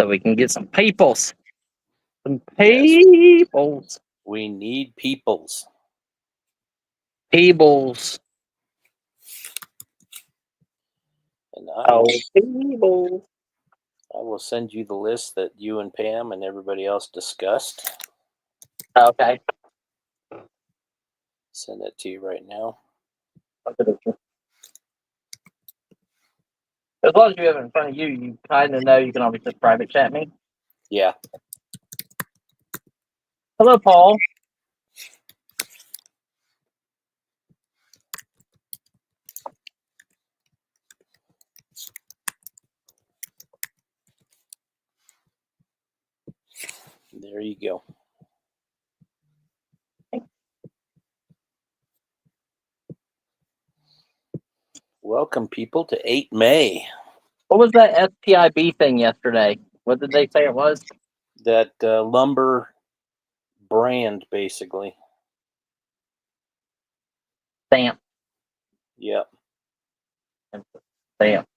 so we can get some peoples. Some Yes. peoples. We need peoples. Peoples. And Peoples. I will send you the list that you and Pam and everybody else discussed. Okay. Send that to you right now. As long as you have it in front of you, you kind of know you can always just private chat me. Yeah. Hello, Paul. There you go. Welcome, people, to 8 May. What was that SPIB thing yesterday? What did they say it was? That lumber brand, basically. Stamp. Yep. Stamp.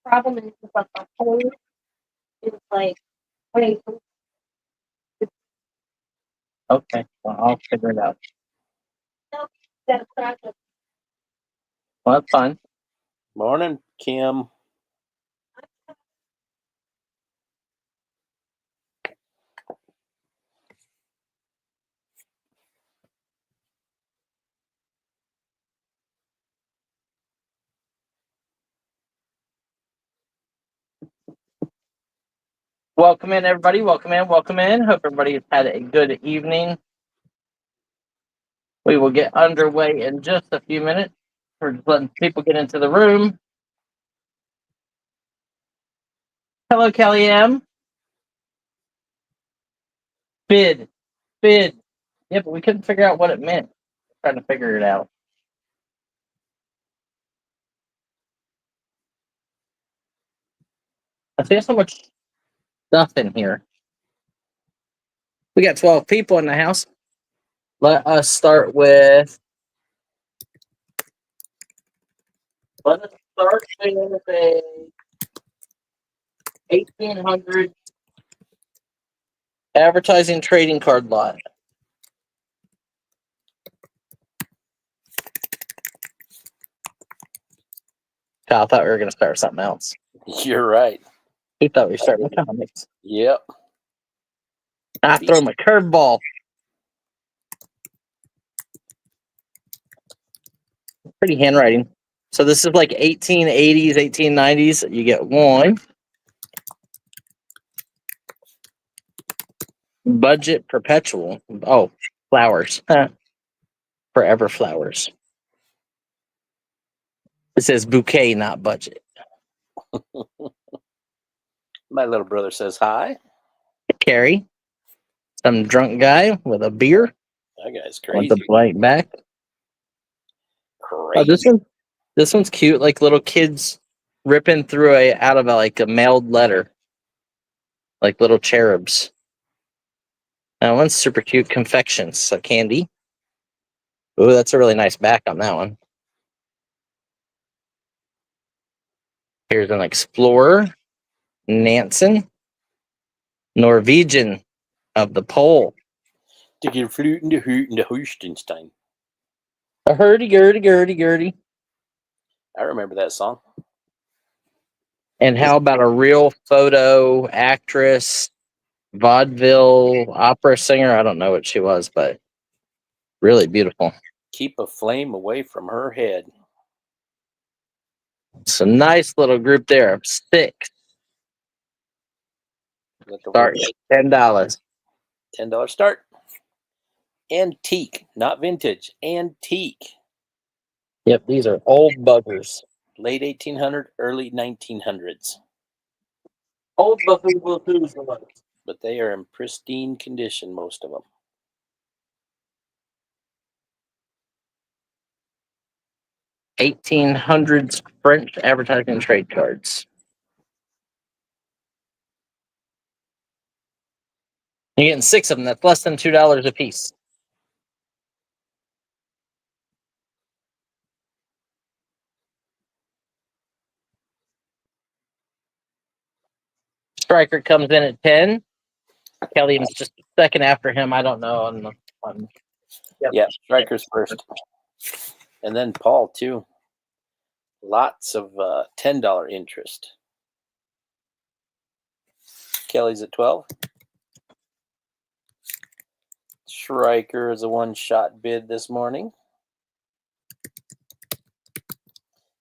Problem is like the whole is like wait. Okay, well, I'll figure it out. No, that's not the Well, that's fine. Morning, Kim. Welcome in, everybody. Welcome in. Welcome in. Hope everybody has had a good evening. We will get underway in just a few minutes. We're just letting people get into the room. Hello, Kelly M. Bid. Bid. Yeah, but we couldn't figure out what it meant. Trying to figure it out. I see so much stuff in here. We got 12 people in the house. Let us start with. Let us start with a 1800 advertising trading card lot. God, I thought we were going to start with something else. You're right. We thought we were starting with comics. Yep. I throw my curveball. Pretty handwriting. So this is like 1880s, 1890s. You get one. Budget perpetual. Oh, flowers. Forever flowers. It says bouquet, not budget. My little brother says hi. Carrie. Some drunk guy with a beer. That guy's With crazy. the blank back. Crazy. Oh, this one's cute. Like little kids ripping through out of a mailed letter. Like little cherubs. That one's super cute. Confections. So candy. Ooh, that's a really nice back on that one. Here's an Explorer. Nansen. Norwegian of the pole. To get flute in the hoot in the Hoostenstein. A hurdy-gurdy. I remember that song. And how about a real photo actress, vaudeville opera singer? I don't know what she was, but really beautiful. Keep a flame away from her head. It's a nice little group there of 6. Start $10. $10 start. Antique, not vintage. Antique. Yep, these are old buggers. Late 1800, early 1900s. Old buggers. But they are in pristine condition, most of them. $1800s French advertising trade cards. You're getting 6 of them. That's less than $2 a piece. Striker comes in at 10. Kelly was just a second after him. I don't know. Yep. Yeah, Striker's first. And then Paul, too. Lots of $10 interest. Kelly's at 12. Striker is a one-shot bid this morning.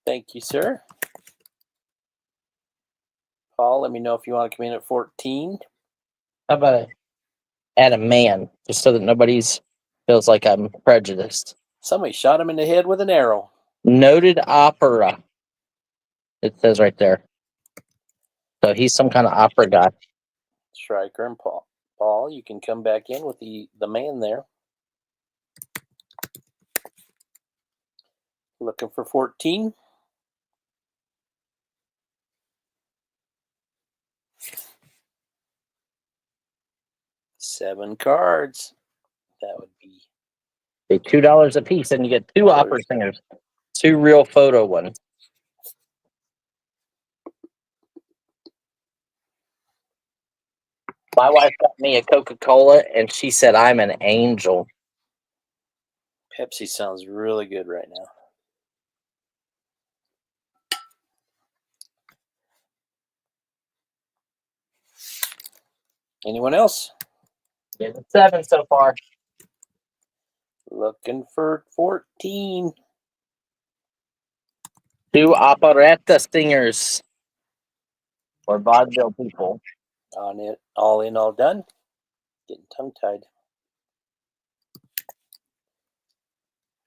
Thank you, sir. Paul, let me know if you want to come in at 14. How about I add a man, just so that nobody's feels like I'm prejudiced. Somebody shot him in the head with an arrow. Noted opera. It says right there. So he's some kind of opera guy. Striker and Paul. Paul, you can come back in with the man there. Looking for 14. Seven cards. That would be $2 a piece, and you get two opera singers. Two real photo ones. My wife got me a Coca-Cola, and she said I'm an angel. Pepsi sounds really good right now. Anyone else? Getting 7 so far. Looking for 14. Two operetta singers. Or vaudeville people. On it. All in, all done. Getting tongue-tied.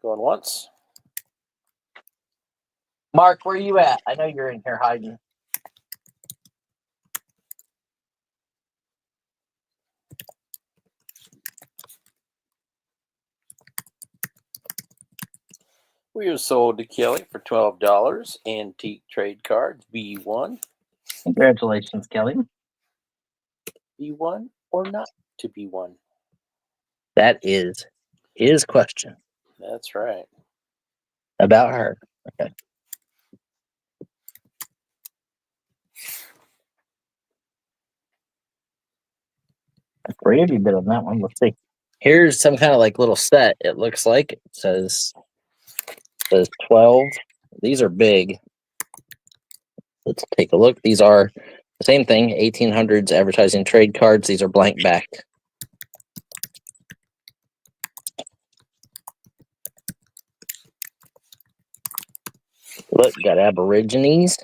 Going once. Mark, where you at? I know you're in here hiding. We are sold to Kelly for $12. Antique trade cards, B1. Congratulations, Kelly. B1 or not to B1? That is his question That's right. about her. Okay. Three of you bid on that one. Let's see. Here's some kind of like little set. It looks like it says 12. These are big. Let's take a look. These are the same thing. 1800s advertising trade cards. These are blank back. Look, got Aborigines.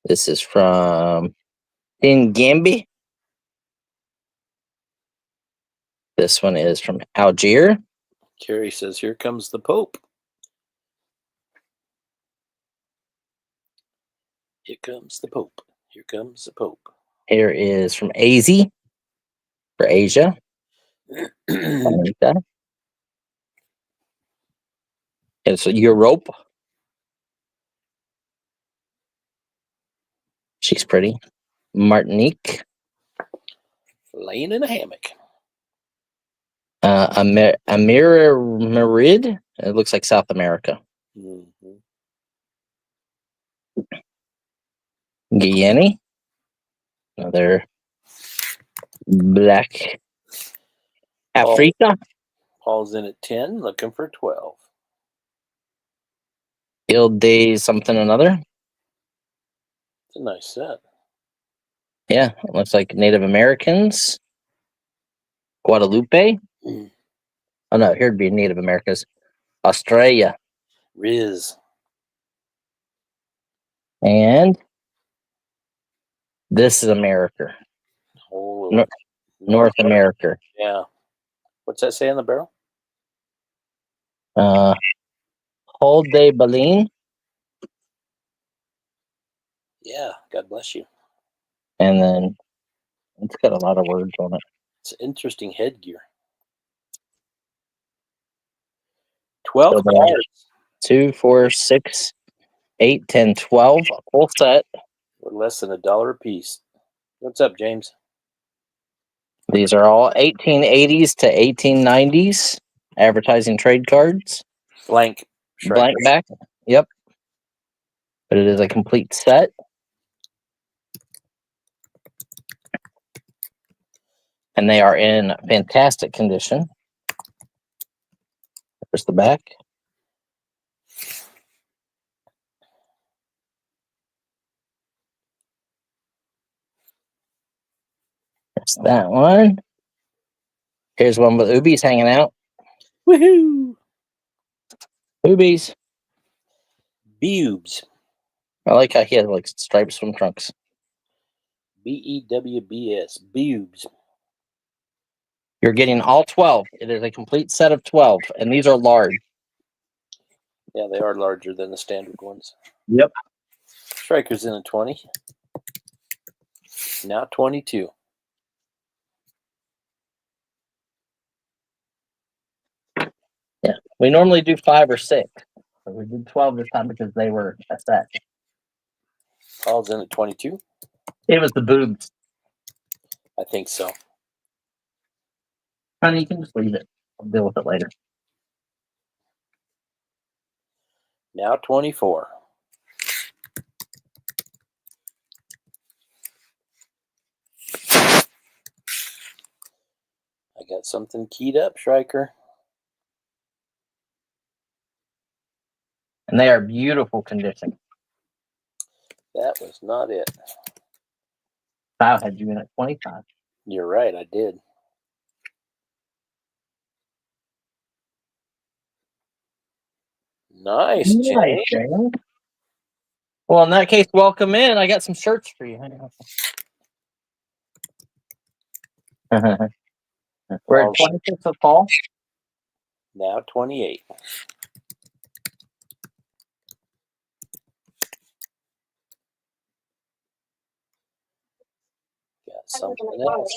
This is from Gambi. This one is from Algiers. Carrie says, here comes the Pope. Here comes the Pope. Here comes the Pope. Here is from AZ for Asia. It's Europe. She's pretty. Martinique. Laying in a hammock. Merid. It looks like South America. Mm-hmm. Guyana. Another black. Africa. Paul's in at 10, looking for 12. Il de something another. It's a nice set. Yeah, it looks like Native Americans. Guadalupe. Mm. Oh no, here'd be Native Americans. Australia. Riz. And this is America. Oh, North America. Yeah. What's that say on the barrel? Hold de Berlin. Yeah, God bless you. And then it's got a lot of words on it. It's an interesting headgear. 12 cards. 2, 4, 6, 8, 10, 12. A full set. We're less than $1 a piece. What's up, James? These are all 1880s to 1890s advertising trade cards. Blank. Blank back. Yep. But it is a complete set. And they are in fantastic condition. There's the back. There's that one. Here's one with Ubies hanging out. Woohoo! Ubies. Bubes. I like how he has like striped swim trunks. BEWBS. Bubes. You're getting all 12. It is a complete set of 12, and these are large. Yeah, they are larger than the standard ones. Yep. Striker's in a 20. Now 22. Yeah. We normally do 5 or 6. But we did 12 this time because they were a set. Paul's in at 22. It was the boobs. I think so. Honey, you can just leave it. I'll deal with it later. Now 24. I got something keyed up, Striker. And they are beautiful condition. That was not it. Kyle had you in at 25. You're right, I did. Nice, Jay. Jane. Well, in that case, welcome in. I got some shirts for you. We're at 26 of Paul. Now 28. Got something else.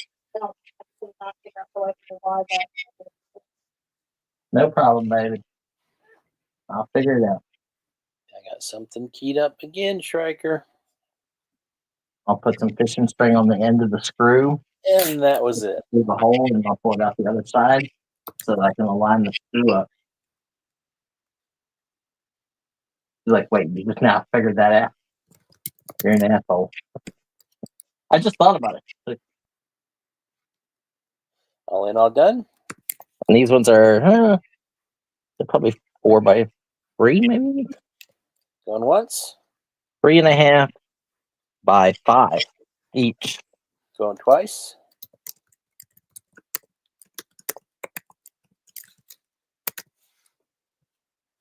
No problem, baby. I'll figure it out. I got something keyed up again, Striker. I'll put some fishing string on the end of the screw. And that was it. Leave a hole, and I'll pull it out the other side so that I can align the screw up. He's like, wait, you just now figured that out? You're an asshole. I just thought about it. All in, all done? And these ones are, they're probably 4 by 3, maybe? Going once. 3.5 by 5 each. Going twice.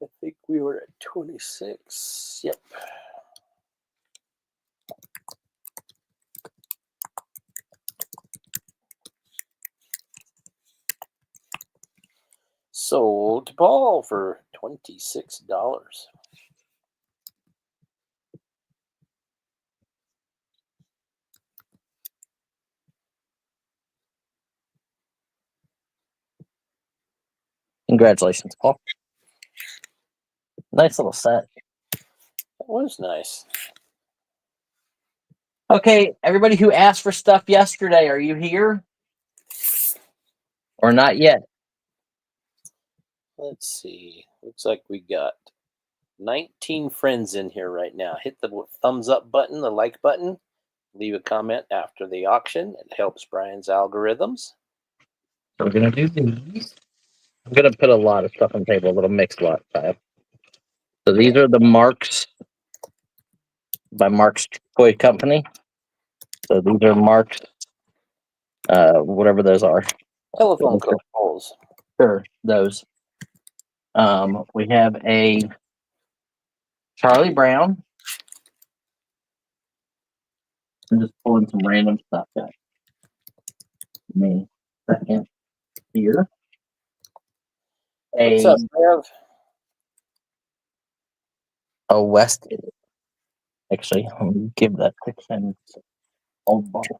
I think we were at 26. Yep. Sold to Paul for $26. Congratulations, Paul. Nice little set. That was nice. Okay, everybody who asked for stuff yesterday, are you here? Or not yet? Let's see. Looks like we got 19 friends in here right now. Hit the thumbs up button, the like button. Leave a comment after the auction. It helps Brian's algorithms. So we're going to do these. I'm going to put a lot of stuff on the table, a little mixed lot. So these are the Marks by Mark's Toy Company. So these are Mark's, whatever those are. Telephone poles. Sure, those. We have a Charlie Brown. I'm just pulling some random stuff out. Me second here. What's up, Rev? A West. Actually, let me give that to Ken. Old bottle.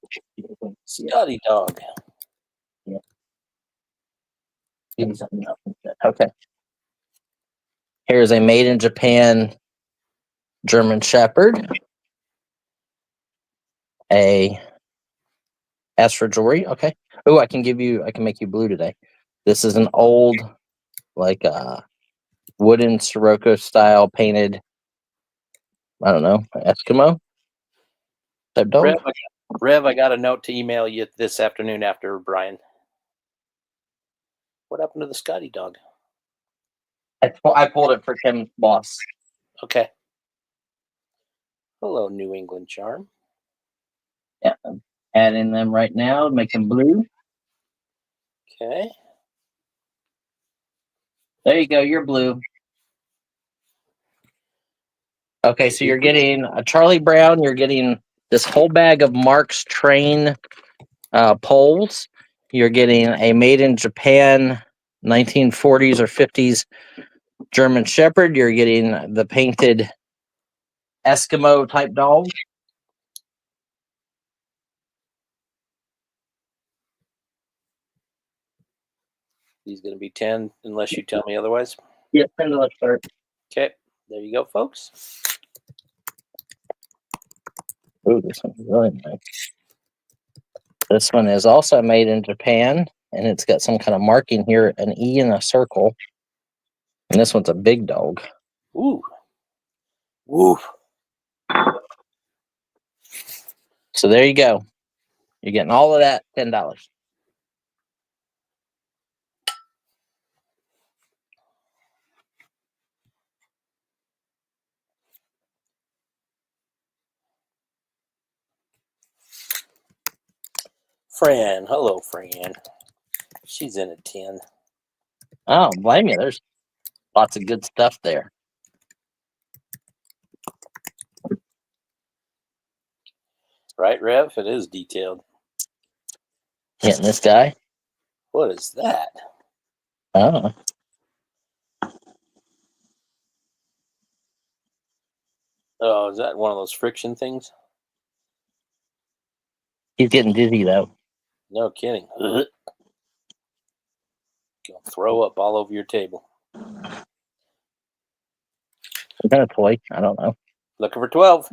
Scotty Dog. Yeah. Okay. Here's a made in Japan German Shepherd. A as for jewelry, okay. Oh, I can make you blue today. This is an old, like wooden Sirocco style painted, I don't know, Eskimo type dog. Rev, I got Rev, I got a note to email you this afternoon after Brian. What happened to the Scotty dog? I pulled it for Tim's boss. Okay. Hello, New England Charm. Yeah, I'm adding them right now, make them blue. Okay. There you go, you're blue. Okay, so you're getting a Charlie Brown. You're getting this whole bag of Mark's Train poles. You're getting a made in Japan 1940s or 50s German Shepherd. You're getting the painted Eskimo type dog. He's going to be 10 unless you tell me otherwise. Yeah, $10 start. Okay. There you go, folks. Ooh, this one's really nice. This one is also made in Japan, and it's got some kind of marking here, an E and a circle. And this one's a big dog. Ooh. Woo. So there you go. You're getting all of that, $10. Fran. Hello, Fran. She's in a 10. I don't blame you. There's lots of good stuff there. Right, Rev? It is detailed. Getting this guy. What is that? Oh, Oh, is that one of those friction things? he's getting dizzy though. No kidding. Gonna throw up all over your table. What kind of toy? I don't know. Looking for 12.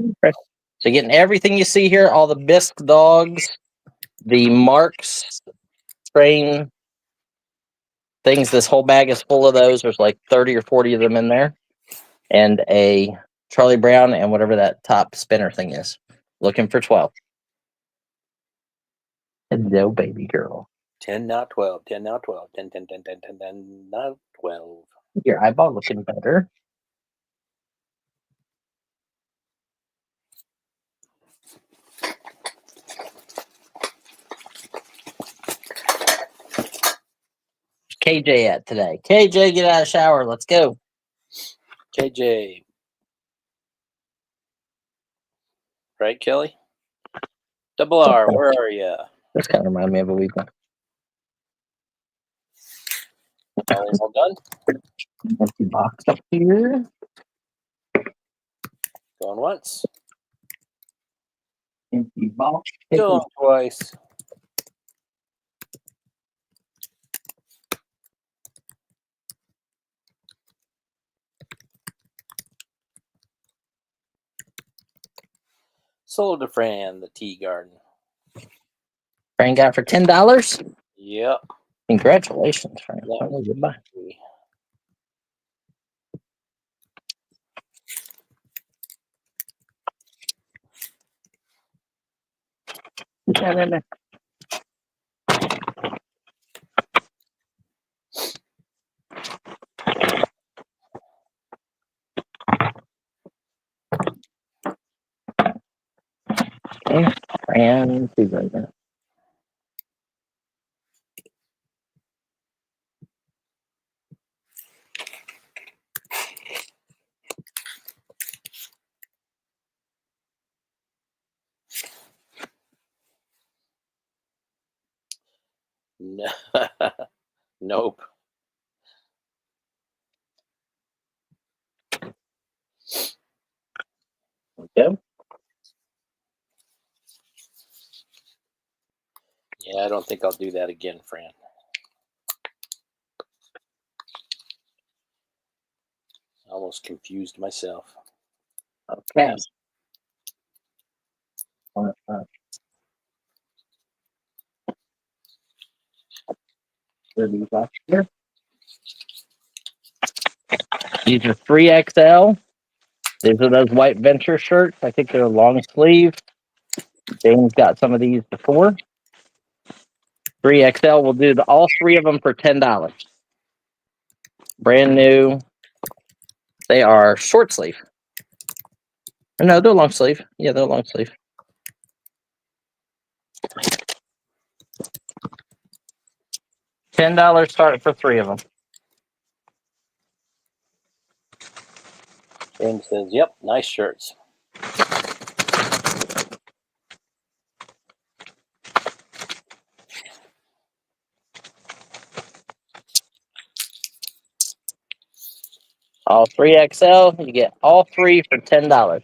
So getting everything you see here, all the bisque dogs, the Mark's Train things. This whole bag is full of those. There's like 30 or 40 of them in there. And a Charlie Brown and whatever that top spinner thing is. Looking for 12. Hello, baby girl. 10 now 12. 10 now 12. 10, 10, 10, 10, 10, 10 now 12. Your eyeball looking better. KJ at today? KJ, get out of the shower. Let's go. KJ. Right, Kelly? Double R, where are you? This kind of reminds me of a week one. All done? Empty box up here. Going once. Empty box. Going twice. Sold to Fran, the tea garden. Fran got it for $10. Yep. Congratulations, Fran. That Oh, was goodbye. free. Okay, Fran, see right there. No. Nope. Okay. Yeah, I don't think I'll do that again, Fran. I almost confused myself. Okay. Here. These are 3XL. These are those white venture shirts. I think they're long sleeve. James got some of these before. 3XL, we'll do all three of them for $10. Brand new. They are short sleeve. Or no, they're long sleeve. Yeah, they're long sleeve. $10 start for three of them. James says, "Yep, nice shirts." All 3XL, you get all three for $10.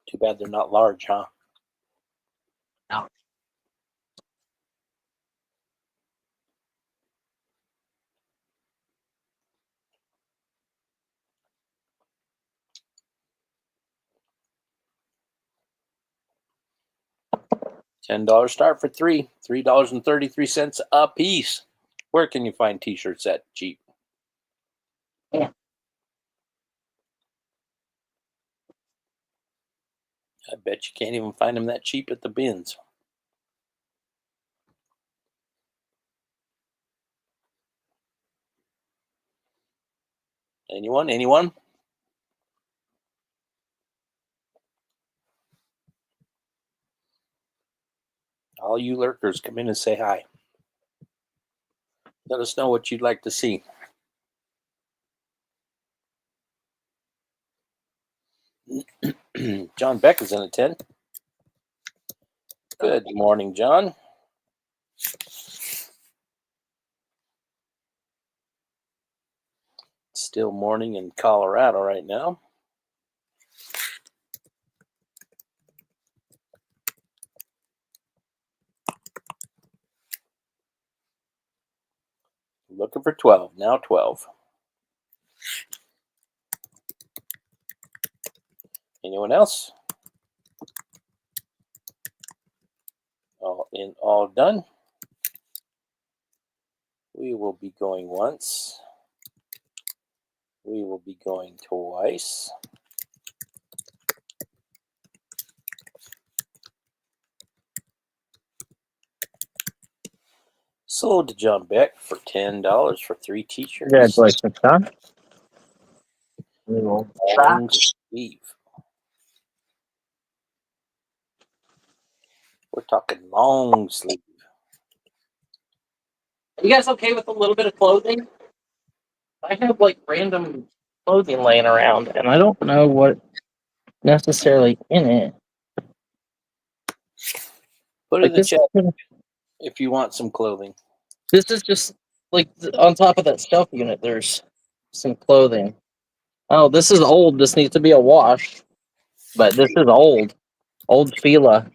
Too bad they're not large, huh? No. $10 start for three. $3.33 a piece. Where can you find T-shirts that cheap? Yeah. I bet you can't even find them that cheap at the bins. Anyone? Anyone? All you lurkers, come in and say hi. Let us know what you'd like to see. John Beck is in at 10. Good morning, John. Still morning in Colorado right now. Looking for 12. Now 12. Anyone else? All in, all done. We will be going once. We will be going twice. Sold to John Beck for $10 for 3 t-shirts. Congratulations, Tom. Long sleeve. We're talking long sleeve. You guys okay with a little bit of clothing? I have like random clothing laying around, and I don't know what necessarily in it. Put Like in the this, chat if you want some clothing. this is just like on top of that shelf unit. There's some clothing. Oh, this is old. This needs to be a wash, but this is old. Old Fila.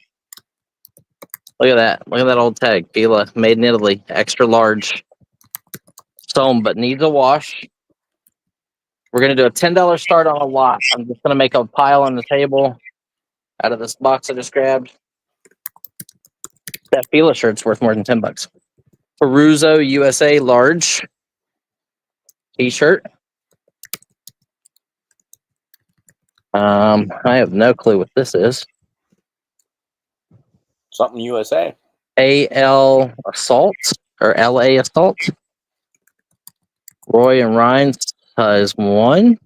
Look at that. Look at that old tag. Fila, made in Italy, extra large. Sewn, but needs a wash. We're gonna do a $10 start on a lot. I'm just gonna make a pile on the table out of this box I just grabbed. That Fila shirt's worth more than $10. Peruzo USA large t-shirt. I have no clue what this is. Something USA. AL Assault or LA Assault. Roy and Ryan size 1.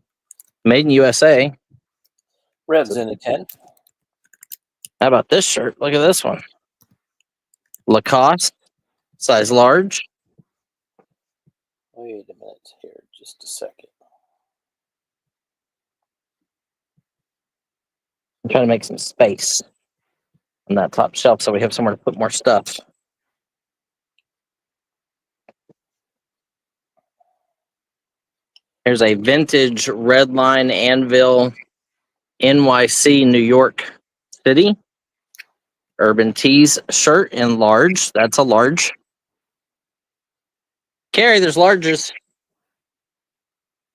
Made in USA. Red's in at 10. How about this shirt? Look at this one. Lacoste, size large. Wait a minute here, just a second. I'm trying to make some space on that top shelf so we have somewhere to put more stuff. Here's a vintage Redline Anvil NYC New York City Urban Tees shirt in large. That's a large. Carrie, there's larges.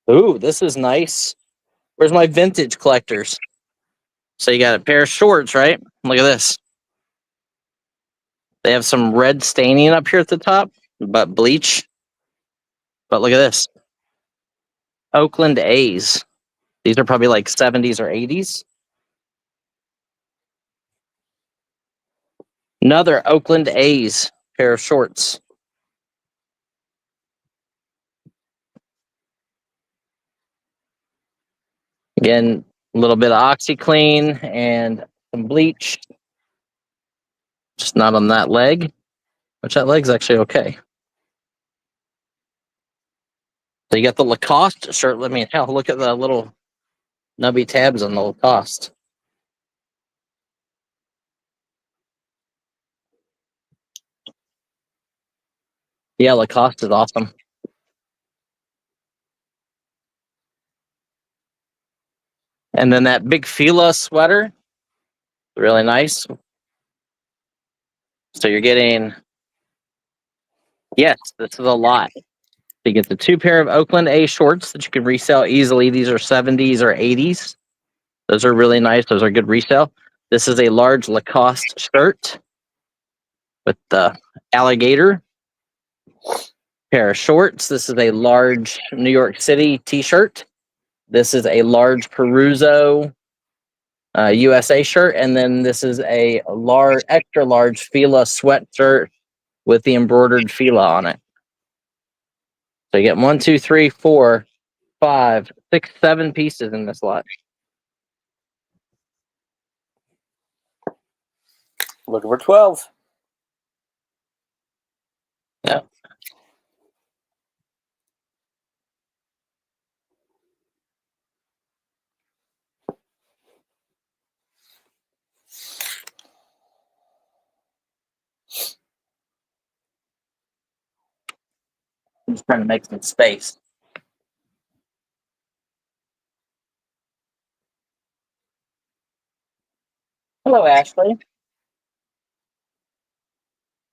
Ooh, this is nice. Where's my vintage collectors? So you got a pair of shorts, right? Look at this. They have some red staining up here at the top, but bleach. But look at this. Oakland A's. These are probably like 70s or 80s. Another Oakland A's pair of shorts. Again, a little bit of OxyClean and some bleach. Just not on that leg, which that leg's actually okay. So you got the Lacoste shirt. Let me look at the little nubby tabs on the Lacoste. Yeah, Lacoste is awesome. And then that big Fila sweater, really nice. So you're getting, yes, this is a lot. So you get the 2 pair of Oakland A shorts that you can resell easily. These are 70s or 80s. Those are really nice. Those are good resale. This is a large Lacoste shirt with the alligator. Pair of shorts. This is a large New York City t-shirt. This is a large Peruso USA shirt. And then this is a large, extra large Fila sweatshirt with the embroidered Fila on it. So you get 1, 2, 3, 4, 5, 6, 7 pieces in this lot. Looking for 12. Yeah. I'm just trying to make some space. Hello, Ashley.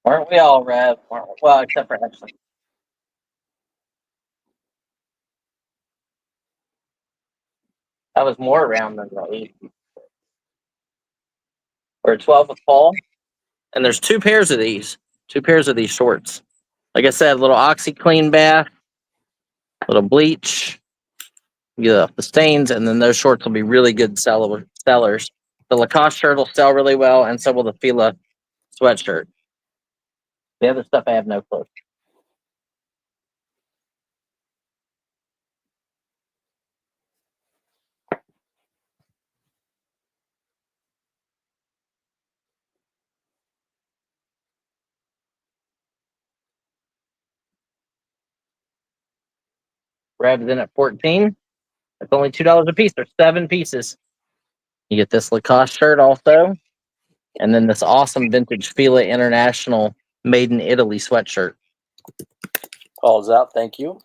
Weren't we all, Rev? Well, except for Ashley. I was more around than the 8. Or 12 with Paul. And there's 2 pairs of these. 2 pairs of these shorts. Like I said, a little OxyClean bath, a little bleach, the stains, and then those shorts will be really good sellers. The Lacoste shirt will sell really well, and so will the Fila sweatshirt. The other stuff I have no clue. Grabs in at 14. It's only $2 a piece. There's 7 pieces. You get this Lacoste shirt also, and then this awesome vintage Fila International Made in Italy sweatshirt. Paul's out. Thank you.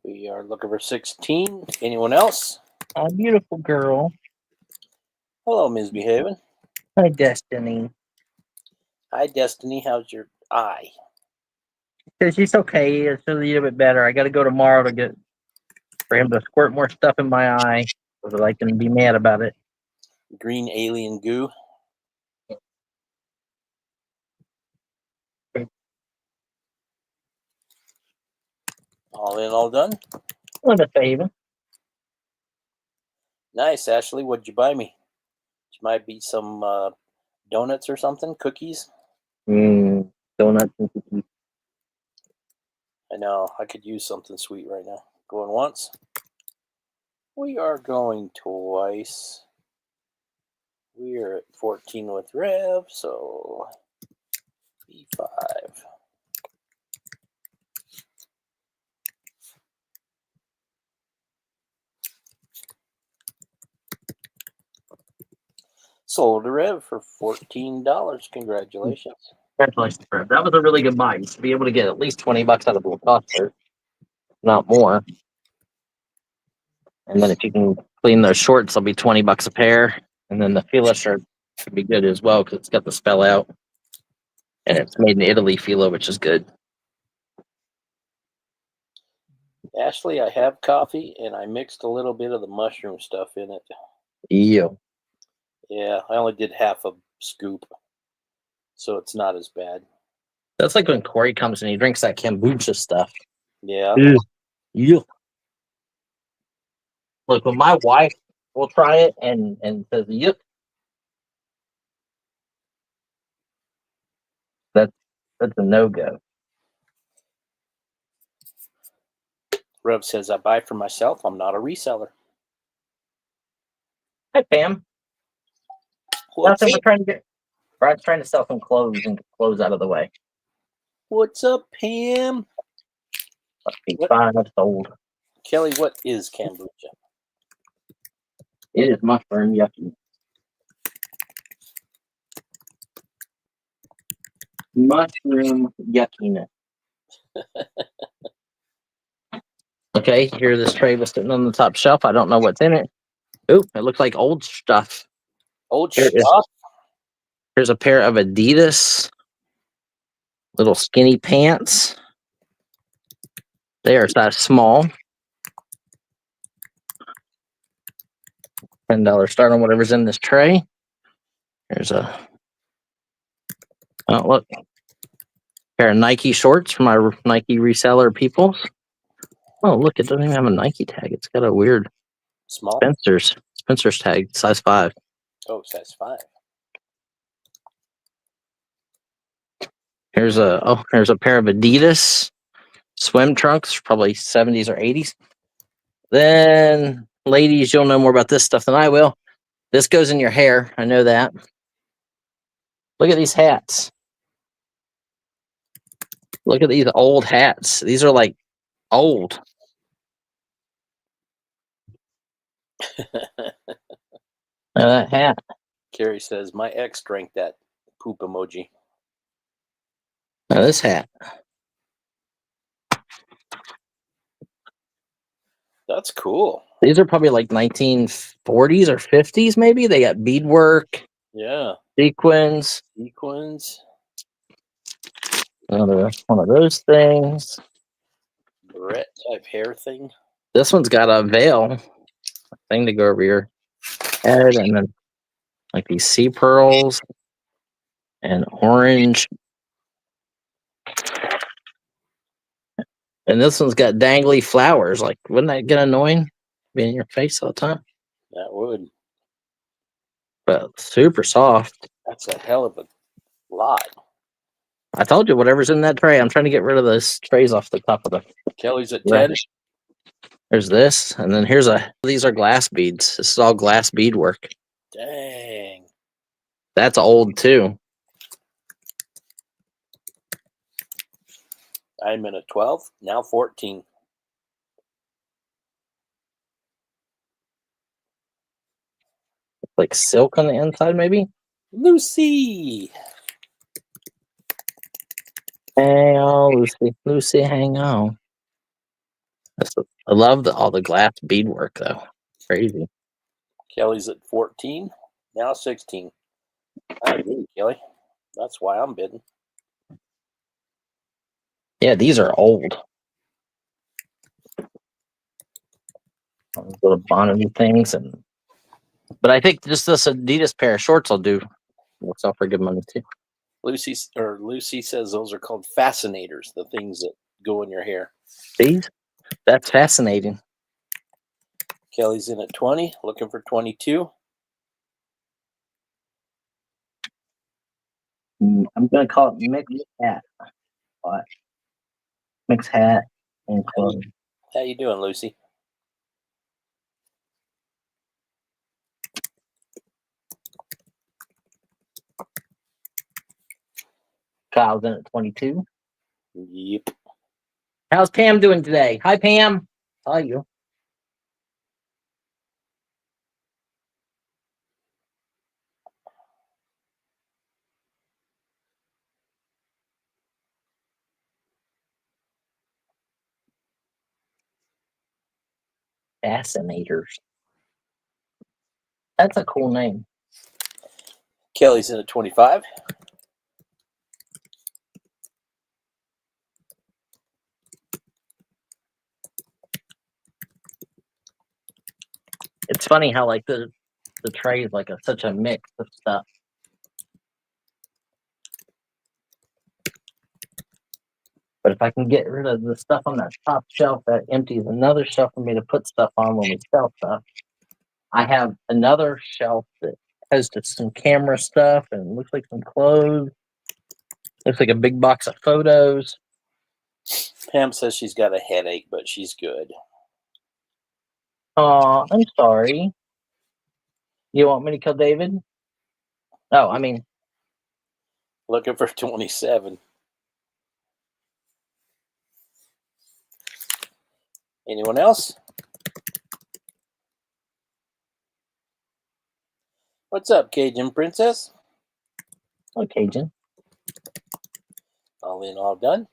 We are looking for 16. Anyone else? Oh, beautiful girl. Hello, Ms. Behaving. Hi, Destiny. Hi, Destiny. How's your eye? She's okay. It's a little bit better. I got to go tomorrow to get for him to squirt more stuff in my eye so that I can be mad about it. Green alien goo. All in, all done. What a favor. Nice, Ashley. What'd you buy me? It might be some donuts or something, cookies. Donuts and cookies. I know. I could use something sweet right now. Going once. We are going twice. We are at 14 with Rev, so B5. Sold to Rev for $14. Congratulations. Congratulations, Fred. That was a really good buy. You should be able to get at least $20 out of the Lacoste shirt, not more. And then if you can clean those shorts, they'll be $20 a pair. And then the Fila shirt should be good as well because it's got the spell out. And it's made in Italy Fila, which is good. Ashley, I have coffee, and I mixed a little bit of the mushroom stuff in it. Ew. Yeah, I only did half a scoop, so it's not as bad. That's like when Corey comes and he drinks that kombucha stuff. Yeah. Ew. Look, when my wife will try it and says, "Yep," that's a no go. Rev says, I buy for myself. I'm not a reseller. Hi, Pam. What's Nothing. We're up? trying to get. Brad's trying to sell some clothes and get clothes out of the way. What's up, Pam? Must be What? 5 sold. Kelly, what is kombucha? It is mushroom yucky. Mushroom yuckiness. Okay, here this tray was sitting on the top shelf. I don't know what's in it. Oop, it looks like old stuff. Old Here is, stuff? here's a pair of Adidas little skinny pants. They are size small. $10 start on whatever's in this tray. There's a look, pair of Nike shorts for my Nike reseller people. Oh, look, it doesn't even have a Nike tag. It's got a weird Small? Spencer's tag, size 5. Oh, size 5. Here's a pair of Adidas swim trunks, probably 70s or 80s. Then, ladies, you'll know more about this stuff than I will. This goes in your hair. I know that. Look at these hats. Look at these old hats. These are like old. That hat. Carrie says, my ex drank that poop emoji. Now this hat. That's cool. These are probably like 1940s or 50s, maybe. They got beadwork, Yeah. sequins. Sequins. Another one of those things. Barrette type hair thing. This one's got a veil thing to go over your head, and then like these sea pearls and orange. And this one's got dangly flowers. Like, wouldn't that get annoying? Being in your face all the time. That would. But super soft. That's a hell of a lot. I told you, whatever's in that tray. I'm trying to get rid of those trays off the top of the. Kelly's at Right. 10. There's this, and then these are glass beads. This is all glass beadwork. Dang. That's old too. I'm in a 12, now 14. Like silk on the inside, maybe. Lucy. Hang on, Lucy, hang on. I love all the glass beadwork though. Crazy. Kelly's at 14, now 16. I agree, Kelly. That's why I'm bidding. Yeah, these are old. Little bonnet things, but I think just this Adidas pair of shorts will do. Will sell for good money too. Lucy says those are called fascinators, the things that go in your hair. These? That's fascinating. Kelly's in at 20, looking for 22. I'm gonna call it mixed hat. What? Mixed hat and clothes. How you doing, Lucy? Kyle's in at 22. Yep. How's Pam doing today? Hi, Pam. How are you? Fascinators. That's a cool name. Kelly's in at 25. It's funny how like the tray is like such a mix of stuff. But if I can get rid of the stuff on that top shelf, that empties another shelf for me to put stuff on when we sell stuff. I have another shelf that has just some camera stuff and looks like some clothes. Looks like a big box of photos. Pam says she's got a headache, but she's good. Oh, I'm sorry. You want me to kill David? Oh, I mean, Looking for 27. Anyone else? What's up, Cajun Princess? okay, Jen. All in, all done.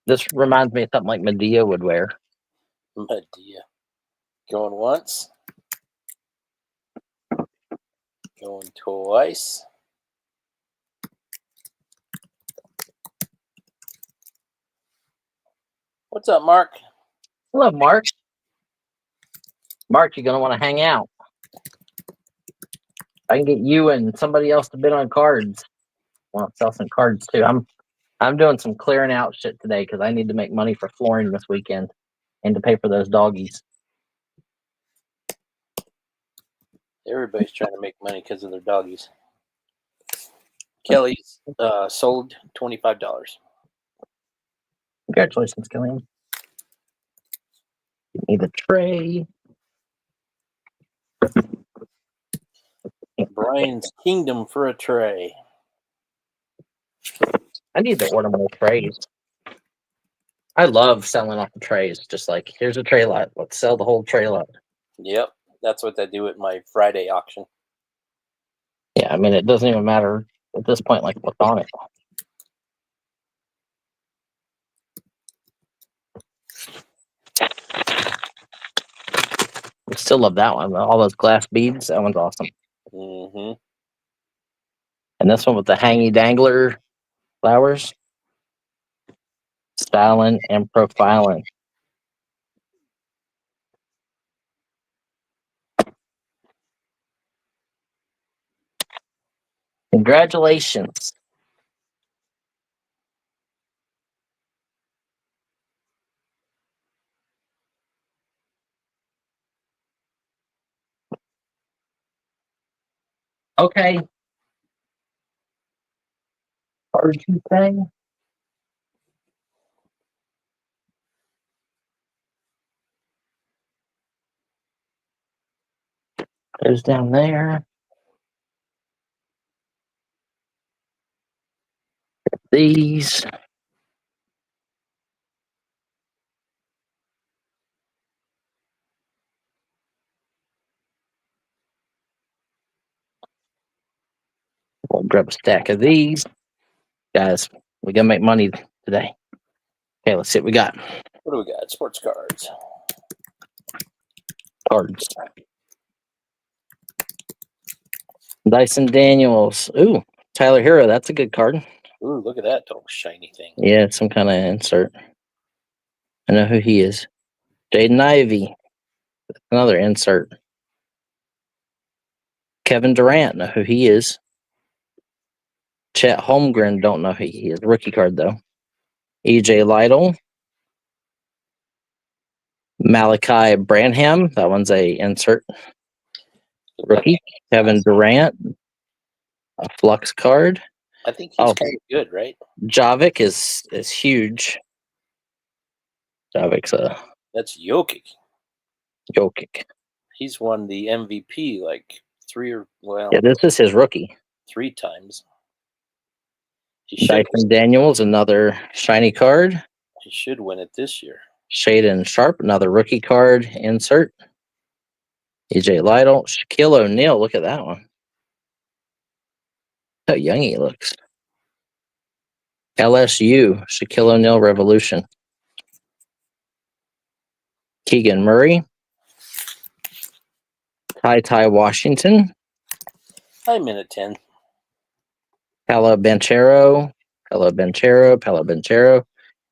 This reminds me of something like Medea would wear. Medea. Going once. Going twice. What's up, Mark? Hello, Mark. Mark, you're gonna want to hang out. I can get you and somebody else to bid on cards. I want to sell some cards too. I'm doing some clearing out shit today because I need to make money for flooring this weekend and to pay for those doggies. Everybody's trying to make money because of their doggies. Kelly's sold $25. Congratulations, Killian. You need a tray. Brian's Kingdom for a tray. I need to order more trays. I love selling off the trays. Just like, here's a tray lot. Let's sell the whole tray lot. Yep, that's what they do at my Friday auction. Yeah, I mean, it doesn't even matter at this point, like, what's on it. I still love that one. All those glass beads. That one's awesome. Mm-hmm. And this one with the hangy dangler flowers. Styling and profiling. Congratulations. Okay. Card you say? Goes down there. These. We'll grab a stack of these. Guys, we're going to make money today. Okay, let's see what we got. What do we got? Sports cards. Cards. Dyson Daniels. Ooh, Tyler Hero. That's a good card. Ooh, look at that little shiny thing. Yeah, it's some kind of insert. I know who he is. Jaden Ivey. Another insert. Kevin Durant. Know who he is. Chet Holmgren. Don't know who he is. Rookie card, though. EJ Lytle. Malachi Branham. That one's a insert. Rookie. Kevin Durant. A flux card. I think he's kind of good, right? Javik is huge. Javik's a That's Jokic. Jokic. He's won the MVP like Yeah, this is his rookie. 3 times. He should, Dyson Daniels, another shiny card. he should win it this year. Shaden Sharp, another rookie card insert. EJ Lytle, Shaquille O'Neal. Look at that one. How young he looks. LSU, Shaquille O'Neal Revolution. Keegan Murray. Ty Washington. I'm in at 10. Paolo Banchero.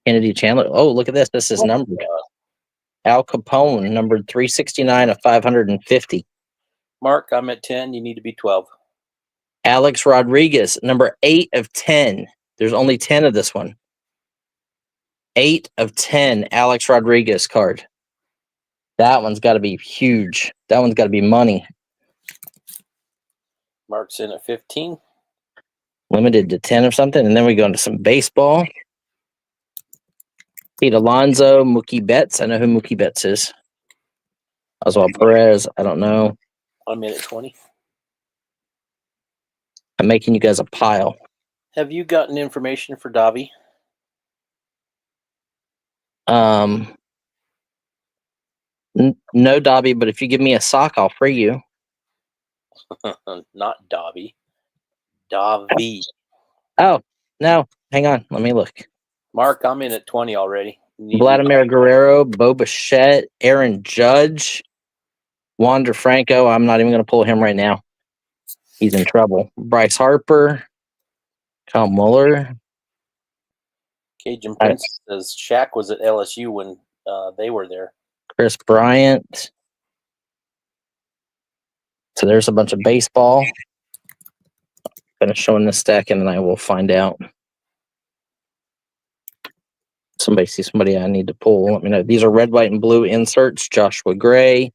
Kennedy Chandler. Oh, look at this. This is numbered. Al Capone, numbered 369 of 550. Mark, I'm at 10. You need to be 12. Alex Rodriguez, number 8 of 10. There's only 10 of this one. 8 of 10, Alex Rodriguez card. That one's got to be huge. That one's got to be money. Mark's in at 15. Limited to 10 or something. And then we go into some baseball. Pete Alonso, Mookie Betts. I know who Mookie Betts is. Oswald Perez. I don't know. I'm in at 20. I'm making you guys a pile. Have you gotten information for Davi? No, Dobby, but if you give me a sock, I'll free you. Not Davi. Davi. Oh, no. Hang on. Let me look. Mark, I'm in at 20 already. Vladimir Guerrero, Bo Bichette, Aaron Judge, Wander Franco. I'm not even going to pull him right now. He's in trouble. Bryce Harper, Kyle Muller. Cajun Prince says Shaq was at LSU when they were there. Chris Bryant. So there's a bunch of baseball. Finish showing this stack and then I will find out. Somebody see somebody I need to pull. Let me know. These are red, white, and blue inserts. Joshua Gray,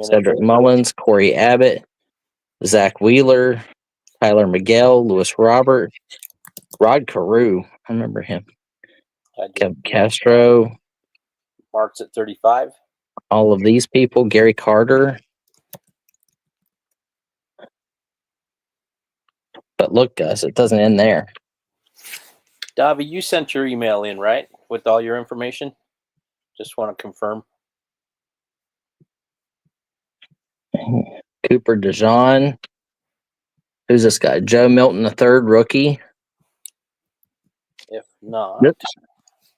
Cedric Mullins, Corey Abbott, Zach Wheeler, Tyler Miguel, Lewis Robert, Rod Carew. I remember him. Kevin Castro. Mark's at 35. All of these people. Gary Carter. But look, guys, it doesn't end there. Davi, you sent your email in, right? With all your information? Just want to confirm. Cooper DeJean. Who's this guy? Joe Milton III, rookie. If not,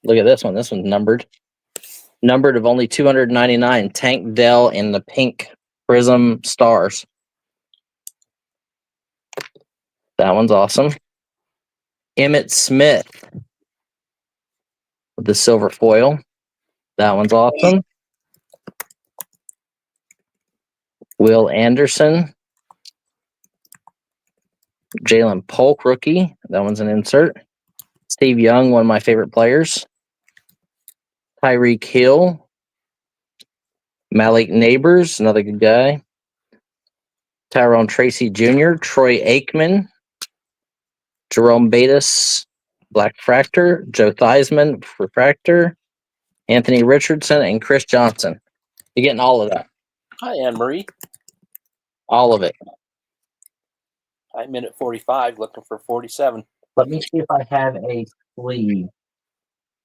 look at this one. This one's numbered. Numbered of only 299. Tank Dell in the pink prism stars. That one's awesome. Emmett Smith with the silver foil. That one's awesome. Will Anderson. Jalen Polk, rookie. That one's an insert. Steve Young, one of my favorite players. Tyreek Hill. Malik Neighbors, another good guy. Tyrone Tracy Jr., Troy Aikman, Jerome Batis, Black Fractor, Joe Theismann, Refractor, Anthony Richardson, and Chris Johnson. You're getting all of that. Hi, Anne-Marie. All of it. I'm in at 45, looking for 47. Let me see if I have a sleeve.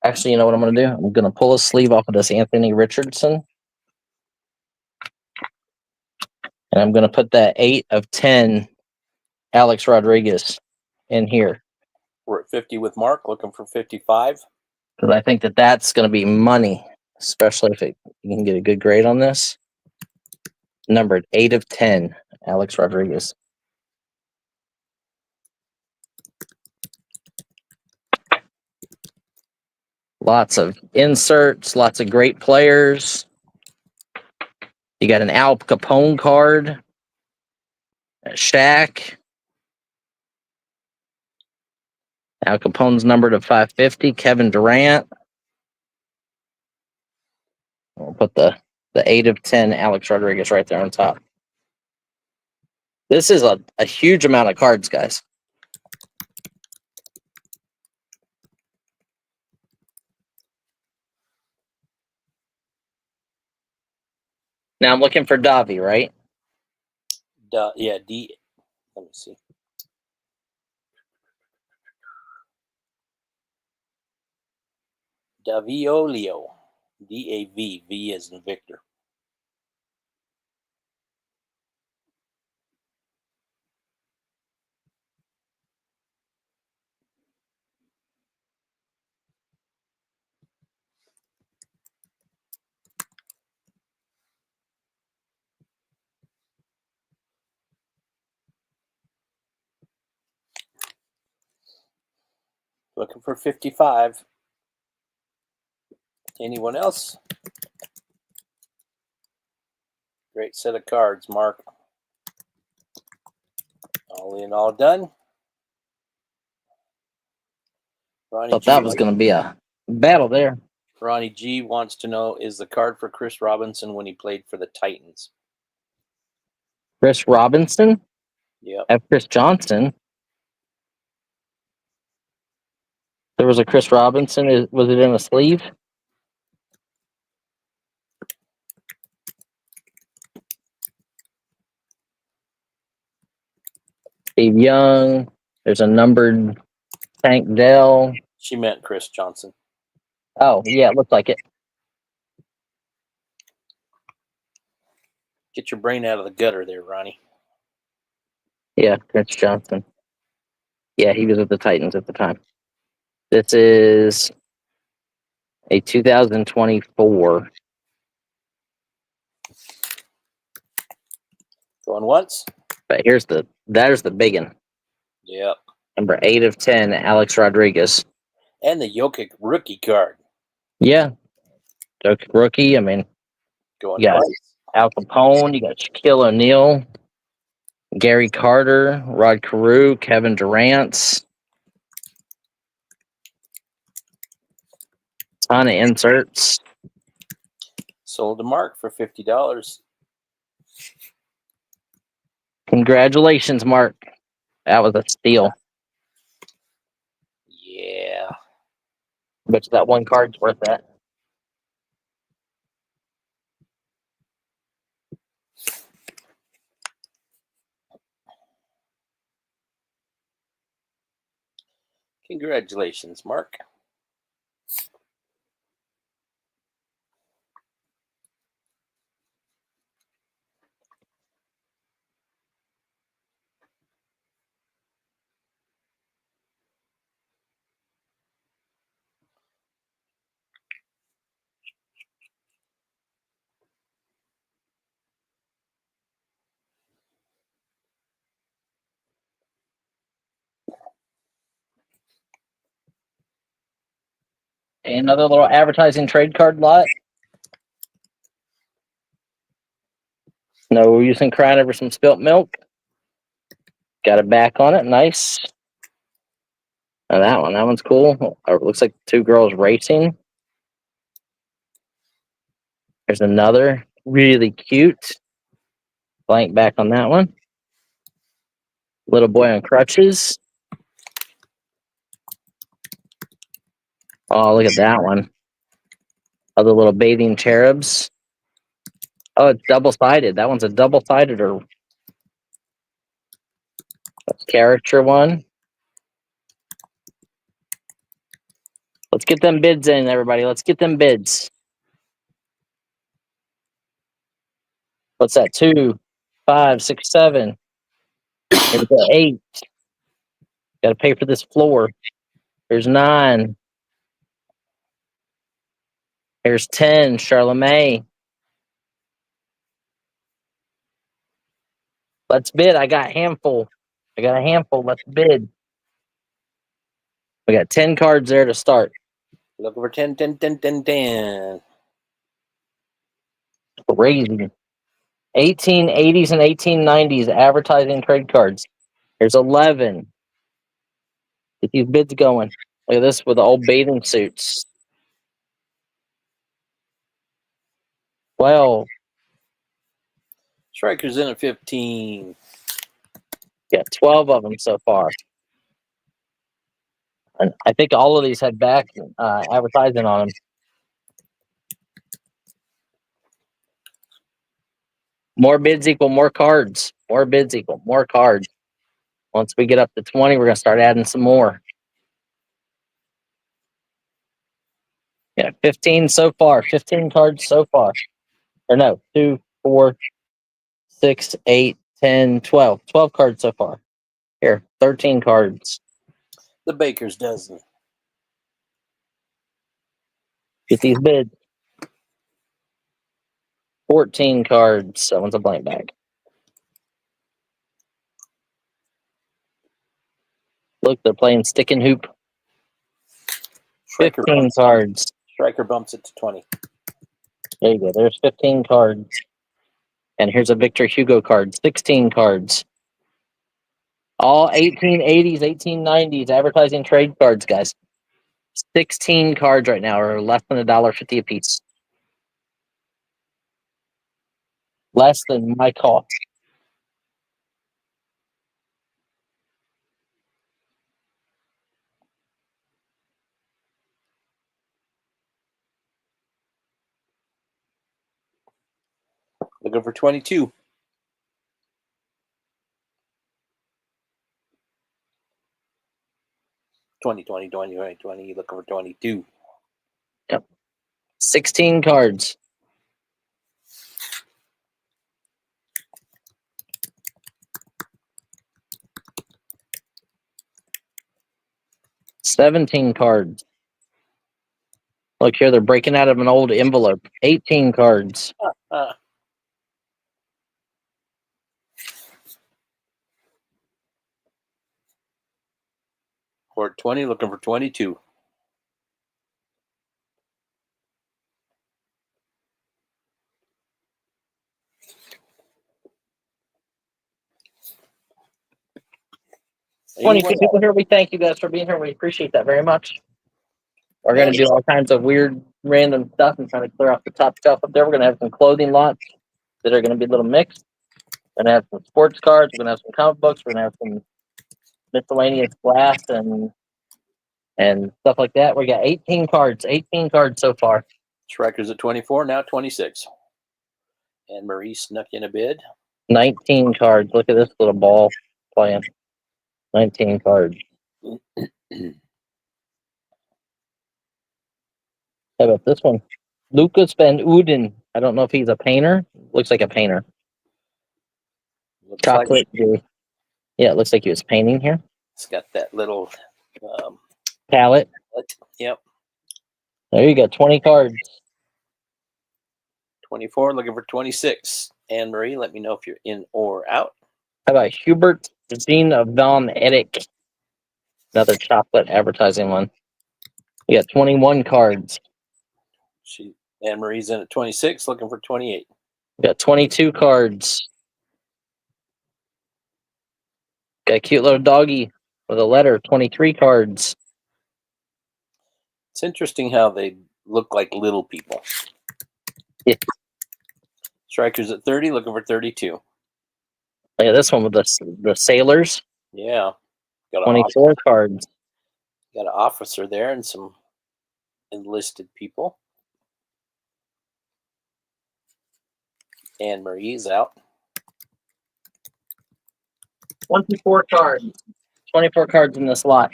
Actually, you know what I'm going to do? I'm going to pull a sleeve off of this Anthony Richardson. And I'm going to put that 8 of 10 Alex Rodriguez in here. We're at 50 with Mark, looking for 55. Because I think that that's going to be money, especially if you can get a good grade on this. Numbered 8 of 10, Alex Rodriguez. Lots of inserts, lots of great players. You got an Al Capone card, a Shaq. Al Capone's numbered to 550. Kevin Durant. We'll put the 8 of 10 Alex Rodriguez right there on top. This is a huge amount of cards, guys. Now I'm looking for Davi, right? Yeah, D. Let me see. Daviolio. D-A-V. V as in Victor. Looking for 55. Anyone else? Great set of cards, Mark. All in, all done. Ronnie Thought that was going to be a battle there. Ronnie G wants to know, is the card for Chris Robinson when he played for the Titans? Chris Robinson. Yep. Have Chris Johnson. There was a Chris Robinson. Was it in a sleeve? Steve Young. There's a numbered Tank Dell. She meant Chris Johnson. Oh, yeah, it looked like it. Get your brain out of the gutter there, Ronnie. Yeah, Chris Johnson. Yeah, he was with the Titans at the time. This is a 2024. Going once? But there's the big one. Yep. Number 8 of 10, Alex Rodriguez. And the Jokic rookie card. Yeah. Jokic rookie. I mean, Going you got twice. Al Capone, you got Shaquille O'Neal, Gary Carter, Rod Carew, Kevin Durant. Ton of inserts. Sold to Mark for $50. Congratulations, Mark. That was a steal. Yeah. Bet you that one card's worth that. Congratulations, Mark. Another little advertising trade card lot. No use in crying over some spilt milk. Got a back on it. Nice. And that one's cool. It looks like 2 girls racing. There's another really cute blank back on that one. Little boy on crutches. Oh, look at that one. Other little bathing cherubs. Oh, it's double-sided. That one's a double-sided or character one. Let's get them bids in, everybody. Let's get them bids. What's that? 2, 5, 6, 7. Here's the 8. Got to pay for this floor. Here's 9. Here's 10. Charlemagne. Let's bid. I got a handful. Let's bid. We got 10 cards there to start. Look over 10, 10, 10, 10, 10. Crazy. 1880s and 1890s advertising trade cards. There's 11. Get these bids going. Look at this with the old bathing suits. 12. Strikers in at 15. Got 12 of them so far. And I think all of these had back advertising on them. More bids equal more cards. More bids equal more cards. Once we get up to 20, we're going to start adding some more. Yeah, 15 so far. 15 cards so far. Or no, 2, 4, 6, 8, 10, 12. 12 cards so far. Here, 13 cards. The baker's dozen. Get these bids. 14 cards. That one's a blank bag. Look, they're playing stick and hoop. 15 cards. Striker bumps it to 20. There you go. There's 15 cards. And here's a Victor Hugo card. 16 cards. All 1880s, 1890s advertising trade cards, guys. 16 cards right now, or less than $1.50 a piece. Less than my cost. Looking for 22. Looking for 22. Yep. 16 cards. $17 cards. Look here, they're breaking out of an old envelope. 18 cards. Or 20, looking for 22. Twenty people here. We thank you guys for being here. We appreciate that very much. We're going to do all kinds of weird, random stuff and trying to clear off the top shelf up there. We're going to have some clothing lots that are going to be a little mixed. We're going to have some sports cards. We're going to have some comic books. We're going to have some miscellaneous glass and stuff like that. We got 18 cards. 18 cards so far. Striker's at 24, now 26. And Marie snuck in a bid. 19 cards. Look at this little ball playing. 19 cards. How about this one? Lucas Van Uden. I don't know if he's a painter. Looks like a painter. Looks Chocolate. like Yeah, it looks like he was painting here. it's got that little Palette. Yep. There you go. 20 cards. 24, looking for 26. Anne Marie, let me know if you're in or out. How about Hubert Zine von Eddick? Another chocolate advertising one. You got 21 cards. Anne Marie's in at 26, looking for 28. You got 22 cards. Got a cute little doggy with a letter. 23 cards. It's interesting how they look like little people. Yeah. Striker's at 30, looking for 32. Look at this one with the sailors. Yeah. Got 24 cards. Got an officer there and some enlisted people. Anne Marie's out. 24 cards. 24 cards in this lot.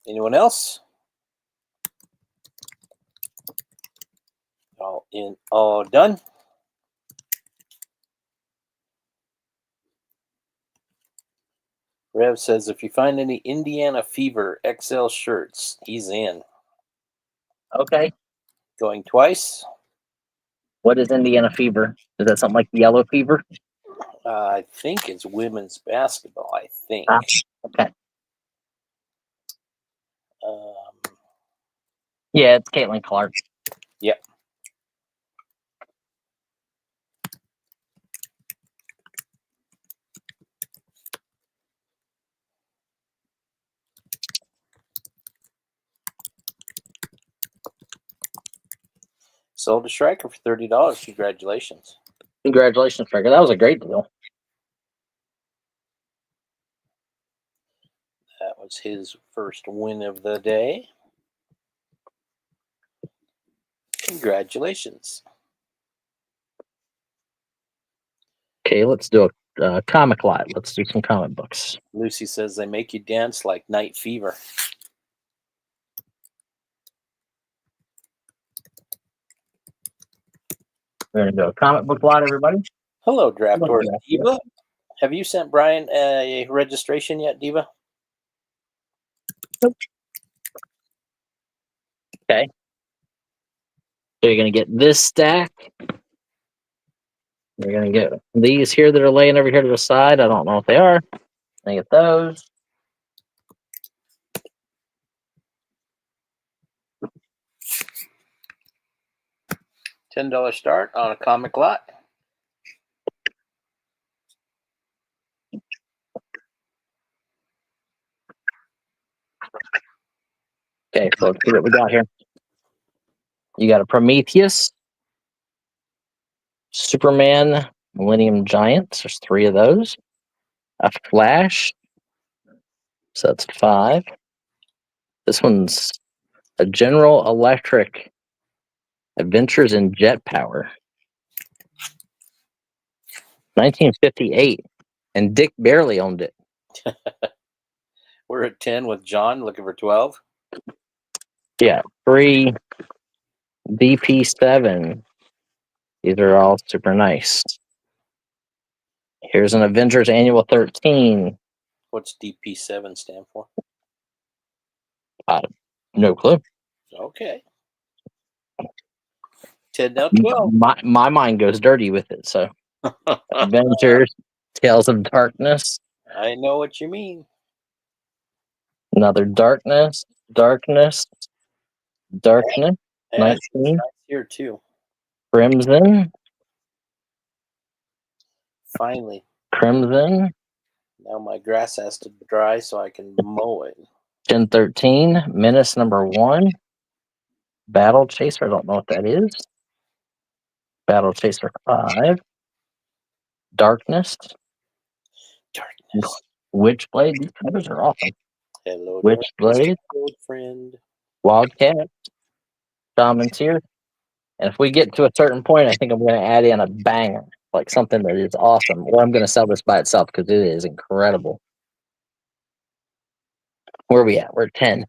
Anyone else? All in, all done. Rev says if you find any Indiana Fever XL shirts, he's in. Okay. Going twice. What is Indiana Fever? Is that something like yellow fever? I think it's women's basketball. I think. Okay. Um, Yeah, it's Caitlin Clark. Yep. Sold a Striker for $30. Congratulations. Congratulations, Striker. That was a great deal. That was his first win of the day. Congratulations. Okay, let's do a comic lot. Let's do some comic books. Lucy says they make you dance like Night Fever. We're going to do a comic book lot, everybody. Hello, Draft Hello, Horse Draft Diva. Have you sent Brian a registration yet, Diva? Okay. So you're going to get this stack. You're going to get these here that are laying over here to the side. I don't know if they are. I get those. $10 start on a comic lot. Okay, so let's see what we got here. You got a Prometheus, Superman, Millennium Giant. There's 3 of those. A Flash. So that's 5. This one's a General Electric Adventures in Jet Power. 1958. And Dick barely owned it. We're at 10 with John, looking for 12. Yeah, 3 DP7. These are all super nice. Here's an Avengers Annual 13. What's DP7 stand for? No clue. Okay. 10 now 12. My mind goes dirty with it. So Avengers, Tales of Darkness, I know what you mean. another Darkness, Darkness, Yeah, 19, nice here too. Crimson, Finally. Crimson, Now my grass has to dry so I can mow it. 1013, Menace number 1, Battle Chaser. I don't know what that is. Battle Chaser 5, Darkness, Darkness. Witchblade. These covers are awesome. Hello, Witchblade, old friend. Wildcat, Shaman Tier. And if we get to a certain point, I think I'm going to add in a banger, like something that is awesome. Or I'm going to sell this by itself because it is incredible. Where are we at? We're at 10.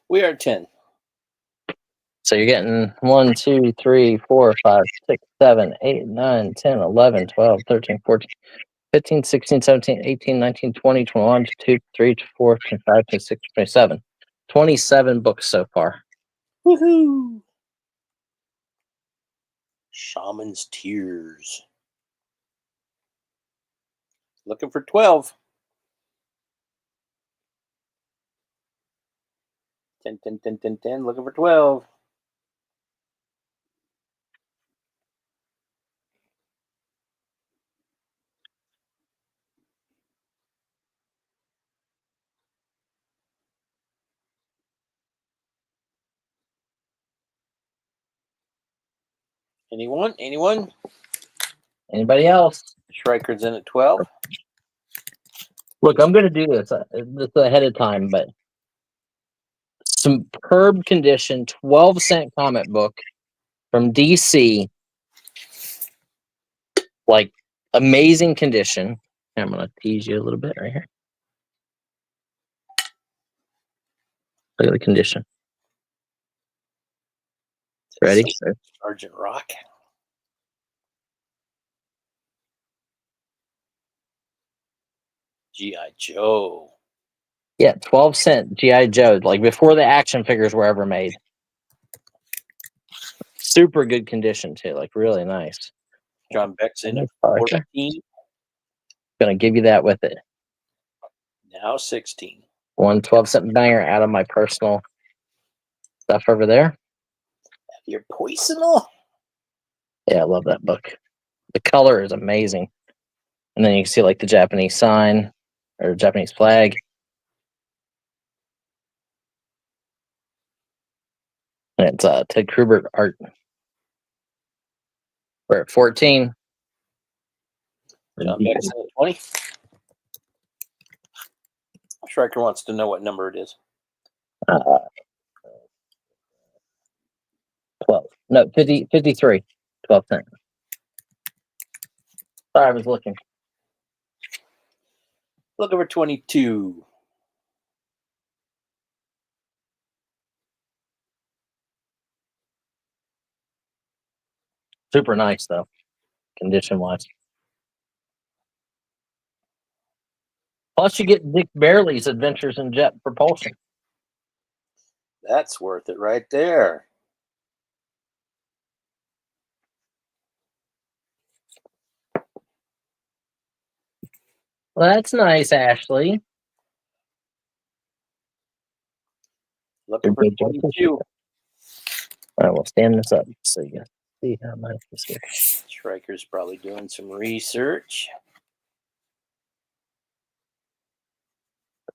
We are at 10. So you're getting 1, 2, 3, 4, 5, 6, 7, 8, 9, 10, 11, 12, 13, 14, 15, 16, 17, 18, 19, 20, 21, 22, 23, 24, 25, 26, 27. 27 books so far. Woohoo! Shaman's Tears. Looking for 12. 10, 10, 10, 10, 10. Looking for 12. Anyone? Anyone? Anybody else? Shrikers in at 12. Look, I'm going to do this ahead of time, but superb condition, 12-cent comic book from DC, like amazing condition. I'm going to tease you a little bit right here. Look at the condition. Ready? Sergeant Rock. G.I. Joe. Yeah, 12-cent G.I. Joe, like before the action figures were ever made. Super good condition too, like really nice. John Beck's in at Parker. 14. Gonna give you that with it. Now 16. One 12-cent banger out of my personal stuff over there. Your Poisonal. Yeah, I love that book. The color is amazing. And then you can see like the Japanese sign or Japanese flag. And it's Ted Krubert art. We're at 14. John Beck's in at 20. Striker wants to know what number it is. 12. No, 50, 53. 12 cents. Sorry, I was looking. Look over 22. Super nice though, condition wise. Plus, you get Dick Barely's Adventures in Jet Propulsion. That's worth it right there. Well, that's nice, Ashley. Looking for 22. All right, we'll stand this up so you See how much this is. Striker's probably doing some research.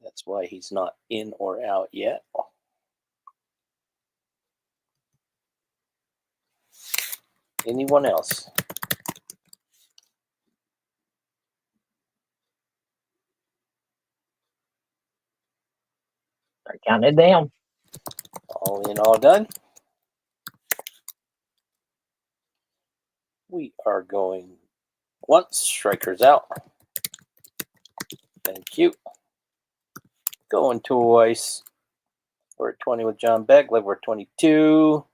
That's why he's not in or out yet. Anyone else? Start counting it down. All in, all done. We are going once. Striker's out. Thank you. Going twice. We're at 20 with John Beck. We're 22.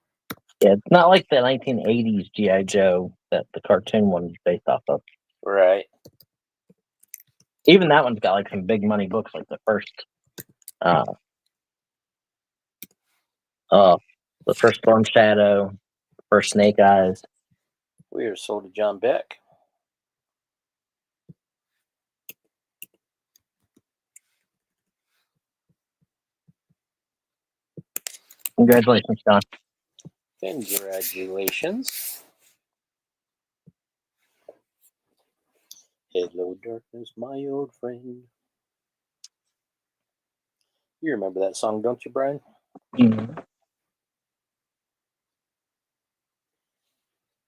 Yeah, it's not like the 1980s G.I. Joe that the cartoon one is based off of. Right. Even that one's got like some big money books, like the first Storm Shadow, first Snake Eyes. We are sold to John Beck. Congratulations, John. Congratulations. Hello, darkness, my old friend. You remember that song, don't you, Brian? Mm-hmm.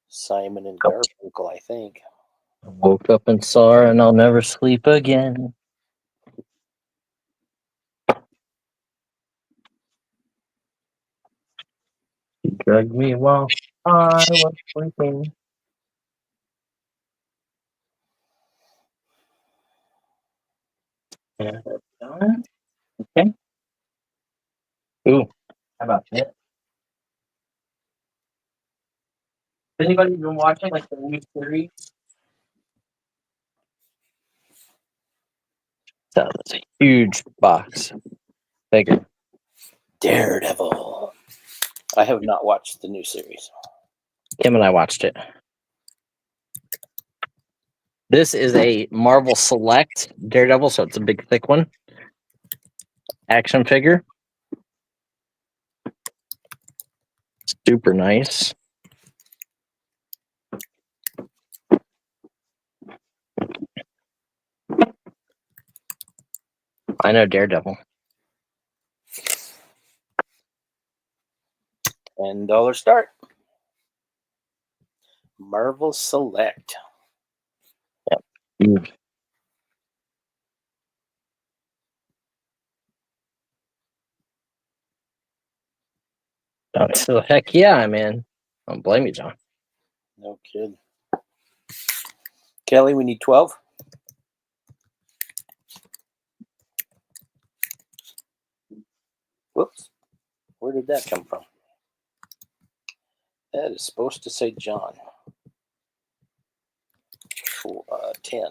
Simon and Garfunkel, I think. I woke up and saw her, and I'll never sleep again. She drugged me while I was sleeping. Yeah, that's done. Okay. Ooh, how about that? Has anybody been watching like the new series? So it's a huge box. Bigger. Daredevil. I have not watched the new series. Kim and I watched it. This is a Marvel Select Daredevil, so it's a big, thick one. Action figure. Super nice. I know Daredevil. $10 start. Marvel Select. Huge. So heck yeah, I'm in. I don't blame you, John. No kid. Kelly, we need 12. Whoops. Where did that come from? That is supposed to say John. 10.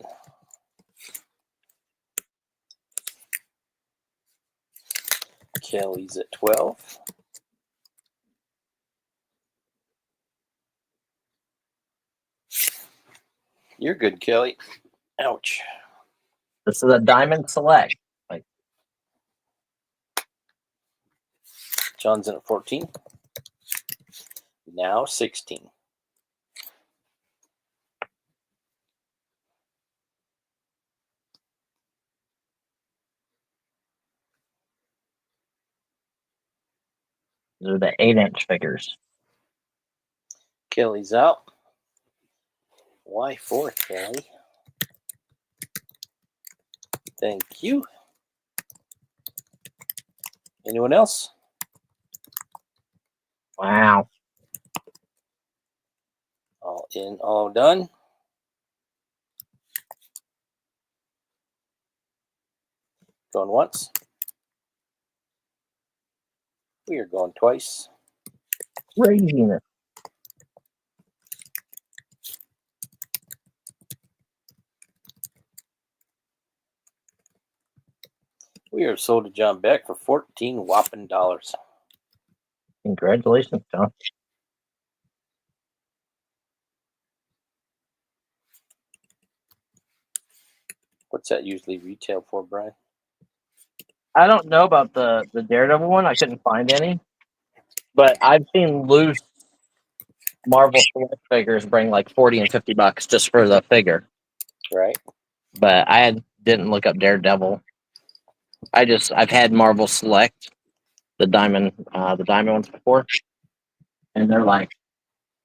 Kelly's at 12. You're good, Kelly. Ouch. This is a Diamond Select. Like, John's in at 14. Now 16. these are the 8-inch figures. Kelly's out. Why 4, Kelly? Thank you. Anyone else? Wow. All in, all done. Going once. We are going twice. Craziness. We are sold to John Beck for 14 whopping dollars. Congratulations, John. What's that usually retail for, Brian? I don't know about the Daredevil one. I couldn't find any. But I've seen loose Marvel Select figures bring like 40 and $50 just for the figure. Right. But didn't look up Daredevil. I've had Marvel Select, the diamond ones before, and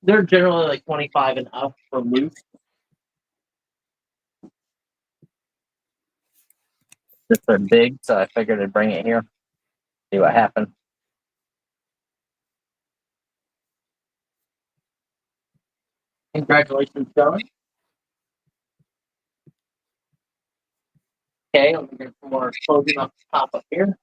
they're generally like 25 and up for loose. Just they're big, so I figured I'd bring it here. See what happened. Congratulations, Joey. Okay, let me get some more clothing off the top up here.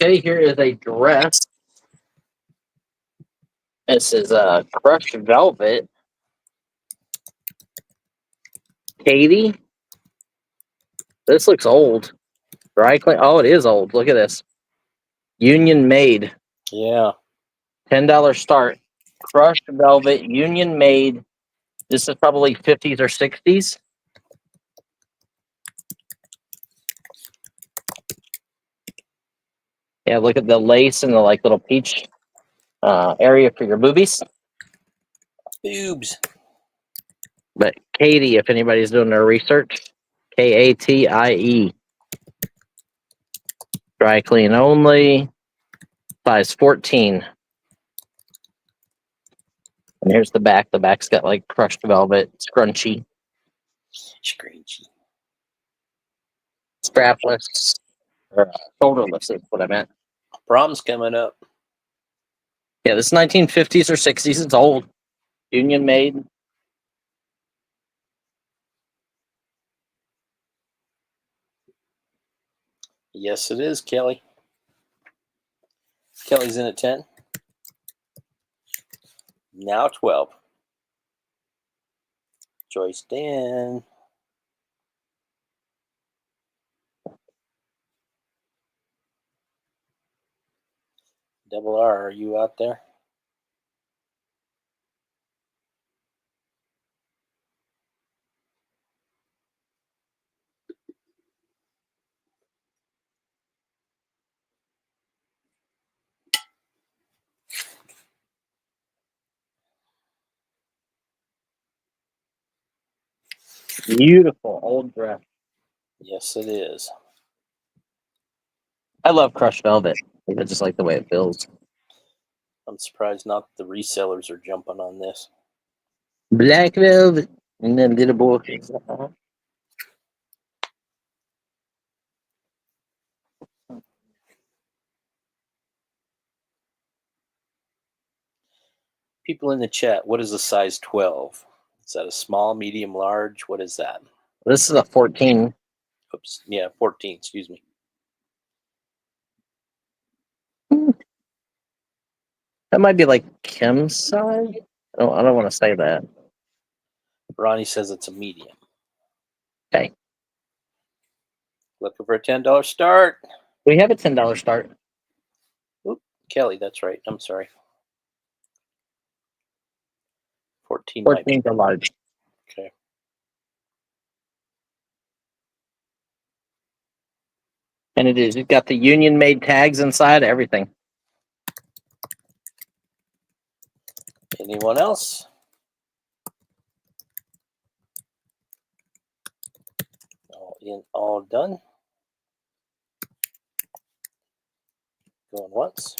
Okay, here is a dress. This is a crushed velvet. Katie. This looks old. Dry clean. Oh, it is old. Look at this. Union made. Yeah. $10 start. Crushed velvet, union made. This is probably 50s or 60s. Yeah, look at the lace and the little peach area for your boobies. Boobs. But Katie, if anybody's doing their research, Katie. Dry clean only. Size 14. And here's the back. The back's got crushed velvet, scrunchy, Screechy. strapless, or shoulderless is what I meant. Prom's coming up. Yeah, this is 1950s or 60s. It's old. Union made. Yes, it is, Kelly. Kelly's in at 10. Now 12. Joyce Dan. Double R, are you out there? Beautiful old dress. Yes, it is. I love crushed velvet. I just like the way it feels. I'm surprised not the resellers are jumping on this. Black velvet and then little boy. People in the chat, what is a size 12? Is that a small, medium, large? What is that? This is a 14. Oops. Yeah, 14, excuse me. That might be like Kim's size. I don't want to say that. Ronnie says it's a medium. Okay. Looking for a $10 start. We have a $10 start. Oop, Kelly, that's right. I'm sorry. 14 might be. 14 for large. Okay. And it's got the union made tags inside, everything. Anyone else? All in, all done. Going once.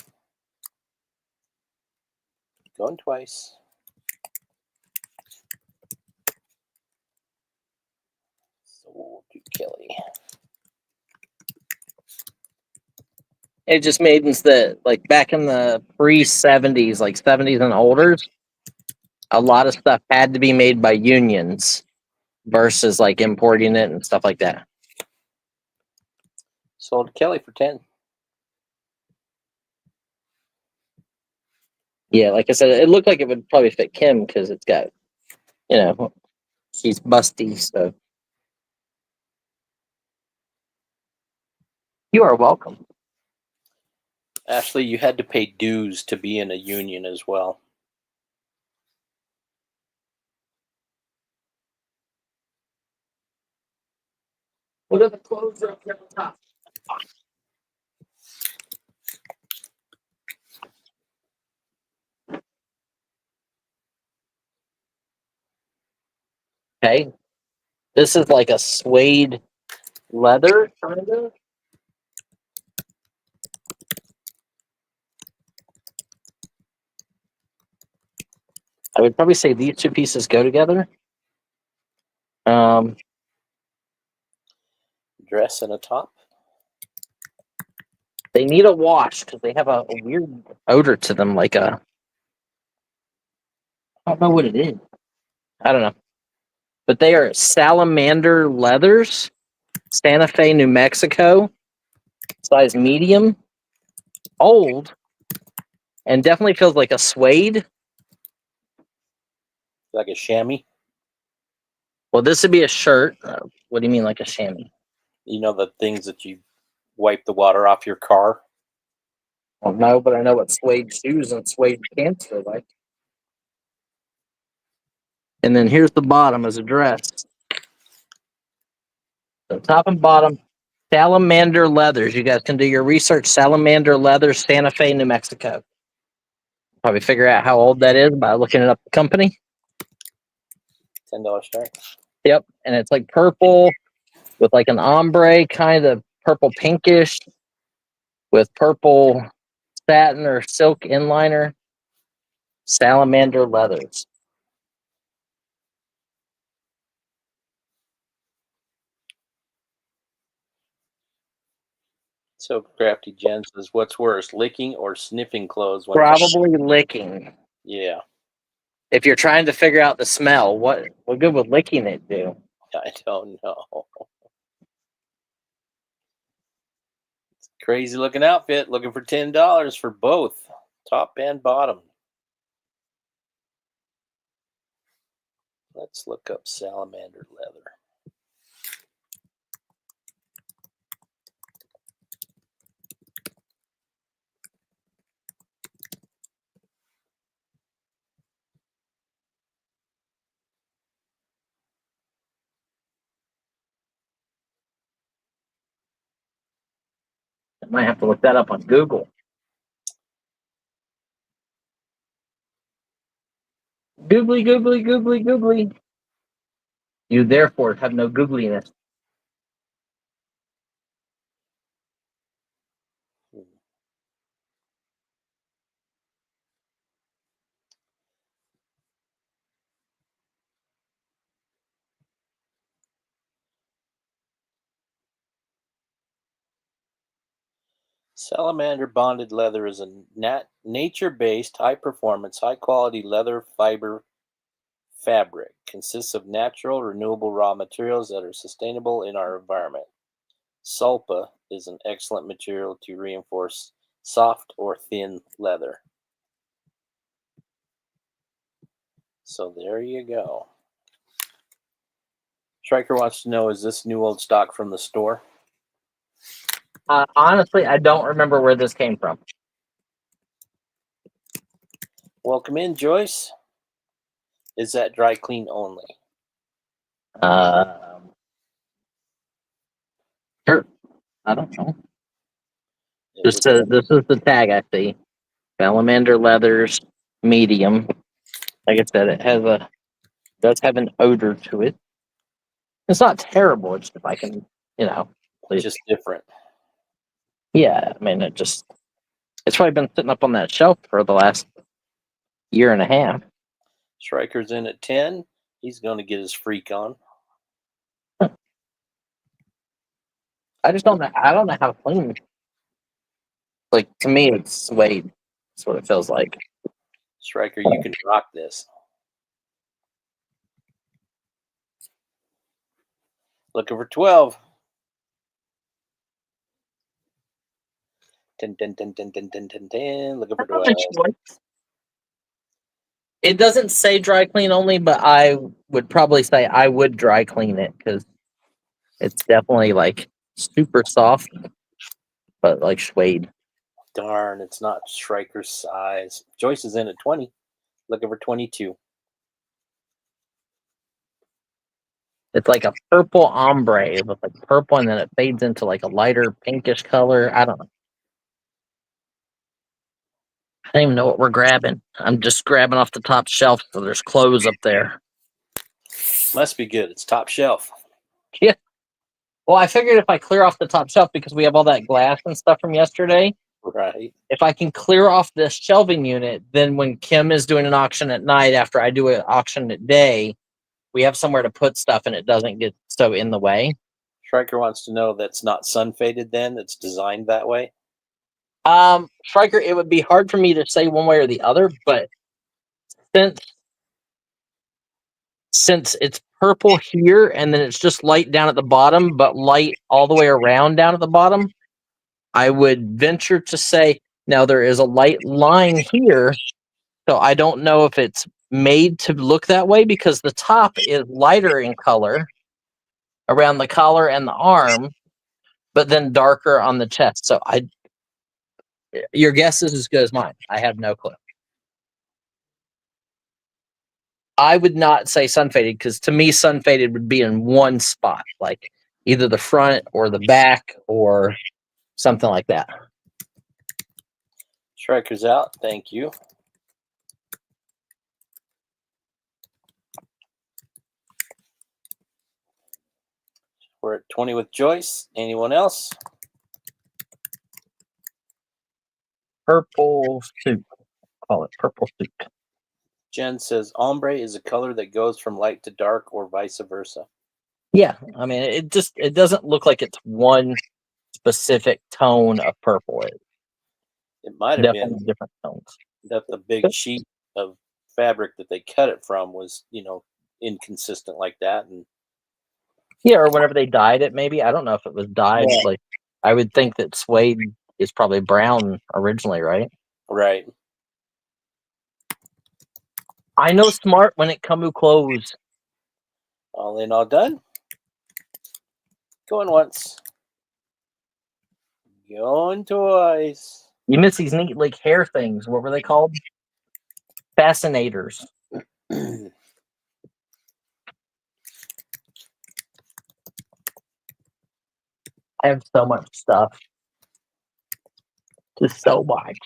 Going twice. Sold to Kelly. It just means that back in the pre-70s, 70s and older, a lot of stuff had to be made by unions versus importing it and stuff like that. Sold to Kelly for 10. Yeah, like I said, it looked like it would probably fit Kim because it's got, she's busty, so. You are welcome. Ashley, you had to pay dues to be in a union as well. What are the clothes up here on top? Okay. This is like a suede leather, kind of. I would probably say these two pieces go together. Dress and a top. They need a wash because they have a weird odor to them, like a. I don't know what it is. I don't know. But they are salamander leathers, Santa Fe, New Mexico, size medium, old, and definitely feels like a suede. Like a chamois. Well, this would be a shirt. What do you mean, like a chamois? You know the things that you wipe the water off your car? Well, no, but I know what suede shoes and suede pants are like. And then here's the bottom as a dress. So top and bottom, salamander leathers. You guys can do your research. Salamander leathers, Santa Fe, New Mexico. Probably figure out how old that is by looking it up the company. $10 strike. Yep, and it's like purple with like an ombre kind of purple pinkish with purple satin or silk inliner. Salamander leathers. So Crafty Jen says, "What's worse, licking or sniffing clothes?" When Probably licking. Yeah, If you're trying to figure out the smell, what good would licking it do? I don't know. It's a crazy looking outfit. Looking for $10 for both top and bottom. Let's look up salamander leather. I might have to look that up on Google. Googly, googly, googly, googly. You therefore have no googliness. Salamander bonded leather is a nature-based, high-performance, high-quality leather fiber fabric. Consists of natural, renewable raw materials that are sustainable in our environment. Sulpa is an excellent material to reinforce soft or thin leather. So there you go. Striker wants to know, is this new old stock from the store? Honestly, I don't remember where this came from. Welcome in, Joyce. Is that dry clean only? Sure. I don't know. This is the tag I see. Salamander leathers, medium. Like I said, does have an odor to it. It's not terrible. It's if I can, please. Just different. Yeah, I mean, it's probably been sitting up on that shelf for the last year and a half. Striker's in at 10. He's going to get his freak on. I just don't know. I don't know how to clean it. Like, to me, it's suede. That's what it feels like. Striker, you can rock this. Looking for 12. 10, 10, 10, 10, 10, 10, 10, 10. Looking for 12. It doesn't say dry clean only, but I would probably say I would dry clean it because it's definitely like super soft, but like suede. Darn, it's not Striker's size. Joyce is in at 20. Looking for 22. It's like a purple ombre with like purple, and then it fades into like a lighter pinkish color. I don't know. I don't even know what we're grabbing. I'm just grabbing off the top shelf, so there's clothes up there. Must be good. It's top shelf. Well, I figured if I clear off the top shelf because we have all that glass and stuff from yesterday, Right. if I can clear off this shelving unit, then when Kim is doing an auction at night after I do an auction at day, we have somewhere to put stuff and it doesn't get so in the way. Striker wants to know that's not sun faded then. It's designed that way. Striker, it would be hard for me to say one way or the other, but since it's purple here and then it's just light down at the bottom, but light all the way around down at the bottom, I would venture to say now there is a light line here. So I don't know if it's made to look that way because the top is lighter in color around the collar and the arm, but then darker on the chest. So your guess is as good as mine. I have no clue. I would not say sun faded because to me, sun faded would be in one spot, like either the front or the back or something like that. Striker's out. Thank you. We're at 20 with Joyce. Anyone else? Purple suit. Call it purple suit. Jen says ombre is a color that goes from light to dark or vice versa. Yeah, I mean, it doesn't look like it's one specific tone of purple. It might have Definitely been different tones. that the big sheet of fabric that they cut it from was, inconsistent like that. And Yeah, or whenever they dyed it, maybe. I don't know if it was dyed. Yeah. Like, I would think that suede is probably brown originally, right? right. I know smart when it come to clothes. All in, all done. Going once. Going twice. You miss these neat like hair things. What were they called? Fascinators. I have so much stuff. Just so much.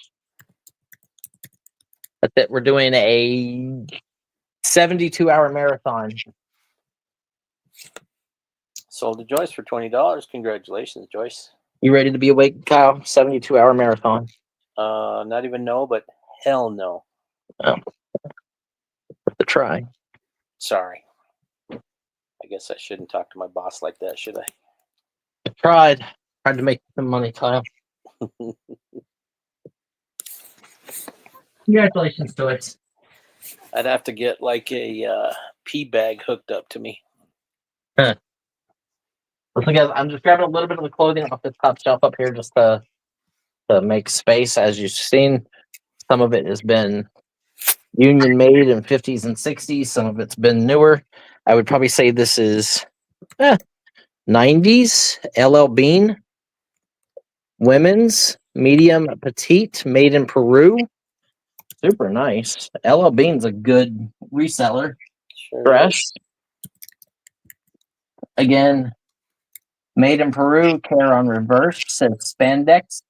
That's it. We're doing a 72-hour marathon. Sold to Joyce for $20. Congratulations, Joyce. You ready to be awake, Kyle? 72-hour marathon. Not even no, but hell no. Worth a try. Sorry. I guess I shouldn't talk to my boss like that, should I? Tried to make some money, Kyle. Congratulations to it. I'd have to get like a pee bag hooked up to me. Listen, guys, I'm just grabbing a little bit of the clothing off this top shelf up here just to make space. As you've seen, some of it has been union made in 50s and 60s. Some of it's been newer. I would probably say this is 90s LL Bean, women's, medium, petite, made in Peru. Super nice. LL Bean's a good reseller. Sure. Fresh. Again, made in Peru, care on reverse, says spandex.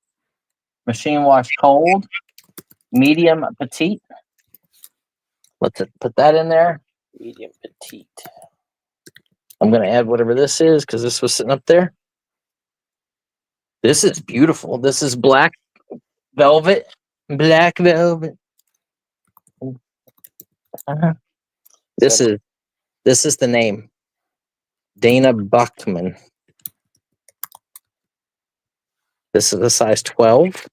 Machine wash cold. Medium, petite. Let's put that in there. Medium petite. I'm going to add whatever this is because this was sitting up there. This is beautiful. This is black velvet. Black velvet. This is the name. Dana Buckman. This is a size 12.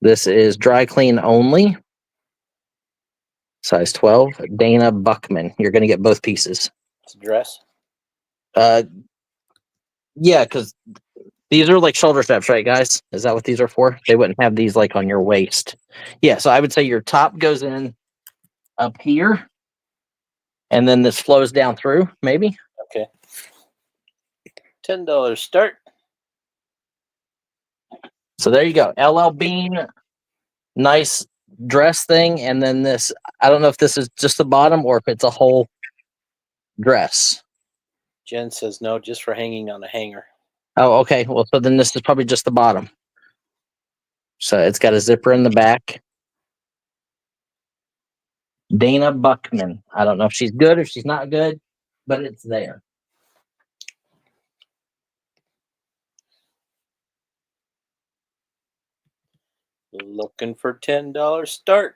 This is dry clean only. Size 12. Dana Buckman. You're going to get both pieces. It's a dress. Yeah, because these are like shoulder straps, right, guys? Is that what these are for? They wouldn't have these like on your waist. Yeah, so I would say your top goes in up here, and then this flows down through, maybe. Okay. $10 start. So there you go. LL Bean, nice dress thing, and then this. I don't know if this is just the bottom or if it's a whole dress. Jen says no, just for hanging on a hanger. Oh, okay. Well, so then this is probably just the bottom. So it's got a zipper in the back. Dana Buckman. I don't know if she's good or she's not good, but it's there. Looking for $10 start.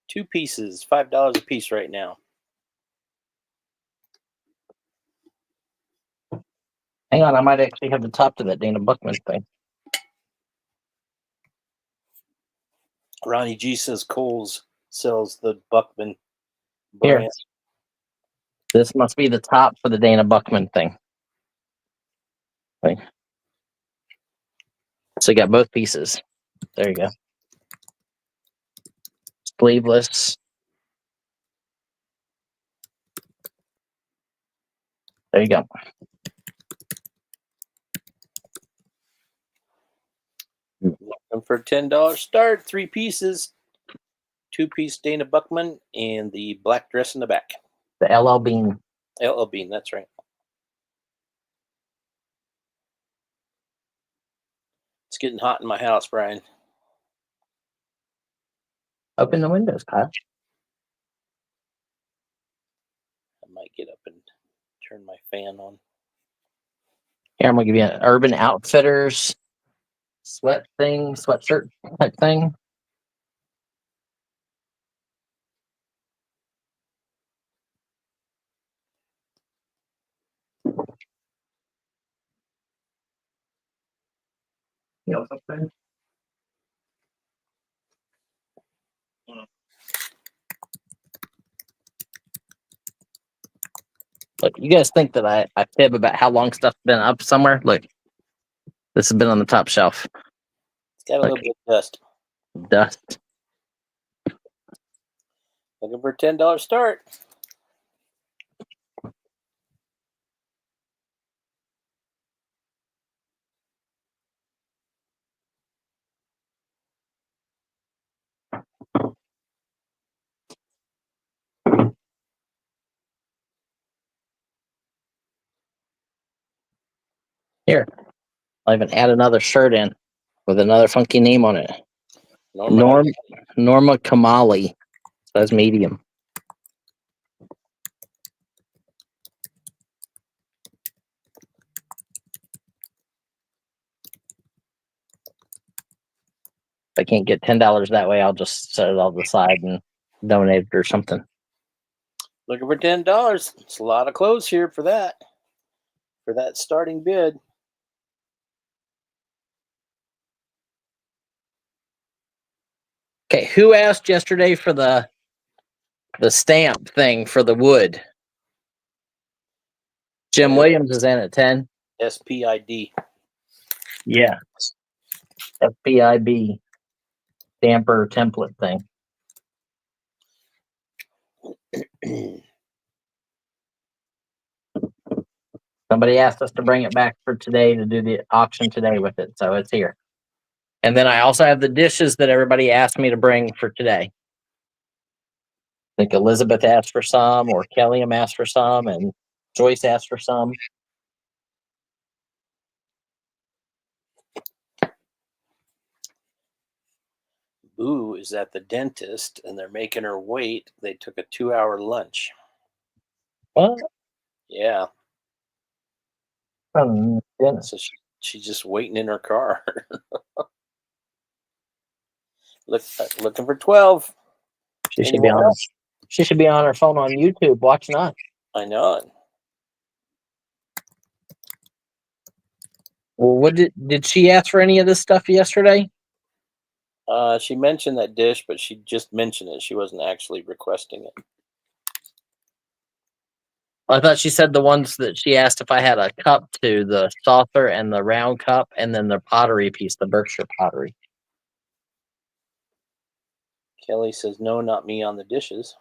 2 pieces, $5 a piece right now. Hang on, I might actually have the top to that Dana Buckman thing. Ronnie G says Kohl's sells the Buckman Here. brand. This must be the top for the Dana Buckman thing. Okay. So you got both pieces. There you go. Sleeveless. There you go. Looking for $10 start. 3 pieces. 2-piece Dana Buckman and the black dress in the back. The LL Bean. LL Bean, that's right. It's getting hot in my house, Brian. Open the windows, Kyle. I might get up and turn my fan on. Here, I'm gonna give you an Urban Outfitters sweatshirt type thing. You know something? Look, you guys think that I fib about how long stuff's been up somewhere? Look, this has been on the top shelf. It's got a little bit of dust. Dust. Looking for $10 start. Here, I'll even add another shirt in with another funky name on it. Norma Kamali. That's medium. If I can't get $10 that way, I'll just set it on the side and donate it or something. Looking for $10. It's a lot of clothes here for that. For that starting bid. Okay, who asked yesterday for the stamp thing for the wood? Jim Williams is in at 10. SPID. Yeah. FBIB stamper template thing. Somebody asked us to bring it back for today to do the auction today with it, so it's here. And then I also have the dishes that everybody asked me to bring for today. I think Elizabeth asked for some, or Kelly asked for some, and Joyce asked for some. Boo is at the dentist and they're making her wait. They took a 2-hour lunch. What? Yeah. Goodness. So she's just waiting in her car. Looking for 12. She should be on. She should be on her phone on YouTube watching us. I know it. Well, what did she ask for any of this stuff yesterday? She mentioned that dish, but she just mentioned it. She wasn't actually requesting it. I thought she said the ones that she asked if I had a cup to, the saucer and the round cup, and then the pottery piece, the Berkshire pottery. Kelly says, no, not me on the dishes.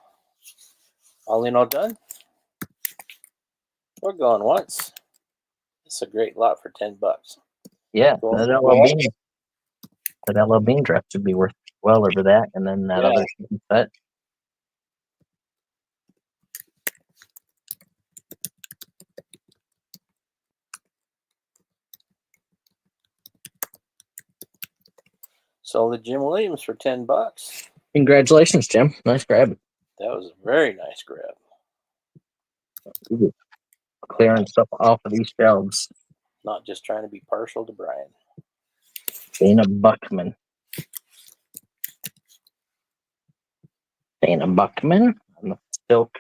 All in, all done? We're going once. It's a great lot for $10. Yeah, Cool. that LL Bean dress would be worth well over that, and then that other set. Sold the Jim Williams for $10. Congratulations, Jim. Nice grab. That was a very nice grab. Clearing stuff off of these shelves. Not just trying to be partial to Brian. Dana Buckman. Dana Buckman on the silk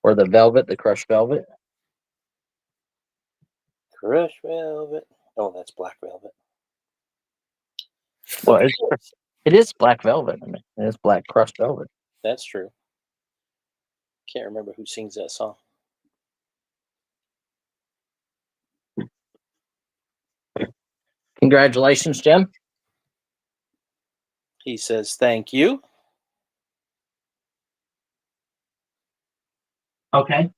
or the velvet, the crushed velvet. Crushed velvet. Oh, that's black velvet. Well, it is black velvet. I mean, it is black crushed velvet. That's true. Can't remember who sings that song. Congratulations, Jim. He says thank you. Okay.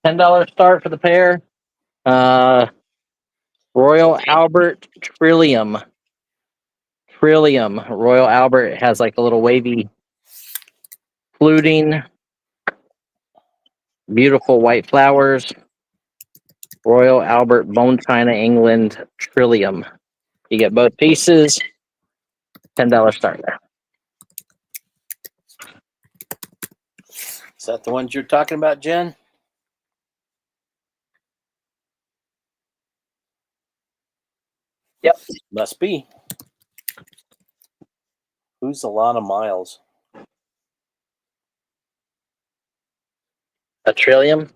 $10 start for the pair. Royal Albert Trillium. Royal Albert has like a little wavy fluting. Beautiful white flowers. Royal Albert Bone China England Trillium. You get both pieces. $10 start there. Is that the ones you're talking about, Jen? Yep. Must be. Who's Alana Miles? A Trillium.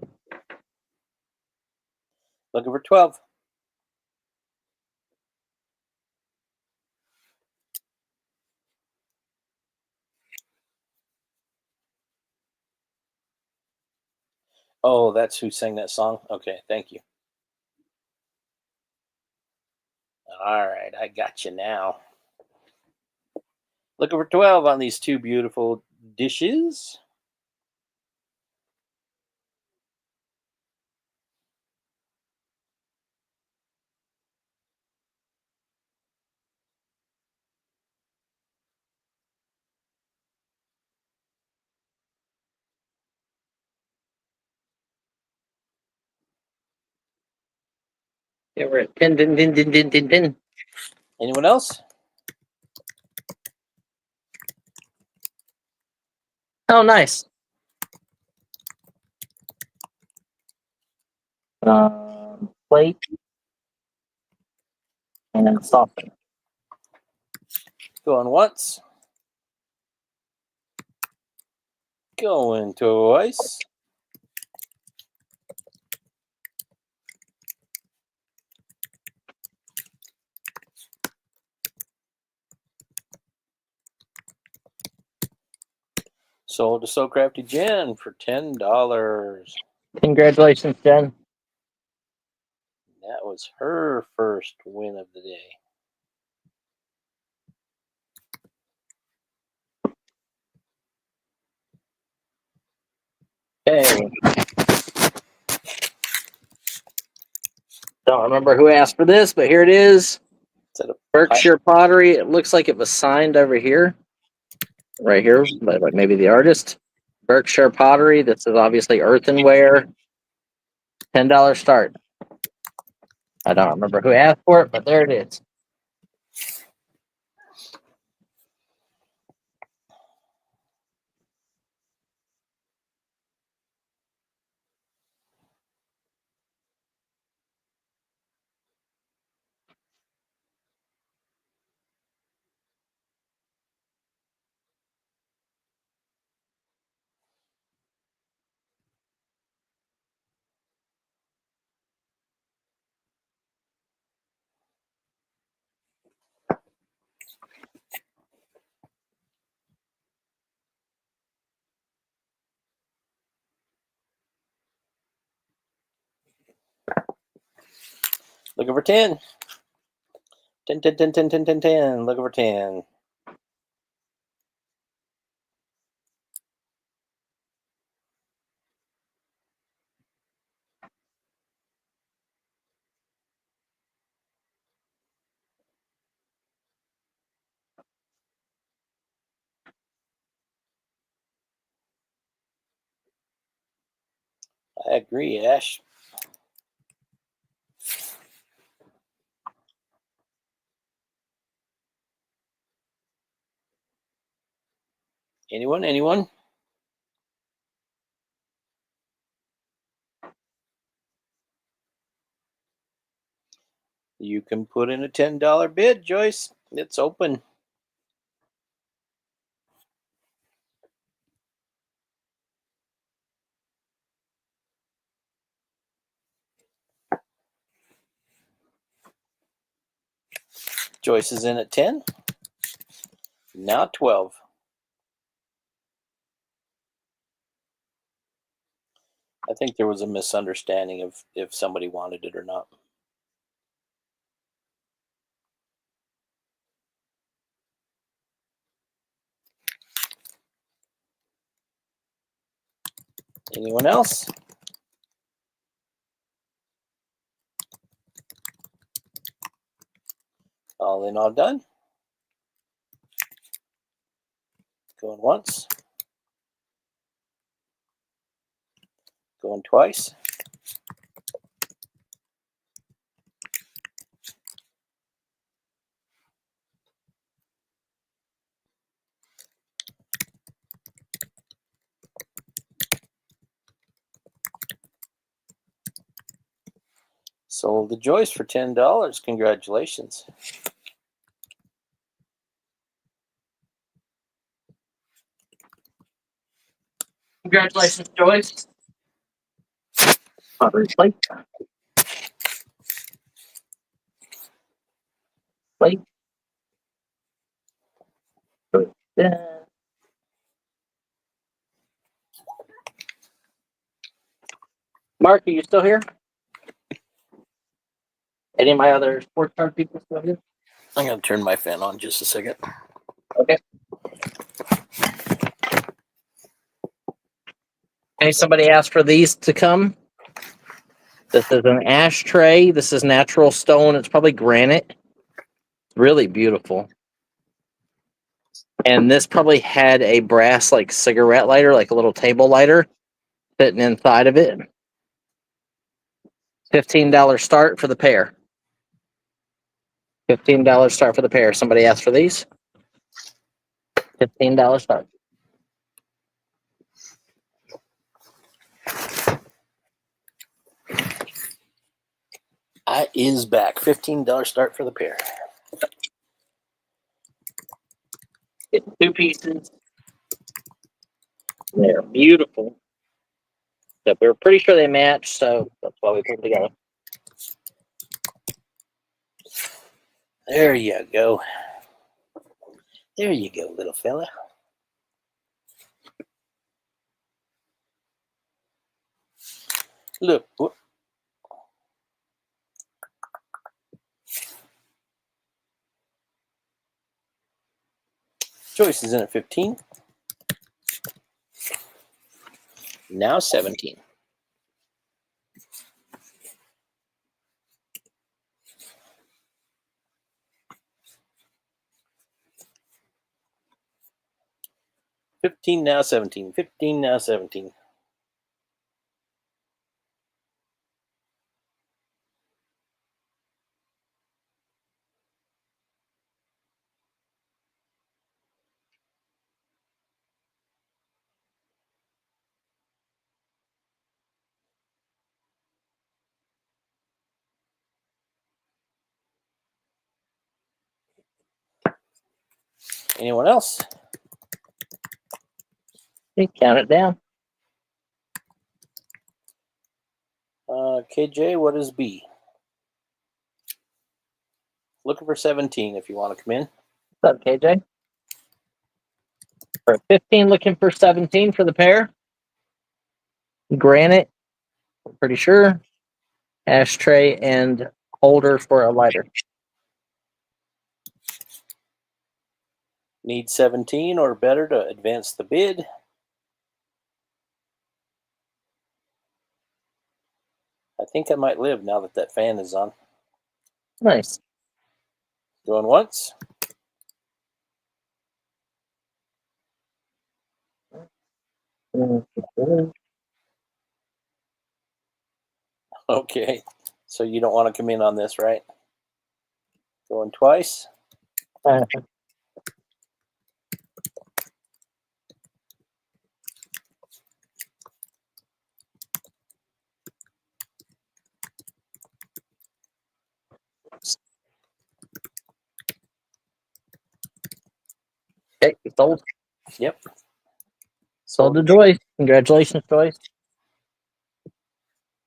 Looking for 12. Oh, that's who sang that song? Okay, thank you. All right, I got you now. Looking for 12 on these two beautiful dishes. Yeah, we're at 10, din, din, din, din, din, din. Anyone else? Oh, nice. Plate and then soften. Going once. Going twice. Sold to So Crafty Jen for $10. Congratulations, Jen. That was her first win of the day. Okay. Don't remember who asked for this, but here it is. Is that a Berkshire Pottery. It looks like it was signed over here. Right here, but maybe the artist. Berkshire Pottery. This is obviously earthenware. $10 start. I don't remember who asked for it, but there it is. looking for 10? 10, 10, 10, 10, 10, 10, 10. Looking for 10. I agree, Ash. Anyone? Anyone? You can put in a $10 bid, Joyce. It's open. Joyce is in at 10. Now 12. I think there was a misunderstanding of if somebody wanted it or not. Anyone else? All in, all done. Going once. Going twice. Sold to Joyce for $10. Congratulations. Congratulations, Joyce. Plate. Plate. Mark, are you still here? Any of my other sports card people still here? I'm going to turn my fan on just a second. Okay. Hey, somebody asked for these to come. This is an ashtray. This is natural stone. It's probably granite. Really beautiful. And this probably had a brass like cigarette lighter, like a little table lighter sitting inside of it. $15 start for the pair. $15 start for the pair. Somebody asked for these. $15 start. I is back. $15 start for the pair. It's 2 pieces. They're beautiful. But we're pretty sure they match, so that's why we put them together. There you go. There you go, little fella. Look. Whoop. Joyce is in at 15. Now 17. $15 now 17. $15 now 17. Anyone else? Okay, count it down. KJ, what is B? Looking for 17 if you want to come in. What's up, KJ? For 15, looking for 17 for the pair. Granite, I'm pretty sure. Ashtray and holder for a lighter. Need 17 or better to advance the bid. I think I might live now that that fan is on. Nice. Going once. Okay. So you don't want to come in on this, right? Going twice. Okay, sold. Yep. Sold to Joyce. Congratulations, Joyce.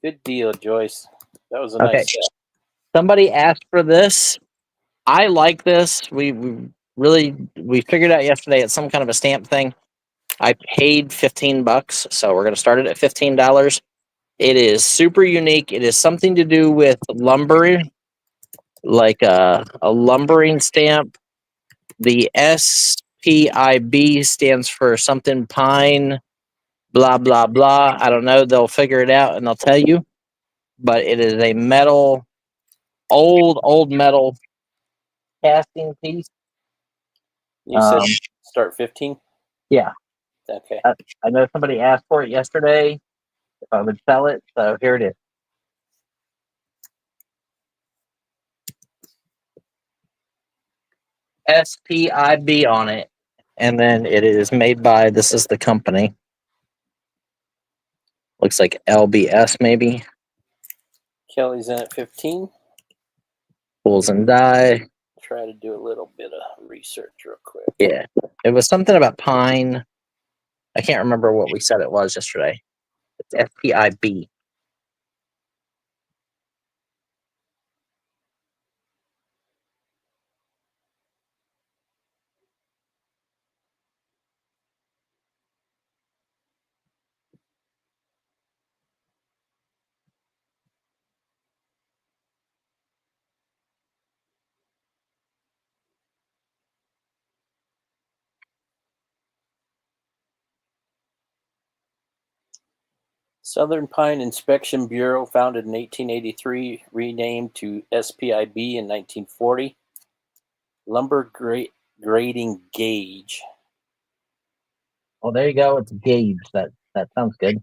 Good deal, Joyce. That was a Okay. nice set. Somebody asked for this. I like this. We figured out yesterday it's some kind of a stamp thing. I paid $15, so we're gonna start it at $15. It is super unique. It is something to do with lumber, like a lumbering stamp. The SPIB stands for something pine, blah blah blah. I don't know. They'll figure it out and they'll tell you. But it is a metal, old metal casting piece. You said start 15? Yeah. Okay. I know somebody asked for it yesterday if I would sell it, so here it is. SPIB on it, and then it is made by, this is the company. Looks like LBS maybe. Kelly's in at 15. Tools and die. Try to do a little bit of research real quick. Yeah, it was something about pine. I can't remember what we said it was yesterday. It's SPIB. Southern Pine Inspection Bureau, founded in 1883, renamed to SPIB in 1940. Lumber grading gauge. Well, there you go. It's gauge. That sounds good.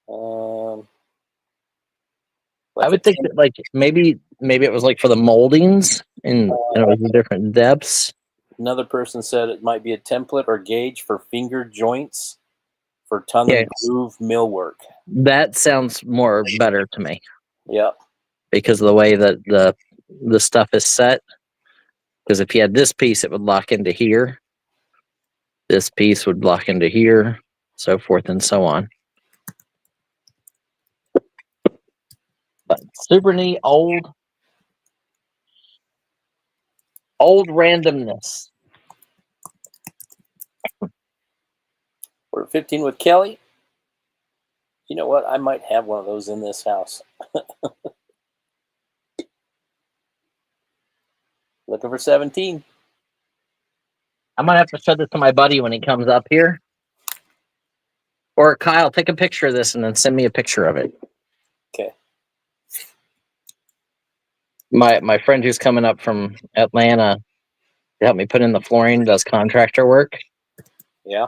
I would think that, like, maybe it was like for the moldings and it was the different depths. Another person said it might be a template or gauge for finger joints for tongue and groove millwork. That sounds more better to me. Yep. Because of the way that the stuff is set. Because if you had this piece, it would lock into here. This piece would lock into here, so forth and so on. But super neat, old randomness. We're at 15 with Kelly. You know what? I might have one of those in this house. Looking for 17. I might have to show this to my buddy when he comes up here. Or Kyle, take a picture of this and then send me a picture of it. Okay. My friend who's coming up from Atlanta to help me put in the flooring does contractor work. Yeah.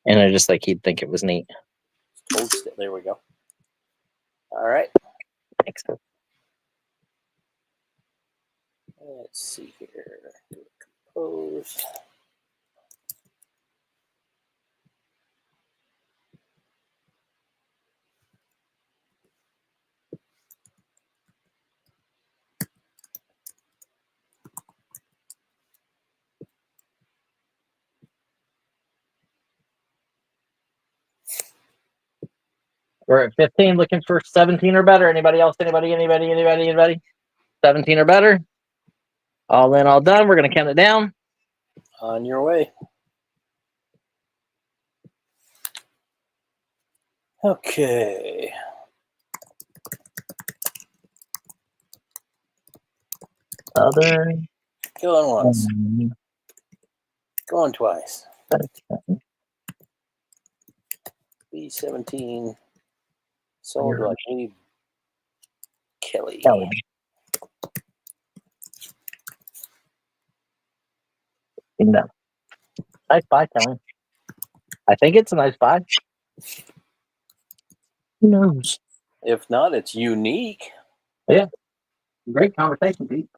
And I just he'd think it was neat. There we go. All right. Thanks. Let's see here. Compose. We're at 15, looking for 17 or better. Anybody else? Anybody? 17 or better. All in, all done. We're going to count it down. On your way. Okay. Other. Going once. Going twice. B17. Sold to, I believe, Kelly. No. Nice buy, Kelly. I think it's a nice buy. Who knows? If not, it's unique. Yeah. Great conversation, Pete.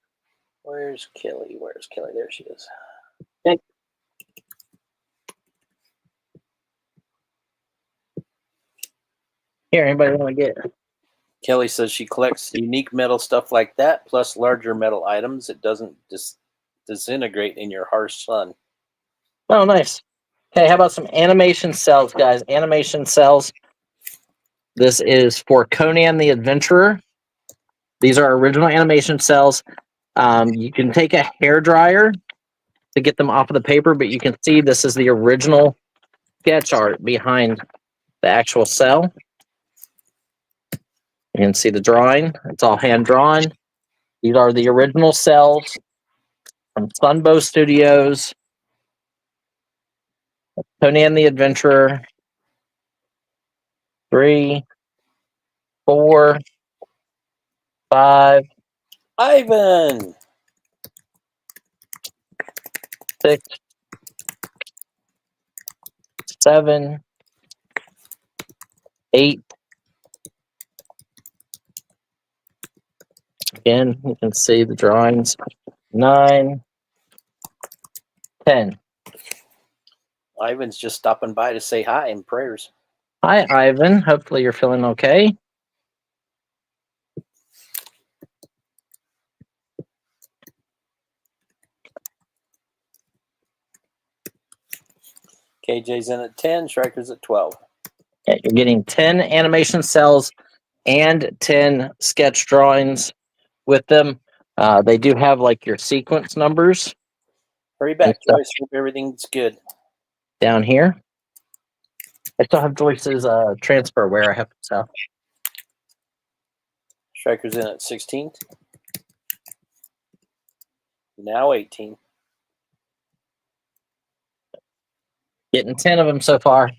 Where's Kelly? Where's Kelly? There she is. Okay. Here, anybody want to get? Kelly says she collects unique metal stuff like that, plus larger metal items. It doesn't disintegrate in your harsh sun. Oh, nice. Okay, how about some animation cells, guys? Animation cells. This is for Conan the Adventurer. These are original animation cells. You can take a hair dryer to get them off of the paper, but you can see this is the original sketch art behind the actual cell. You can see the drawing. It's all hand drawn. These are the original cells from Sunbow Studios. Conan the Adventurer. 3, 4, 5, Ivan! 6, 7, 8. Again, you can see the drawings. 9, 10. Ivan's just stopping by to say hi and prayers. Hi, Ivan. Hopefully you're feeling okay. KJ's in at 10, Striker's at 12. Yeah, you're getting 10 animation cells and 10 sketch drawings with them. They do have like your sequence numbers Hurry and back, stuff Joyce. Hope everything's good. down here. I still have Joyce's transferware I have to sell. Striker's in at 16. Now 18. Getting 10 of them so far.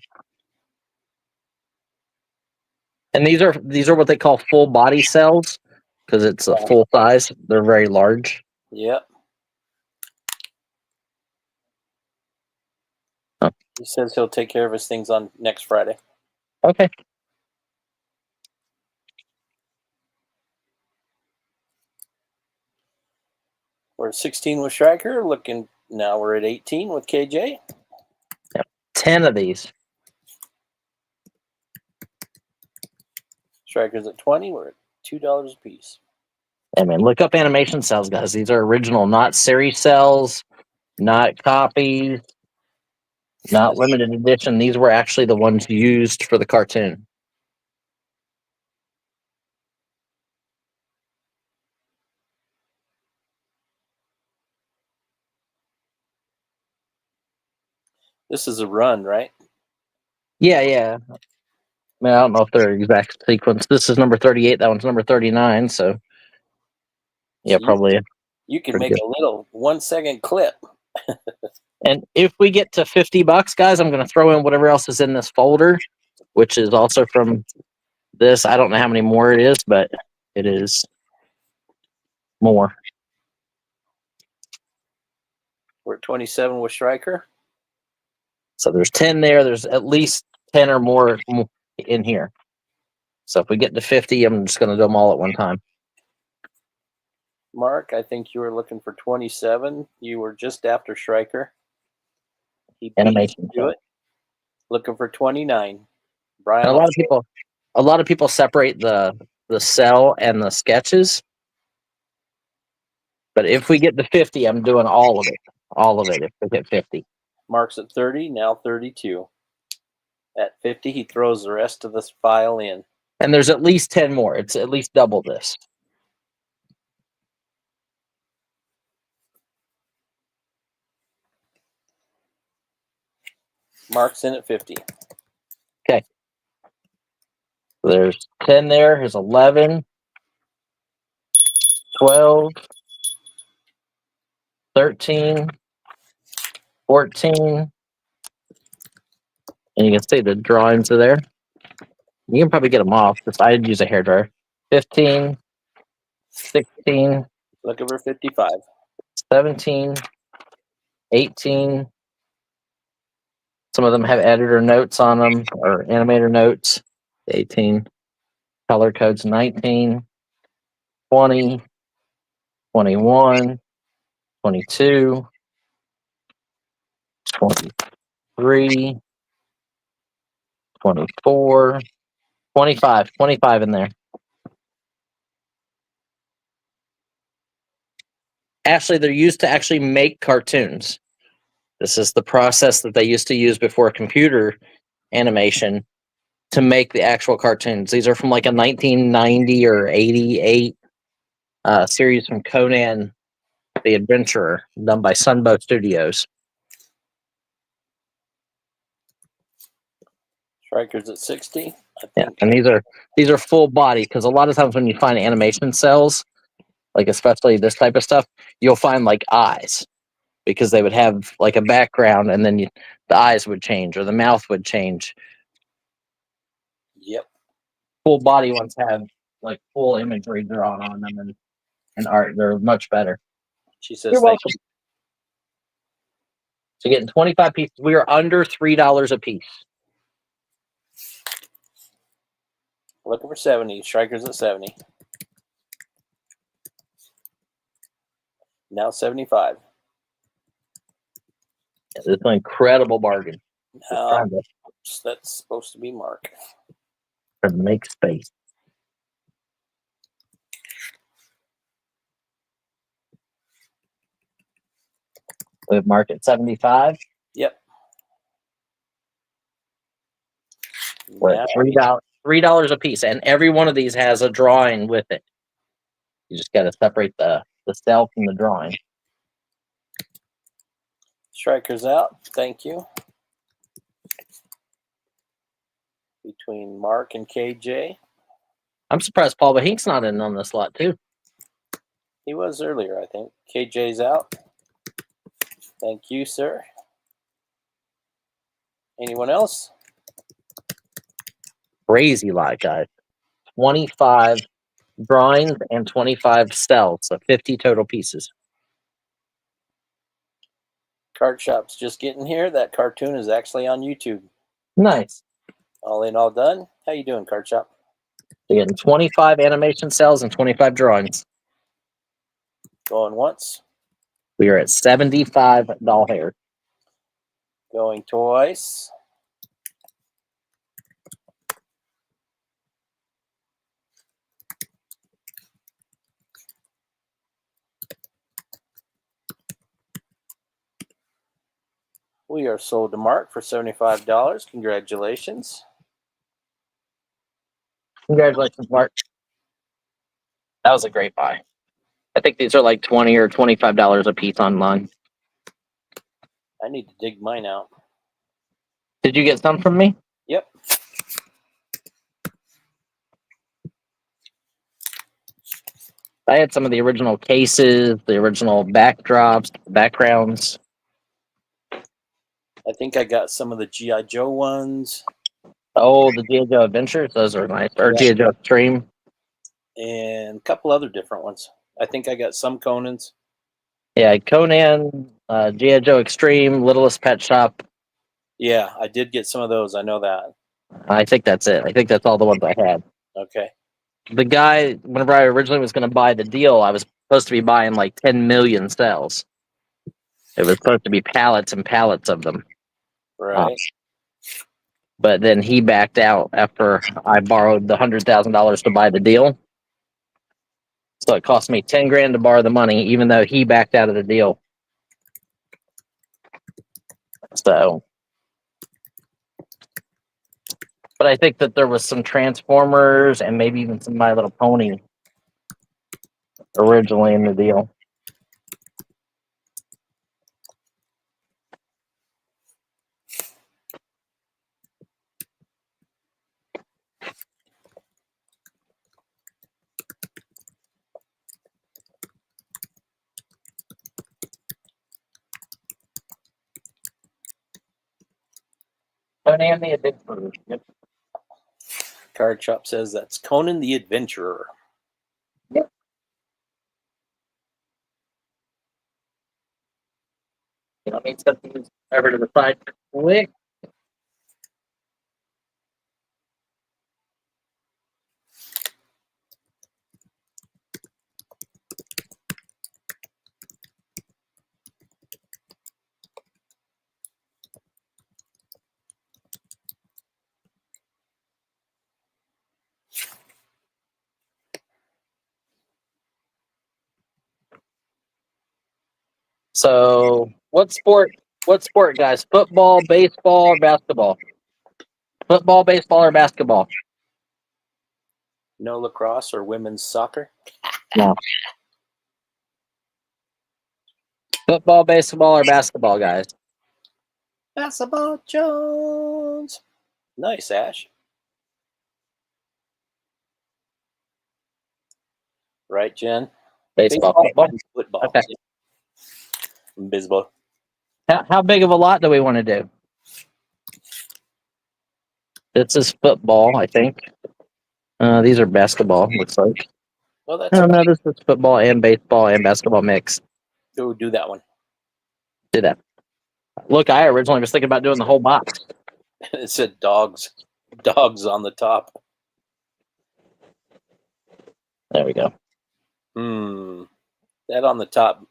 And these are what they call full body cells because it's a full size. They're very large. Yep. Oh. He says he'll take care of his things on next Friday. Okay. We're at 16 with Striker. Now we're at 18 with KJ. Yep. 10 of these. Striker's at 20. We're at $2 a piece. I mean, look up animation cells, guys. These are original, not series cells, not copies, not limited edition. These were actually the ones used for the cartoon. This is a run, right? Yeah. I mean, I don't know if they're exact sequence. This is number 38. That one's number 39. So, yeah, So probably. You can Pretty make good. a little 1-second clip. And if we get to $50, guys, I'm going to throw in whatever else is in this folder, which is also from this. I don't know how many more it is, but it is more. We're at 27 with Striker. So there's 10 there. There's at least 10 or more in here. So if we get to 50, I'm just going to do them all at one time. Mark, I think you were looking for 27. You were just after Striker. He beat Animation you to it. Looking for 29. Brian, And a lot of people separate the cell and the sketches. But if we get to 50, I'm doing all of it. All of it if we get 50. Mark's at 30, now 32. At 50, he throws the rest of this file in. And there's at least 10 more. It's at least double this. Mark's in at 50. Okay. There's 10 there. Here's 11, 12, 13, 14. And you can see the drawings are there. You can probably get them off. I'd use a hairdryer. 15, 16, Looking for 55. 17, 18. Some of them have editor notes on them or animator notes. 18. Color codes 19, 20, 21, 22, 23, 24, 25. 25 in there. Actually, they're used to actually make cartoons. This is the process that they used to use before computer animation to make the actual cartoons. These are from like a 1990 or 88 series from Conan the Adventurer, done by Sunbow Studios. Strikers at 60. I Yeah, think. and these are full body because a lot of times when you find animation cells, like especially this type of stuff, you'll find like eyes because they would have like a background and then the eyes would change or the mouth would change. Yep. Full body ones have like full imagery drawn on them and art. They're much better. She says You're thank welcome. So getting 25 pieces. We are under $3 a piece. you. Looking for 70. Strikers at 70. Now 75. It's an incredible bargain. Just Now trying that's supposed to be Mark. to make space. We have Mark at 75. Yep. We're Now, at $3 a piece, and every one of these has a drawing with it. You just got to separate the cell from the drawing. Strikers out. Thank you. Between Mark and KJ. I'm surprised Paul Bahink's not in on this lot too. He was earlier, I think. KJ's out. Thank you, sir. Anyone else? Crazy lot, guys. 25 drawings and 25 cells, so 50 total pieces. Card Shop's just getting here. That cartoon is actually on YouTube. Nice. All in, all done. How you doing, Card Shop? We're getting 25 animation cells and 25 drawings. Going once. We are at 75 doll hair. Going twice. We are sold to Mark for $75. Congratulations. Congratulations, Mark. That was a great buy. I think these are like $20 or $25 a piece online. I need to dig mine out. Did you get some from me? Yep. I had some of the original cases, the original backdrops, backgrounds. I think I got some of the G.I. Joe ones. Oh, the G.I. Joe Adventures, those are nice. Or Yeah. G.I. Joe Extreme. And a couple other different ones. I think I got some Conans. Yeah, Conan, G.I. Joe Extreme, Littlest Pet Shop. Yeah, I did get some of those. I know that. I think that's it. I think that's all the ones I had. Okay. The guy, whenever I originally was going to buy the deal, I was supposed to be buying like 10 million cells. It was supposed to be pallets and pallets of them. Right. But then he backed out after I borrowed the $100,000 to buy the deal. So it cost me 10 grand to borrow the money, even though he backed out of the deal. So, but I think that there was some Transformers and maybe even some My Little Pony originally in the deal. Conan the Adventurer. Yep. Card Shop says that's Conan the Adventurer. Yep. Let me set these over to the side quick. So, what sport? What sport, guys? Football, baseball, or basketball? Football, baseball, or basketball? No lacrosse or women's soccer? No. Football, baseball, or basketball, guys? Basketball Jones. Nice, Ash. Right, Jen? Baseball, football. and football. Okay. Baseball. How big of a lot do we want to do? This is football, I think. These are basketball, looks like. Well, that's No, this is football and baseball and basketball mix. Go do that one. Do that. Look, I originally was thinking about doing the whole box. It said dogs. Dogs on the top. There we go. That on the top.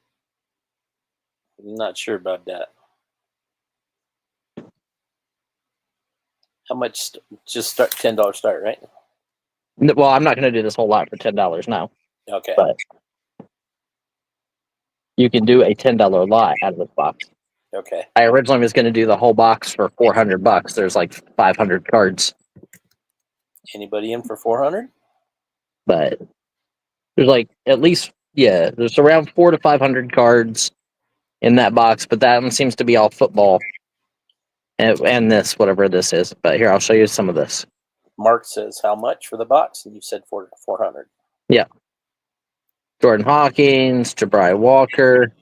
I'm not sure about that. How much? Just start $10 start, right? Well, I'm not going to do this whole lot for $10 now. Okay. But you can do a $10 lot out of this box. Okay. I originally was going to do the whole box for $400. There's like 500 cards, Anybody in for 400? but there's like at least there's around 400 to 500 cards in that box. But that one seems to be all football, and this whatever this is. But here I'll show you some of this. Mark says how much for the box, and you said 400. Yeah, Jordan Hawkins, Jabari Walker,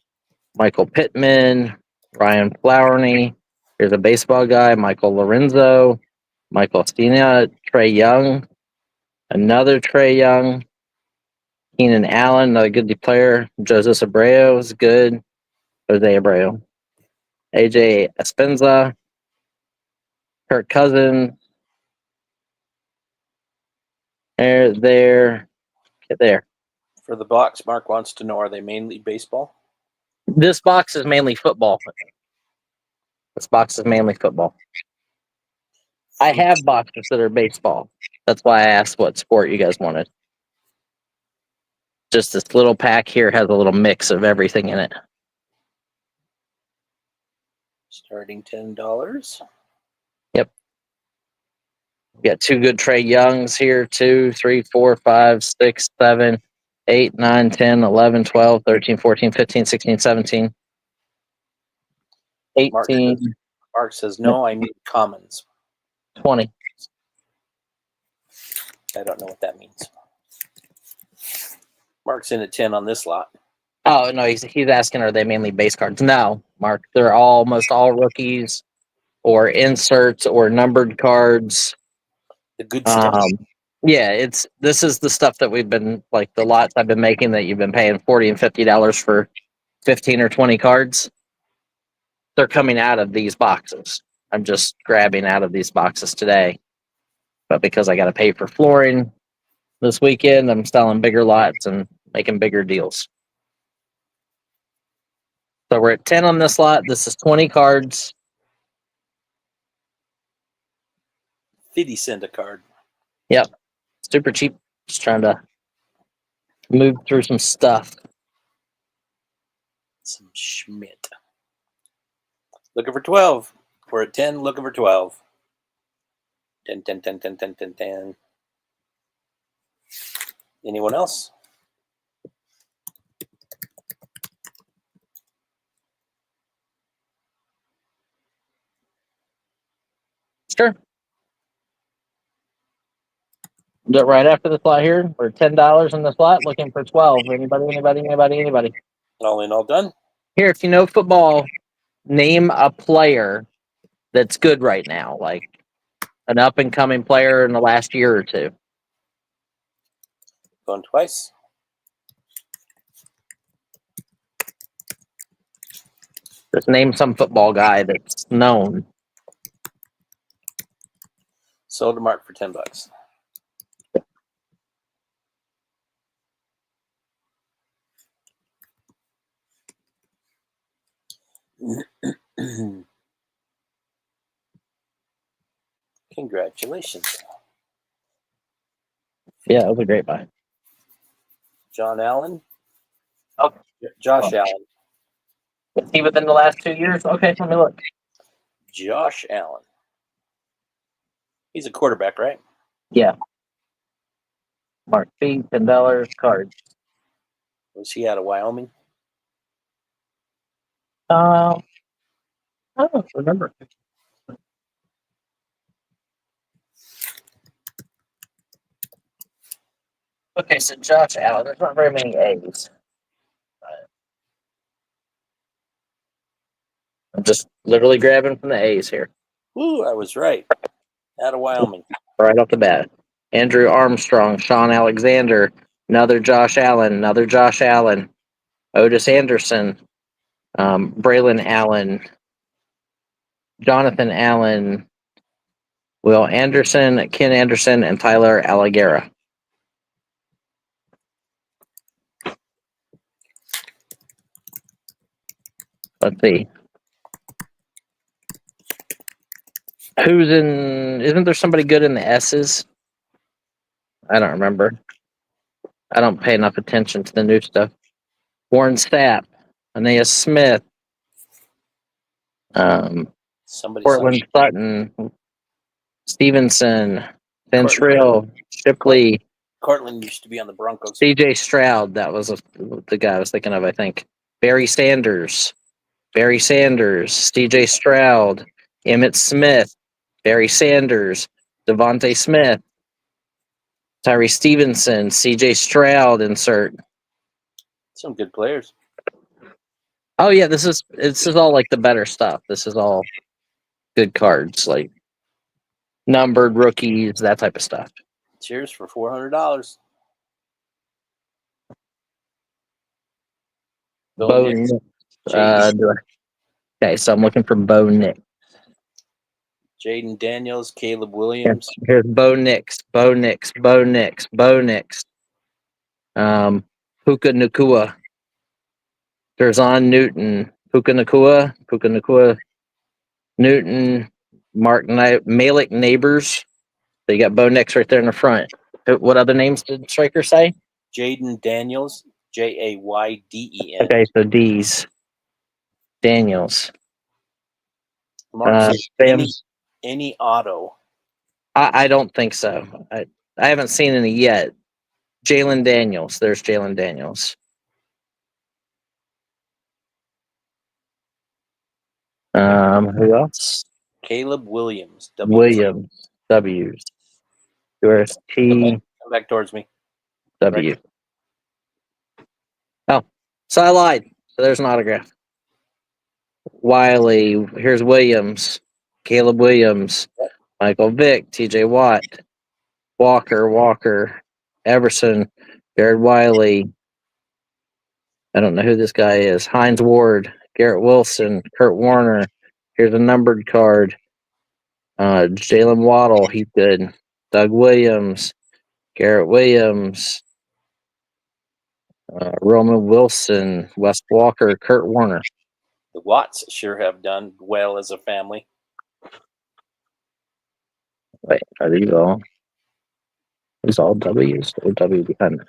Michael Pittman, Ryan Flowney. Here's a baseball guy, Michael Lorenzo, Michael Stina, Trey Young, another Trey Young, Keenan Allen, another good player. Joseph Abreu is good. Jose Abreu. AJ Espenza, Kirk Cousins. There. Get there. For the box, Mark wants to know, are they mainly baseball? This box is mainly football. This box is mainly football. I have boxes that are baseball. That's why I asked what sport you guys wanted. Just this little pack here has a little mix of everything in it. Starting $10. Yep. We got two good Trey Youngs here. 2, 3, 4, 5, 6, 7, 8, 9, 10, 11, 12, 13, 14, 15, 16, 17, 18, Mark says, no, I need commons. 20. I don't know what that means. Mark's in at 10 on this lot. Oh, no, he's asking, are they mainly base cards? No, Mark. They're almost all rookies or inserts or numbered cards. The good stuff. Yeah, this is the stuff that we've been, like the lots I've been making that you've been paying $40 and $50 for 15 or 20 cards. They're coming out of these boxes. I'm just grabbing out of these boxes today. But because I got to pay for flooring this weekend, I'm selling bigger lots and making bigger deals. So we're at 10 on this lot. This is 20 cards. 50 cents a card. Yep. Super cheap. Just trying to move through some stuff. Some Schmidt. Looking for 12. We're at 10, looking for 12. 10, 10, 10, 10, 10, 10, 10. Anyone else? Sure. Do it right after the slot here. We're $10 in the slot, looking for 12. Anybody? All in, all done? Here, if you know football, name a player that's good right now, like an up and coming player in the last year or two. Going twice. Just name some football guy that's known. Sold to Mark for $10. Congratulations. Yeah, that was a great buy. John Allen. Oh. Josh Allen. Is he within the last 2 years? Okay, let me look. Josh Allen. He's a quarterback, right? Yeah. Mark fee, $10 card. Was he out of Wyoming? I don't remember. Okay, so Josh Allen. There's not very many A's. I'm just literally grabbing from the A's here. Woo, I was right. Out of Wyoming. Right off the bat. Andrew Armstrong, Sean Alexander, another Josh Allen, Otis Anderson, Braylon Allen, Jonathan Allen, Will Anderson, Ken Anderson, and Tyler Alleguera. Let's see. Isn't there somebody good in the S's? I don't remember. I don't pay enough attention to the new stuff. Warren Sapp, Aeneas Smith, Somebody. Portland Sutton, Stevenson, Cortland. Ventrill, Shipley, Cortland used to be on the Broncos. CJ Stroud. That was the guy I was thinking of, I think. Barry Sanders, CJ Stroud, Emmett Smith, Barry Sanders, Devontae Smith, Tyree Stevenson, CJ Stroud, insert. Some good players. Oh yeah, this is all like the better stuff. This is all good cards, like numbered rookies, that type of stuff. Cheers for $400. Bo Nix. Nix. Okay, so I'm looking for Bo Nix. Jaden Daniels, Caleb Williams. Here's Bo Nix. Puka Nakua. Derzon Newton. Puka Nakua. Newton. Malik Neighbors. So you got Bo Nix right there in the front. What other names did Striker say? Jaden Daniels, Jayden. Okay, so D's. Daniels. Mark any auto. I don't think so. I haven't seen any yet. Jalen Daniels. There's Jalen Daniels. Who else? Caleb Williams. Williams. W's. UST. Come back towards me. W. Oh, so I lied. So there's an autograph. Wiley. Here's Williams. Caleb Williams. Michael Vick. TJ Watt. Walker. Everson. Jared Wiley. I don't know who this guy is. Hines Ward. Garrett Wilson. Kurt Warner. Here's a numbered card. Jalen Waddle. He's good. Doug Williams. Garrett Williams. Roman Wilson. Wes Walker. Kurt Warner. The Watts sure have done well as a family. Wait, are these all? These all W's or W behind that?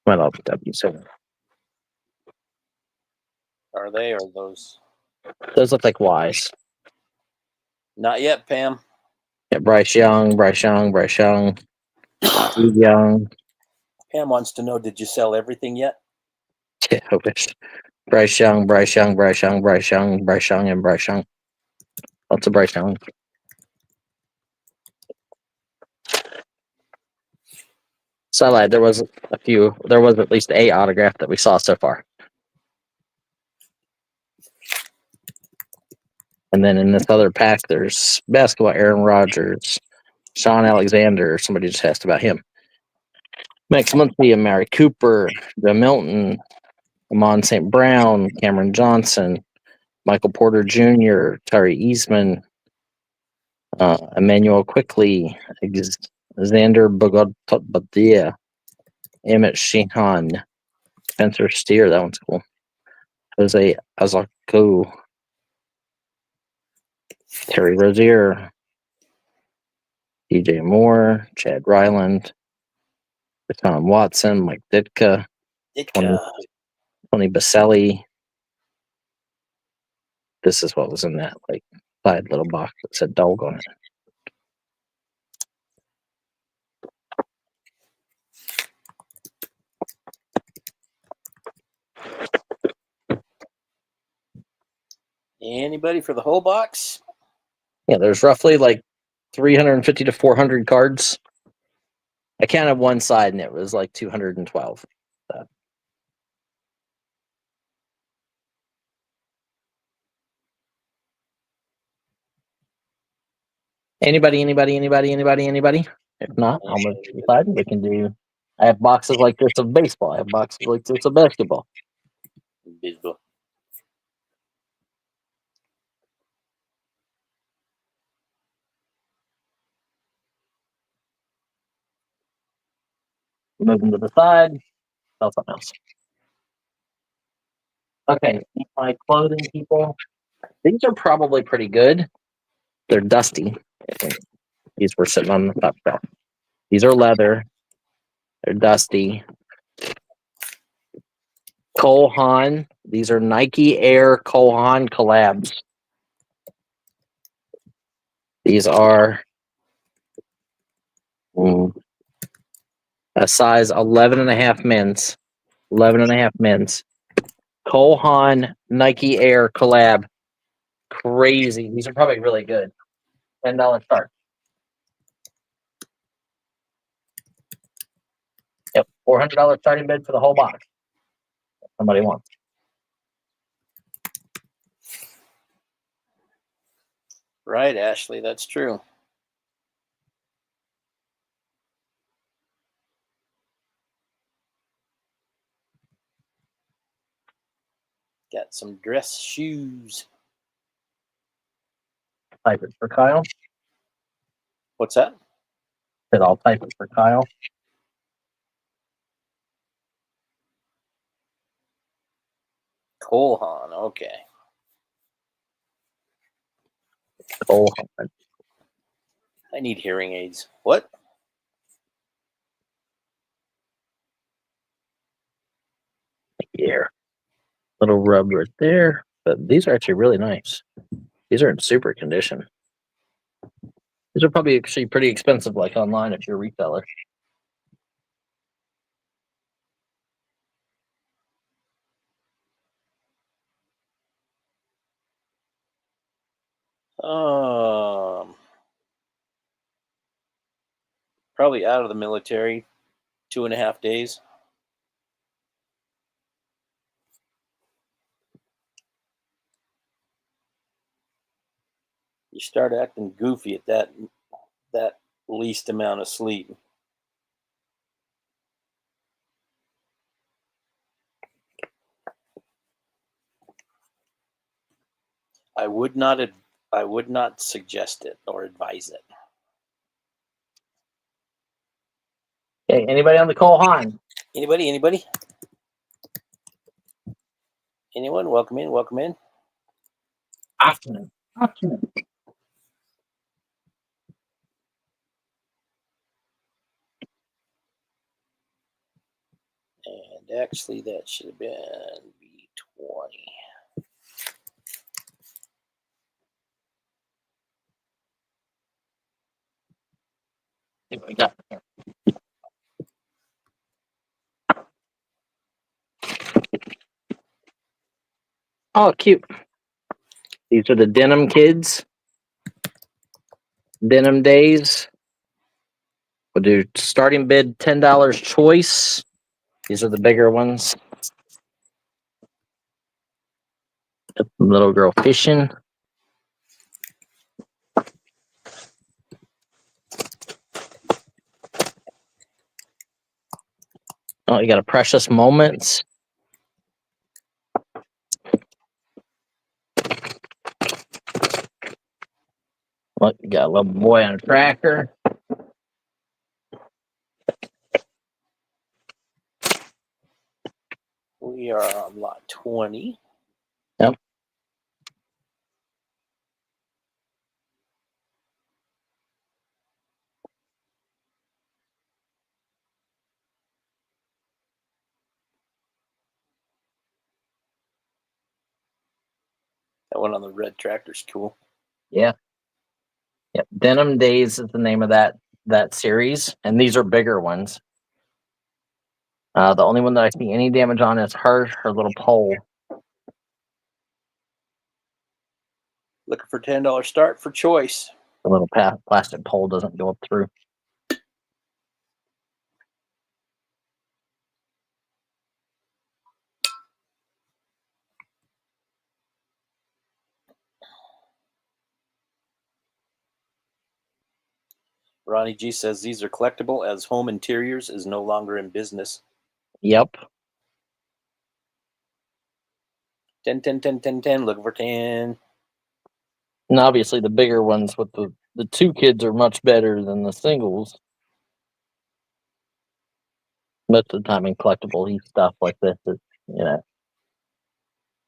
Might all be W's. So Are they or those? those look like Y's. Not yet, Pam. Yeah, Bryce Young. Steve Young. Pam wants to know, did you sell everything yet? Yeah, I wish. Bryce Young, and Bryce Young. Lots of Bryce Young. So I lied. There was at least a autograph that we saw so far. And then in this other pack, there's basketball Aaron Rodgers, Sean Alexander. Somebody just asked about him. Max Muncy, Amari Cooper, Joe Milton, Amon St. Brown, Cameron Johnson, Michael Porter Jr., Tyree Eastman, Emmanuel Quickly, Xander Bogodia, Emmett Sheehan, Spencer Steer. That one's cool. Jose Azaku, Terry Rozier, DJ Moore, Chad Ryland, Tom Watson, Mike Ditka, Tony Baselli, This is what was in that like side little box that said dog on it. Anybody for the whole box? Yeah, there's roughly like 350 to 400 cards. I counted one side and it was like 212. So. Anybody? If not, I'll move to the side. We can do. I have boxes like this of baseball. I have boxes like this of basketball. Baseball. Move them to the side. Sell something else. Okay, my clothing people. These are probably pretty good. They're dusty. I think these were sitting on the top shelf. These are leather. They're dusty. Cole Haan. These are Nike Air Cole Haan collabs. These are a size 11 and a half men's. 11 and a half men's. Cole Haan Nike Air collab. Crazy. These are probably really good. $10 start. Yep. $400 starting bid for the whole box. Somebody wants. Right, Ashley, that's true. Got some dress shoes. Type it for Kyle. What's that? Said I'll type it for Kyle. Cole Haan, okay. Cole Haan. I need hearing aids. What? Here. Little rub right there. But these are actually really nice. These are in super condition. These are probably actually pretty expensive, like online if you're a retailer. Probably out of the military, 2.5 days. You start acting goofy at that least amount of sleep. I would not suggest it or advise it. Okay, anybody on the Cole Haan? Anybody? Anyone? Welcome in. Afternoon. And actually, that should have been B20. See what we got. Oh, cute. These are the denim kids. Denim days. We'll do starting bid $10 choice. These are the bigger ones. Little girl fishing. Oh, you got a precious moments. Look, you got a little boy on a tracker. We are on lot 20. Yep. That one on the red tractor's cool. Yeah. Yep. Denim Days is the name of that series, and these are bigger ones. The only one that I see any damage on is her little pole. Looking for $10 start for choice. The little plastic pole doesn't go up through. Ronnie G says these are collectible as Home Interiors is no longer in business. Yep. 10, 10, 10, 10, 10. Looking for 10. And obviously the bigger ones with the two kids are much better than the singles. Most of the time in collectible stuff like this is,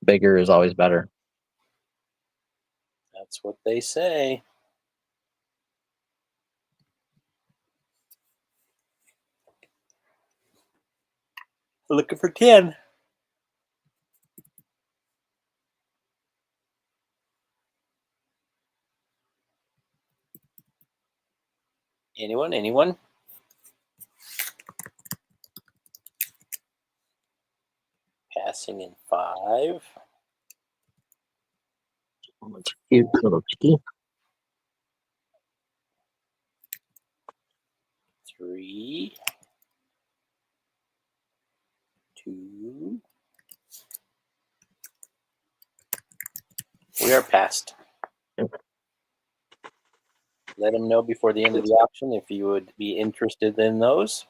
bigger is always better. That's what they say. Looking for 10. Anyone? Passing in 5. Cute little chicky. 3. 2. We are passed. Let them know before the end of the auction if you would be interested in those.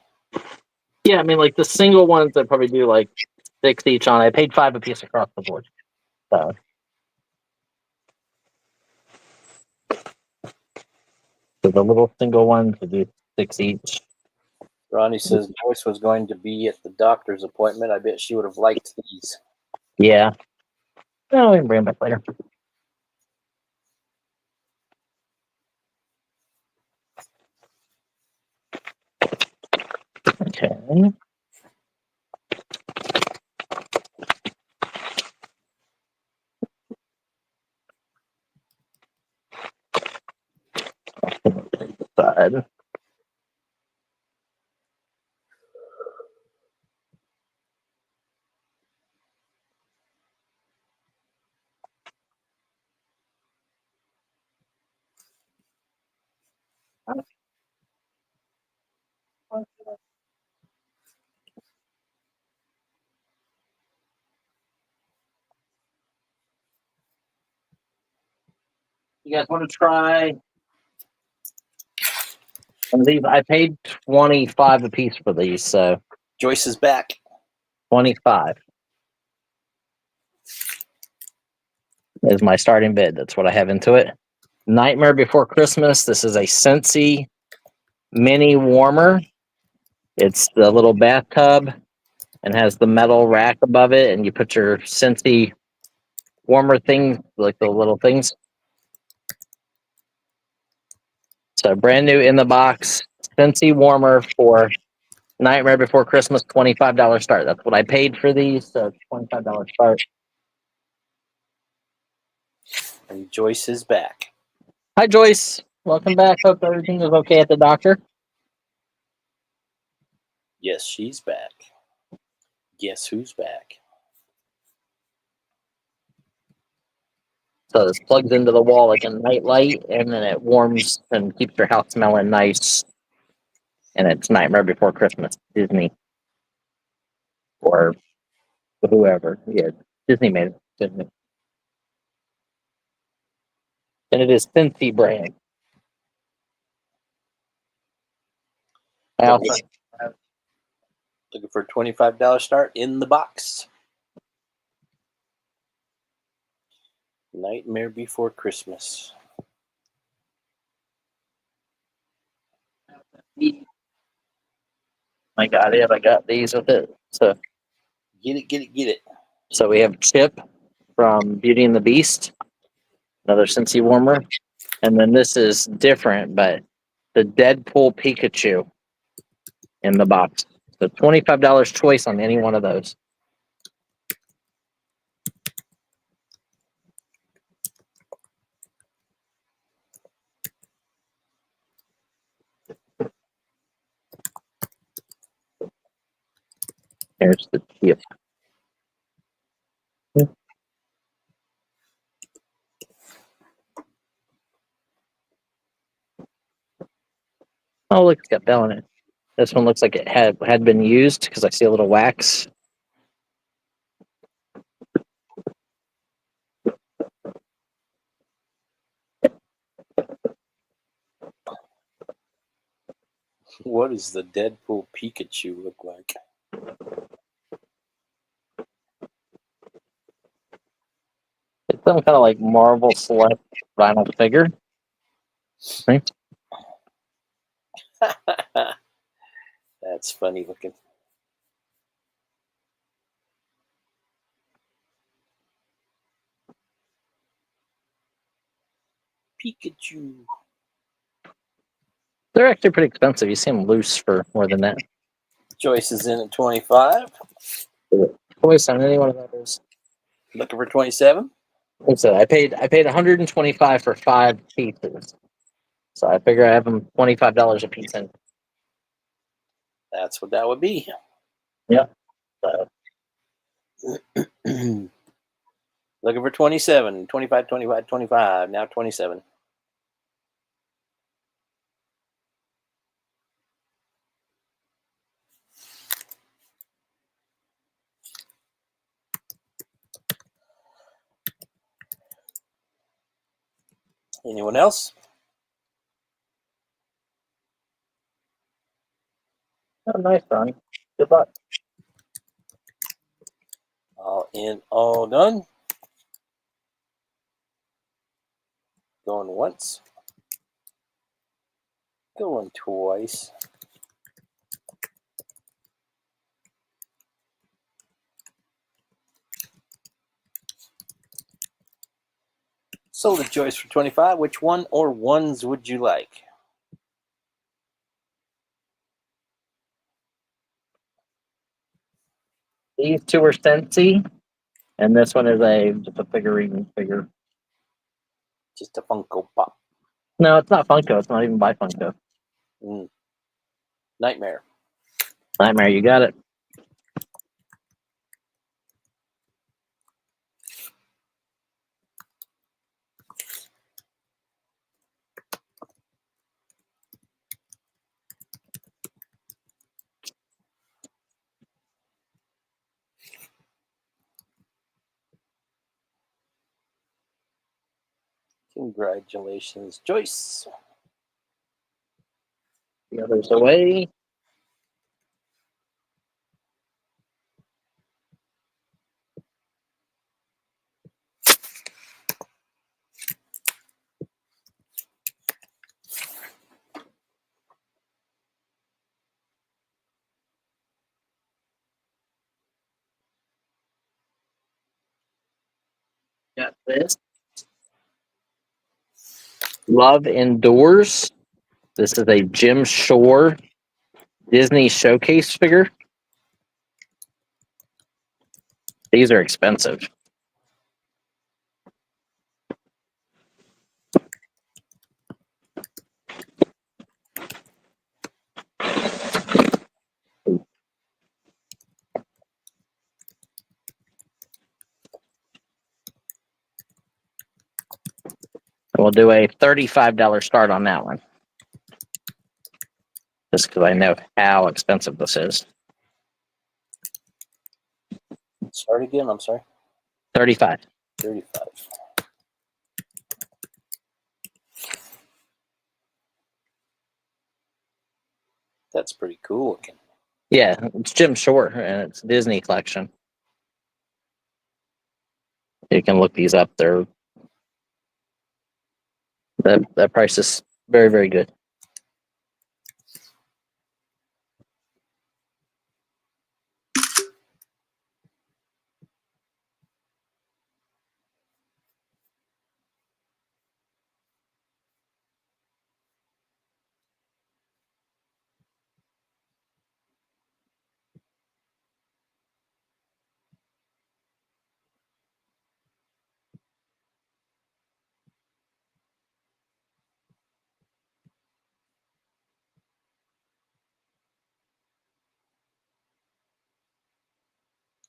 Yeah, I mean, like the single ones, I probably do like 6 each on. I paid 5 a piece across the board. So the little single ones, I do 6 each. Ronnie says Joyce was going to be at the doctor's appointment. I bet she would have liked these. Yeah. Oh, we can bring them back later. Okay. Side. You guys want to try? And these, I paid 25 a piece for these, so Joyce is back. 25 is my starting bid. That's what I have into it. Nightmare Before Christmas. This is a Scentsy mini warmer. It's the little bathtub and has the metal rack above it, and you put your Scentsy warmer thing, like the little things. So brand new in the box, Scentsy warmer for Nightmare Before Christmas, $25 start. That's what I paid for these, so $25 start. And Joyce is back. Hi, Joyce. Welcome back. Hope everything is okay at the doctor. Yes, she's back. Guess who's back? So this plugs into the wall like a night light, and then it warms and keeps your house smelling nice. And it's Nightmare Before Christmas, Disney. Or whoever. Yeah, Disney made it. Disney. And it is Scentsy brand. I also have Looking for a $25 start in the box. Nightmare Before Christmas. I got it. I got these with it. So Get it. we have Chip from Beauty and the Beast, another Scentsy warmer, and then this is different, but the Deadpool Pikachu in the box. So $25 choice on any one of those. Here's the chip. Oh, look, it's got bell in it. This one looks like it had been used because I see a little wax. What does the Deadpool Pikachu look like? It's some kind of like Marvel Select vinyl figure. Right? That's funny looking. Pikachu. They're actually pretty expensive. You see them loose for more than that. Joyce is in at 25. Choice on any one of those. Looking for 27. What's that? I paid $125 for 5 pieces. So I figure I have them $25 a piece in. That's what that would be. Yep. So, Looking for 27. 25, 25, 25. Now 27. Anyone else? oh, nice, Ronnie. Good luck. All in, all done. Going once. Going twice. Sold to Joyce for 25. Which one or ones would you like? These two are Scentsy, and this one is just a figurine figure. Just a Funko Pop. No, it's not Funko. It's not even by Funko. Nightmare. Nightmare, you got it. Congratulations, Joyce. The other's away. Got this. Love Indoors. This is a Jim Shore Disney Showcase figure. These are expensive. We'll do a $35 start on that one. Just because I know how expensive this is. Start again. I'm sorry. 35. 35. That's pretty cool looking. Yeah, it's Jim Shore and it's Disney collection. You can look these up. That price is very, very good.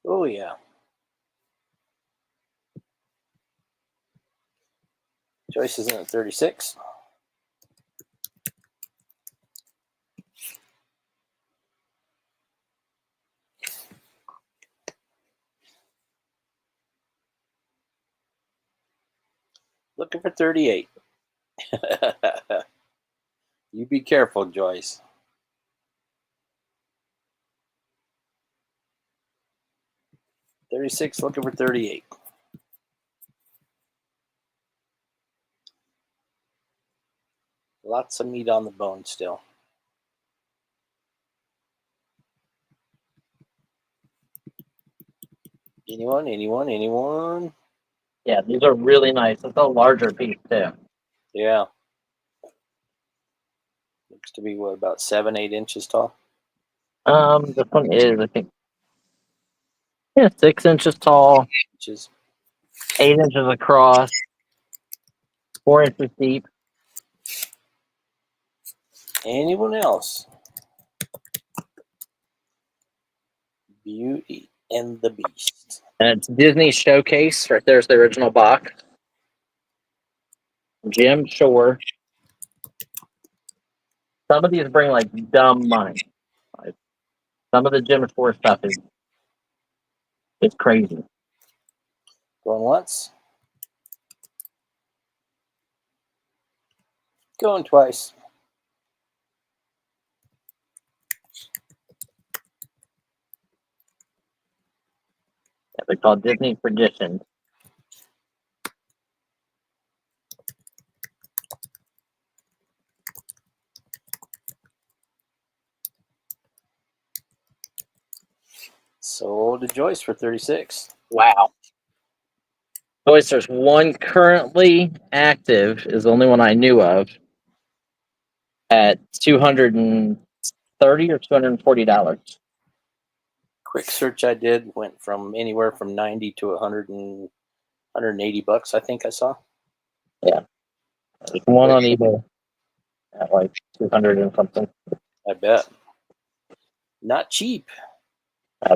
Oh, yeah. Joyce is in at 36. Looking for 38. You be careful, Joyce. 36, looking for 38. Lots of meat on the bone still. Anyone? Yeah, these are really nice. It's a larger piece too. Yeah. Looks to be what, about 7-8 inches tall? This one is, I think, 6 inches tall, Inches. 8 inches across, 4 inches deep. Anyone else? Beauty and the Beast. And it's Disney Showcase. Right there's the original box. Jim Shore. Some of these bring like dumb money. Like, some of the Jim Shore stuff is crazy. Going once. Going twice. Yeah, they're called Disney Traditions. Sold to Joyce for 36. Wow. Boys, there's one currently active, is the only one I knew of, at $230 or $240. Quick search I did went from anywhere from 90 to 180 bucks, I think I saw. Yeah. There's one on eBay at like 200 and something. I bet. Not cheap.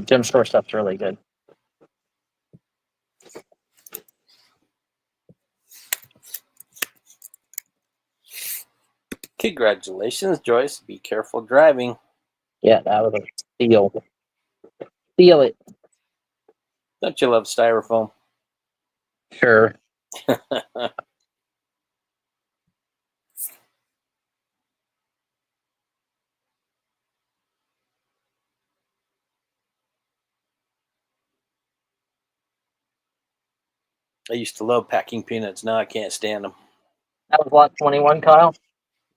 Jim Shore stuff's really good. Congratulations, Joyce. Be careful driving. Yeah, that was a steal. Steal it. Don't you love styrofoam? Sure. I used to love packing peanuts. Now I can't stand them. That was lot 21, Kyle?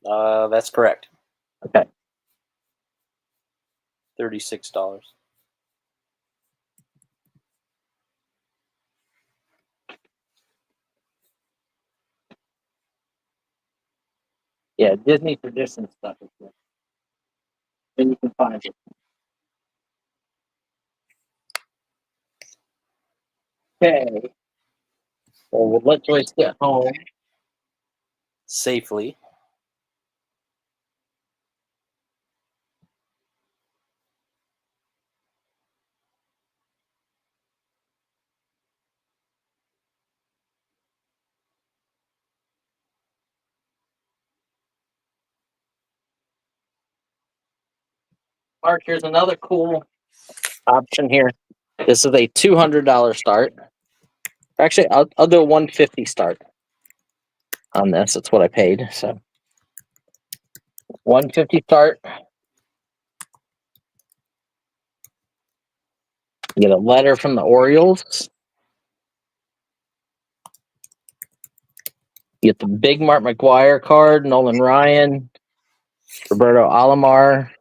That's correct. Okay. $36. Yeah, Disney Tradition stuff is good. And you can find it. Okay. Well, we'll let Joyce get home. Safely. Mark, here's another cool option here. This is a $200 start. Actually, I'll do a $150 start on this. That's what I paid. So $150 start. You get a letter from the Orioles. You get the big Mark McGuire card, Nolan Ryan, Roberto Alomar,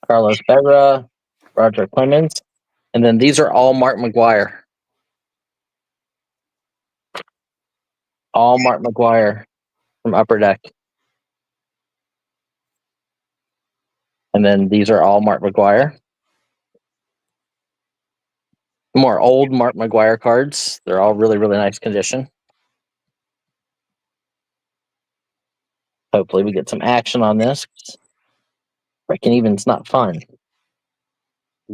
Carlos Berra, Roger Clemens, and then these are all Mark McGuire. All Mark McGuire from Upper Deck. And then these are all Mark McGuire. More old Mark McGuire cards. They're all really, really nice condition. Hopefully we get some action on this. Breaking even's not fun.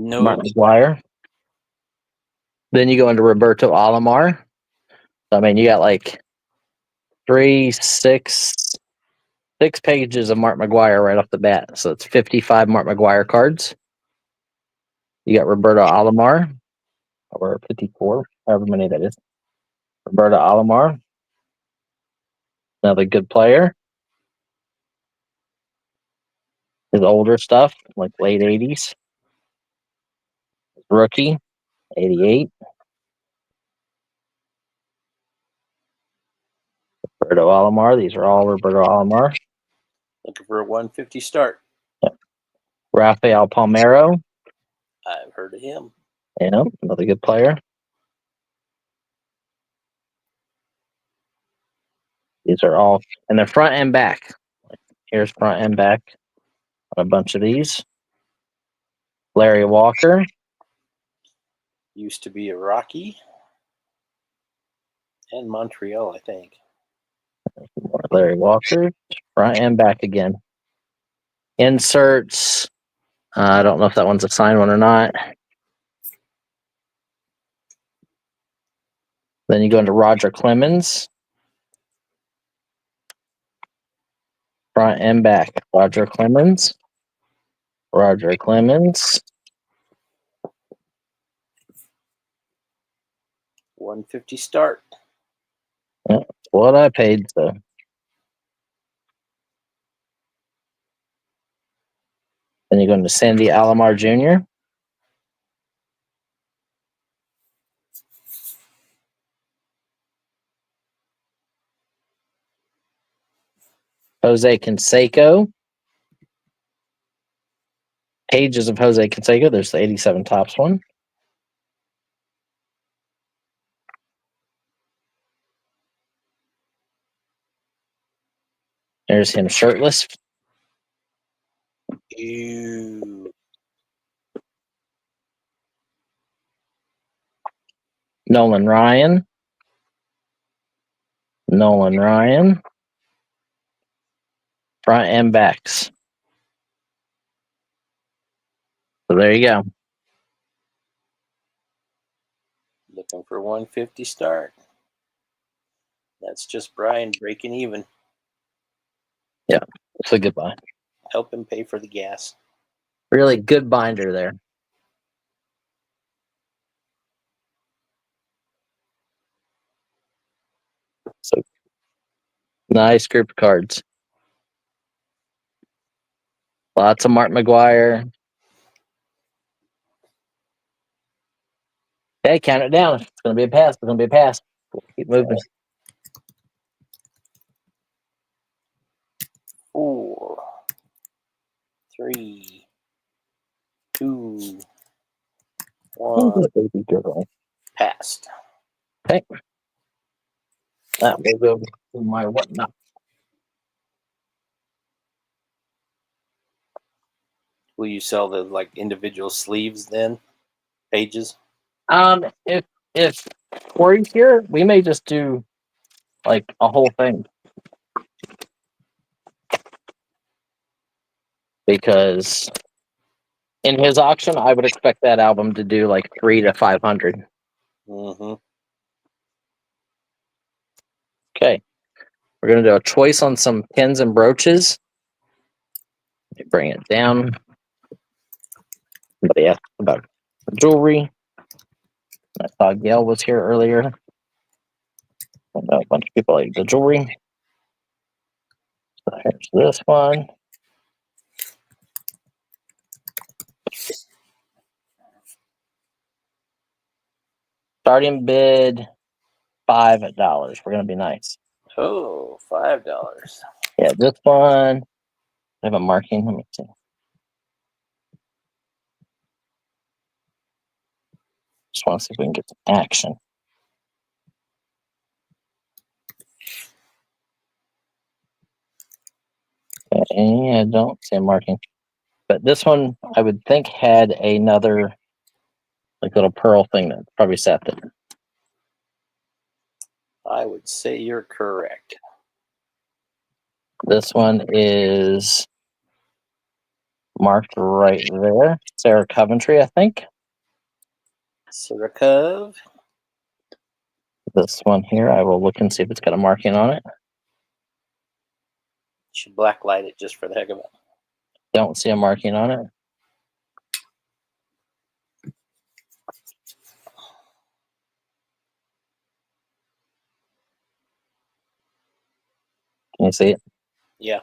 No. Mark McGuire. Then you go into Roberto Alomar. So, I mean, you got like six pages of Mark McGuire right off the bat. So it's 55 Mark McGuire cards. You got Roberto Alomar, or 54, however many that is. Roberto Alomar, another good player. His older stuff, like late 80s. Rookie, 88. Roberto Alomar. These are all Roberto Alomar. Looking for a 150 start. Rafael Palmeiro, I've heard of him. another good player. These are all, and they're front and back. Here's front and back on a bunch of these. Larry Walker, Used to be a Rocky. And Montreal, I think. more Larry Walker, front and back again. Inserts. I don't know if that one's a signed one or not. Then you go into Roger Clemens. Front and back. Roger Clemens. 150 start. Yeah, what I paid, so. Then you go into Sandy Alomar Jr. Jose Canseco. Pages of Jose Canseco. There's the 87 tops one. There's him shirtless. Ew. Nolan Ryan. Front and backs. So there you go. Looking for 150 start. That's just Brian breaking even. It's a good buy. Help him pay for the gas. Really good binder there. So nice group of cards. Lots of Mark McGuire. Hey, count it down. It's going to be a pass. Keep moving. 4, 3, 2, 1. Baby girl. Passed. Okay. That will go to my whatnot. Will you sell the individual sleeves then? Pages? If Corey's here, we may just do like a whole thing. Because in his auction, I would expect that album to do like 300 to 500. Mm-hmm. Okay. We're going to do a choice on some pins and brooches. Let me bring it down. Somebody asked about jewelry. I saw Gail was here earlier. I know a bunch of people like the jewelry. So here's this one. Starting bid $5. We're going to be nice. Oh, $5. Yeah, this one. I have a marking. Let me see. Just want to see if we can get some action. Okay, I don't see a marking. But this one, I would think, had another little pearl thing that probably sat there. I would say you're correct. This one is Marked right there. Sarah Coventry, I think. Sirikov. This one here, I will look and see if it's got a marking on it. Should blacklight it just for the heck of it. Don't see a marking on it. Can you see it? Yeah.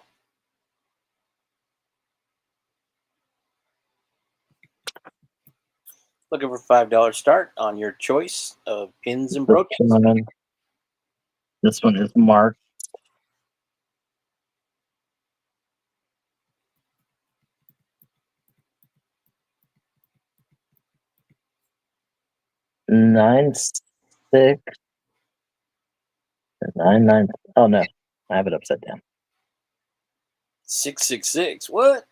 Looking for $5 start on your choice of pins and brooches. This one is marked. Nine six 99. Oh no, I have it upside down. 666. What?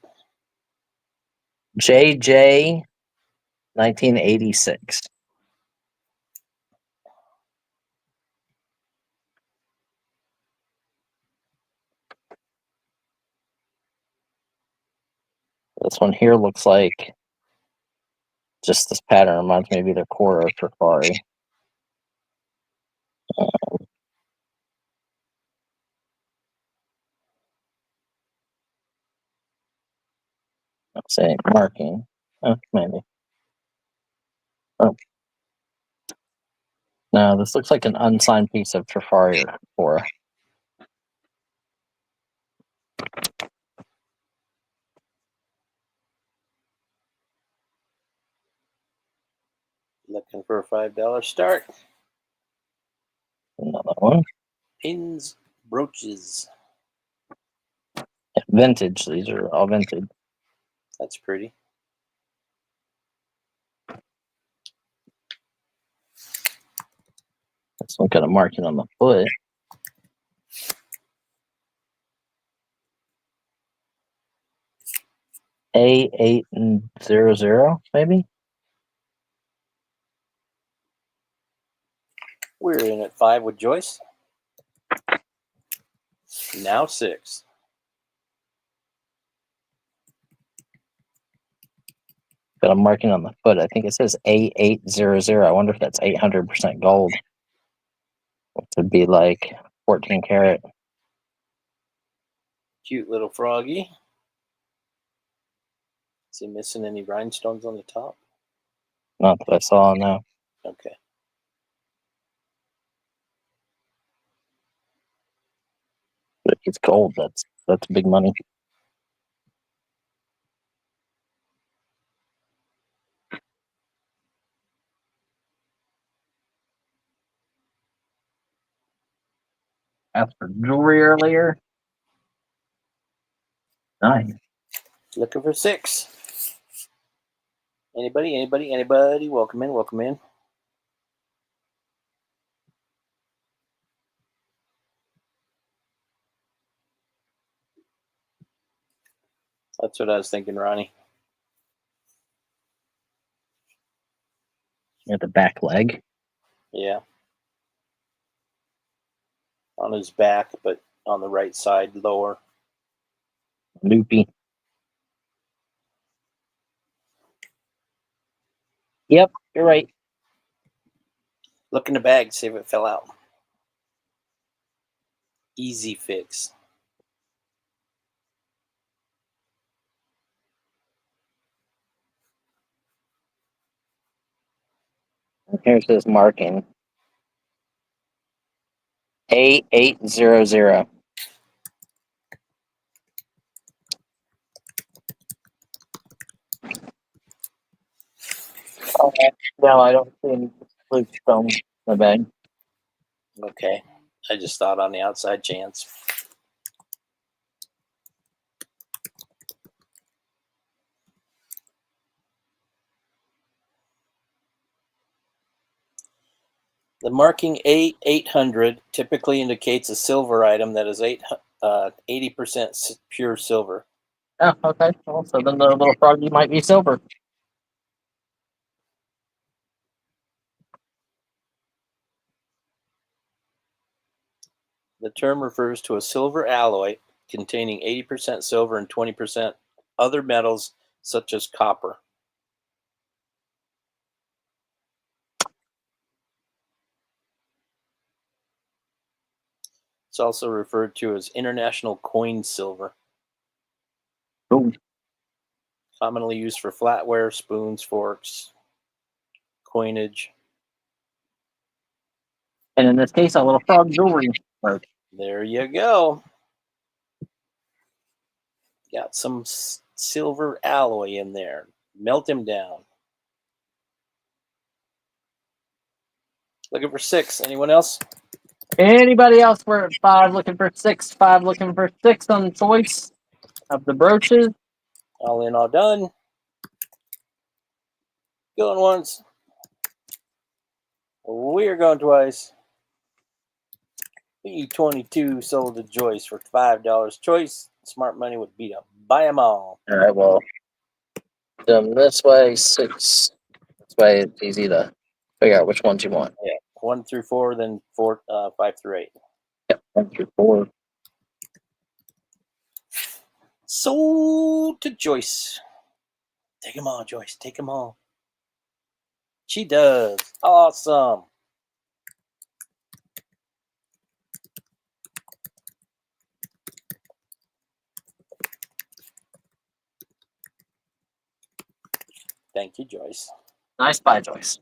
JJ 1986. This one here looks like just this pattern reminds me of either Cora or Trifari. I'm saying marking. Oh, maybe. Oh. No, this looks like an unsigned piece of Trifari or Cora. Looking for a $5 start. Another one. Pins, brooches. Vintage. These are all vintage. That's pretty. This one got a marking on the foot. A800, maybe? We're in at 5 with Joyce. Now 6. Got a marking on the foot. I think it says A800. I wonder if that's 800% gold. Which would be like 14 karat. Cute little froggy. Is he missing any rhinestones on the top? Not that I saw, no. Okay. But if it's gold, that's big money. Asked for jewelry earlier. Nice. Looking for 6. Anybody? Welcome in. That's what I was thinking, Ronnie. At the back leg. Yeah. On his back, but on the right side, lower. Loopy. Yep, you're right. Look in the bag, see if it fell out. Easy fix. Here's this marking. A800. Okay. No, I don't see any loop stone in the bag. Okay. I just thought on the outside chance. The marking A800 typically indicates a silver item that is 80% pure silver. Oh, okay. Well, so then the little froggy might be silver. The term refers to a silver alloy containing 80% silver and 20% other metals such as copper. It's also referred to as international coin silver. Ooh. Commonly used for flatware, spoons, forks, coinage. And in this case, a little frog jewelry. There you go. Got some silver alloy in there. Melt him down. Looking for 6. Anyone else? Anybody else? We're at 5 looking for 6. 5 looking for 6 on choice of the brooches. All in, all done. Going once. We're going twice. B22 sold to Joyce for $5 choice. Smart money would be to buy them all. All right, well, them this way, 6. This way, it's easy to figure out which ones you want. Yeah, 1 through 4, then 4, 5 through 8. Yep, 1 through 4. Sold to Joyce. Take them all, Joyce. Take them all. She does. Awesome. Thank you, Joyce. Nice buy, Joyce.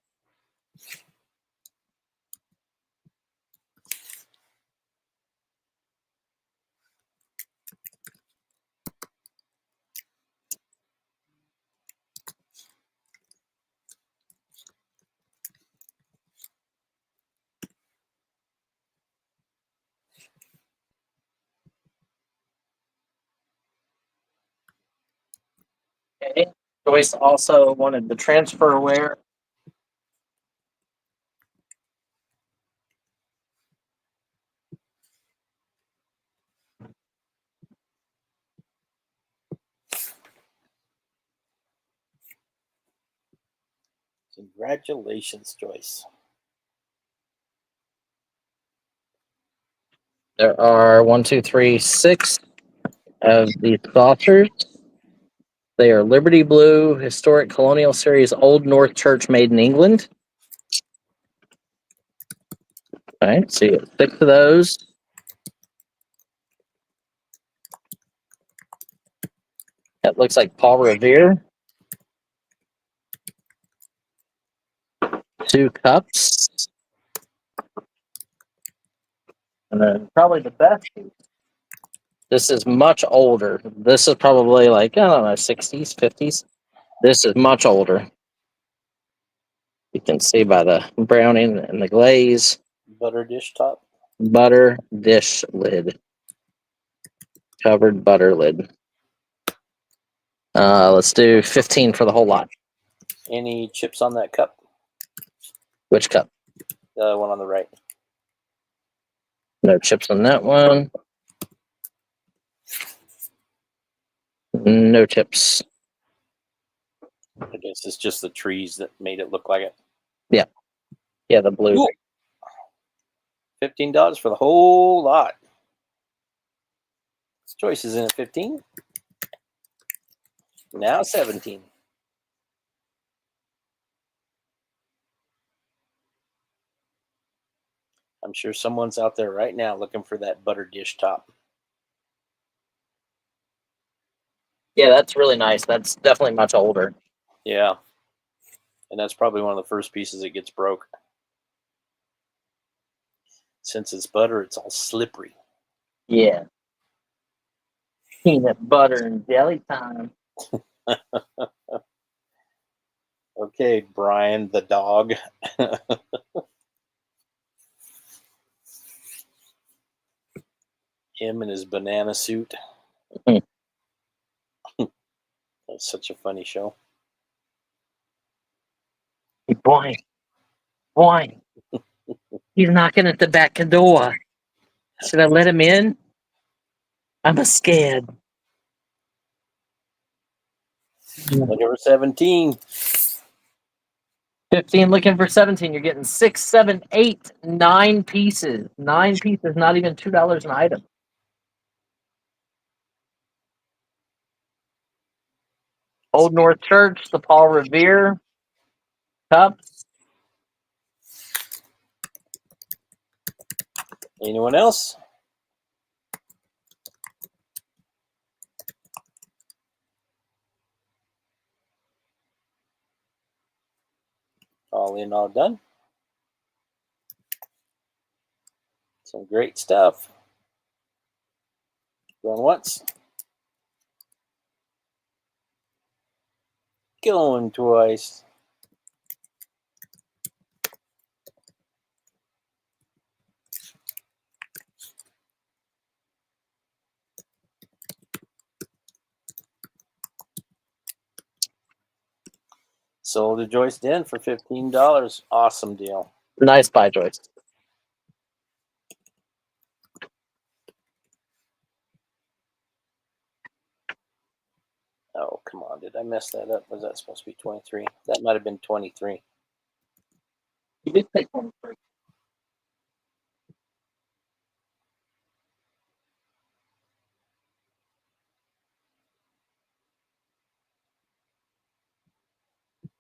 Okay. Joyce also wanted the transferware. Congratulations, Joyce. There are 1, 2, 3, 6 of these saucers. They are Liberty Blue, historic colonial series, Old North Church, made in England. All right, so you get 6 of those. That looks like Paul Revere. 2 cups. And then probably the best. This is much older. This is probably like, I don't know, 60s, 50s. This is much older. You can see by the browning and the glaze. Butter dish top. Butter dish lid. Covered butter lid. Let's do 15 for the whole lot. Any chips on that cup? Which cup? The one on the right. No chips on that one. No tips. I guess it's just the trees that made it look like it. Yeah, the blue. Cool. $15 for the whole lot. Choice is in at 15. Now 17. I'm sure someone's out there right now looking for that butter dish top. Yeah, that's really nice. That's definitely much older. Yeah. And that's probably one of the first pieces that gets broke. Since it's butter, it's all slippery. Yeah. Peanut butter and jelly time. Okay, Brian the dog. Him in his banana suit. That's such a funny show. Boy. He's knocking at the back door. Should I let him in? I'm scared. Looking for 17. 15 looking for 17. You're getting 6, 7, 8, 9 pieces. 9 pieces, not even $2 an item. Old North Church, the Paul Revere Cup. Anyone else? All in, all done. Some great stuff. Going once. Going twice. Sold to Joyce Den for $15. Awesome deal. Nice buy, Joyce. Oh, come on. Did I mess that up? Was that supposed to be 23? That might have been 23. You did take one for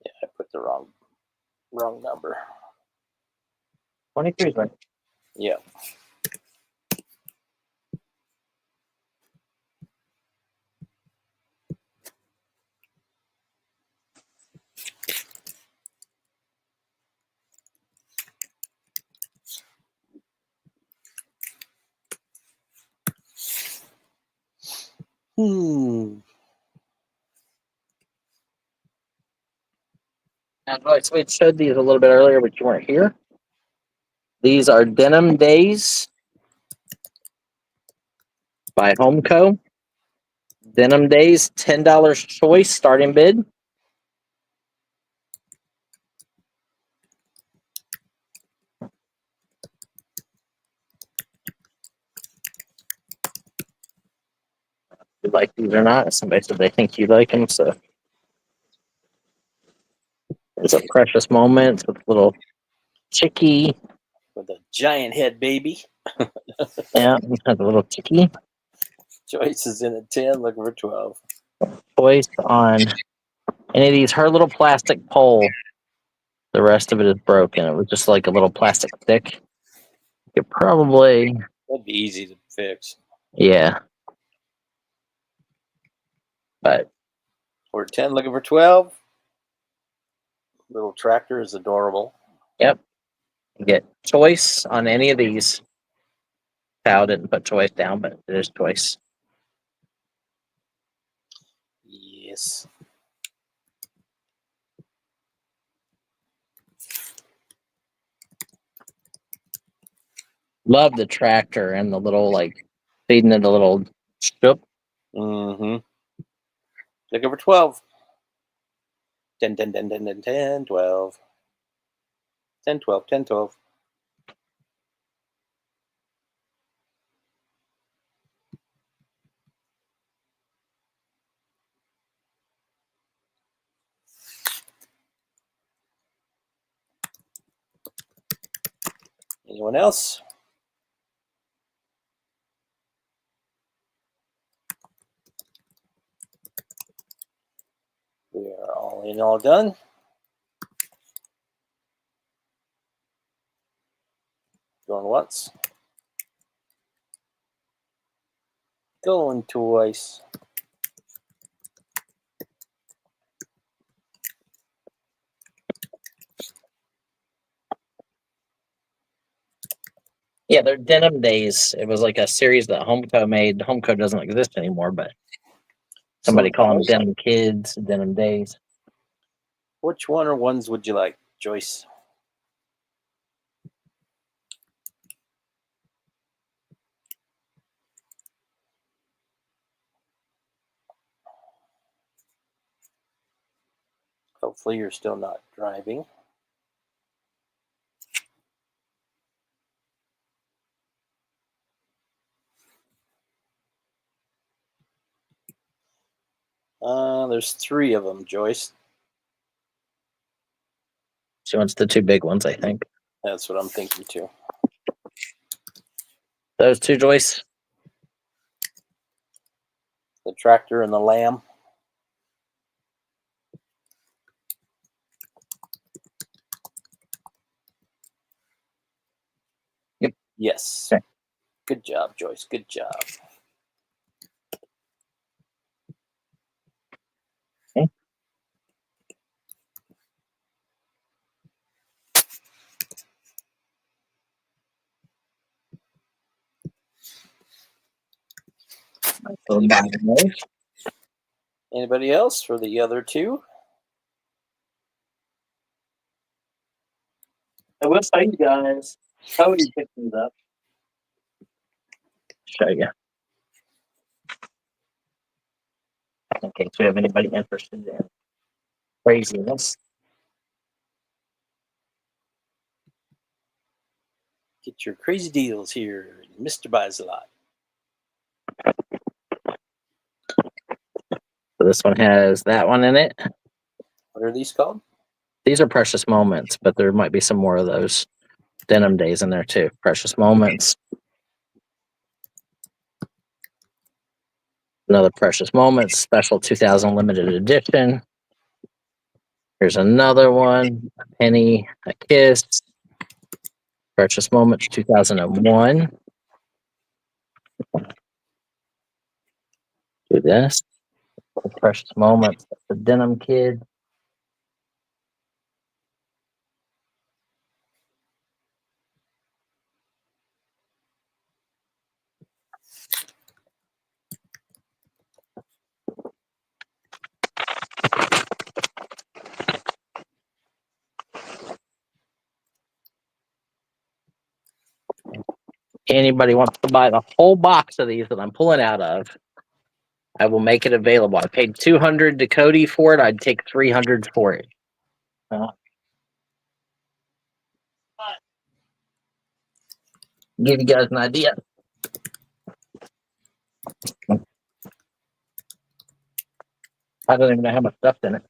Yeah, I put the wrong number. 23 is right. Yeah. Now, Joyce, we showed these a little bit earlier, but you weren't here. These are Denim Days by Homeco. Denim Days, $10 choice starting bid. You like these or not? Somebody said they think you like them, so it's a precious moment with little Chicky. With a giant head baby. Yeah, has a little Chicky. Joyce is in a 10, looking for 12. Choice on any of these. Her little plastic pole. The rest of it is broken. It was just like a little plastic stick. You could probably, That'd be easy to fix. yeah. But We're 10, looking for 12. Little tractor is adorable. yep, you get choice on any of these. Cal didn't put choice down, but it is choice. Yes. Love the tractor and the little like feeding it a little strip. Mm-hmm. Looking for 12. 10, 10, 10, 10, 10, 10, 12. 10, 12, 10, 12. Anyone else? We are all in, all done. Going once. Going twice. Yeah, they're Denim Days. It was like a series that Homeco made. Homeco doesn't exist anymore, but somebody So, call them Denim Kids, Denim Days. which one or ones would you like, Joyce? Hopefully you're still not driving. There's 3 of them, Joyce. She wants the 2 big ones, I think. That's what I'm thinking too. Those 2, Joyce. The tractor and the lamb. Yes. Okay. Good job, Joyce. Good job. Okay. Anybody else for the other two? I will tell you guys how you pick these up. Show you. In case we have anybody interested in craziness. Get your crazy deals here. Mr. Buys a Lot. So this one has that one in it. What are these called? These are Precious Moments, but there might be some more of those denim days in there too. Precious Moments. Another Precious Moments special 2000 limited edition. Here's another one. A Penny, a Kiss. Precious Moments 2001. Do this. Precious Moments. The Denim Kid. Anybody wants to buy the whole box of these that I'm pulling out of, I will make it available. I paid $200 to Cody for it. I'd take $300 for it. Give you guys an idea. I don't even know how much stuff's in it.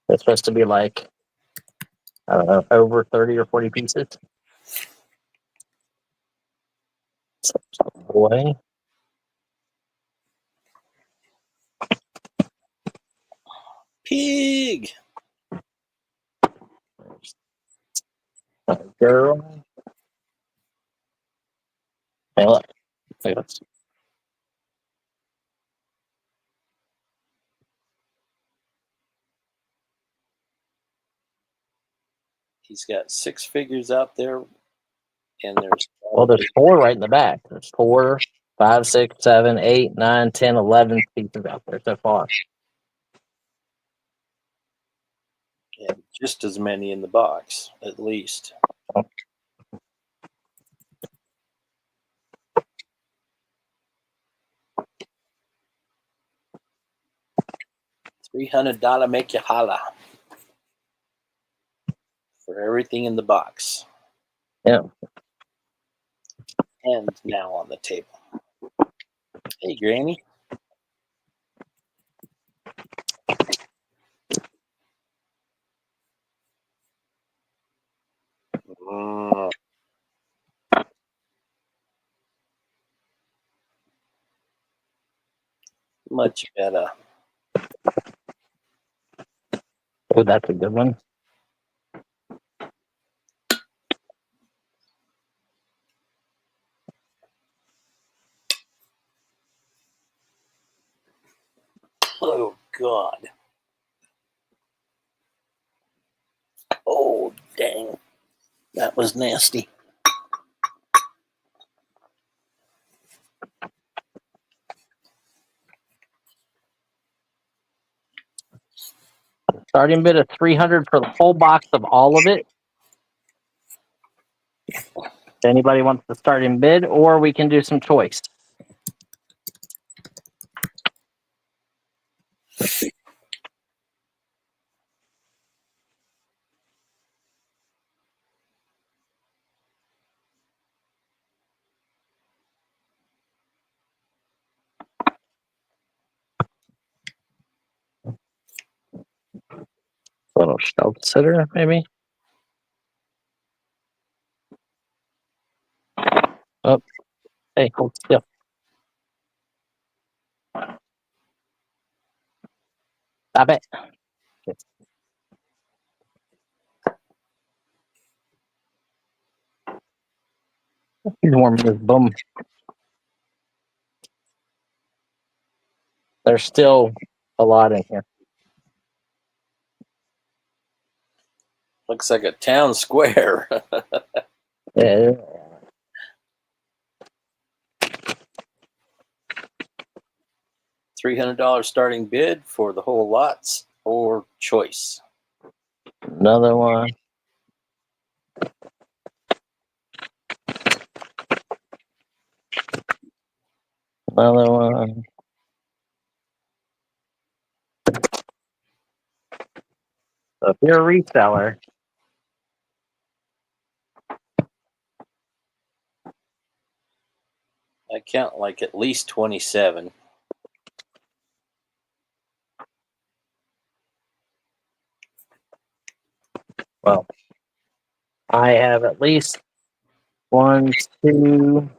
It's supposed to be like, I don't know, over 30 or 40 pieces. Boy. Pig. Girl. Hey, look. Look at this. He's got 6 figures out there, and there's Well, there's 4 right in the back. There's 4, 5, 6, 7, 8, 9, 10, 11 pieces out there so far. and just as many in the box, at least. $300 make you holla for everything in the box. Yeah. And now on the table. Hey, Granny. Much better. Oh, that's a good one. Oh, God. Oh, dang. That was nasty. Starting bid of $300 for the whole box of all of it. If anybody wants to start in bid, or we can do some choice. A little shelf sitter, maybe. Oh, hey, hold still. Stop it. He's warming his bum. There's still a lot in here. Looks like a town square. Yeah. $300 starting bid for the whole lots or choice. Another one. Another one. So if you're a reseller, I count like at least 27. well, I have at least 1, 2,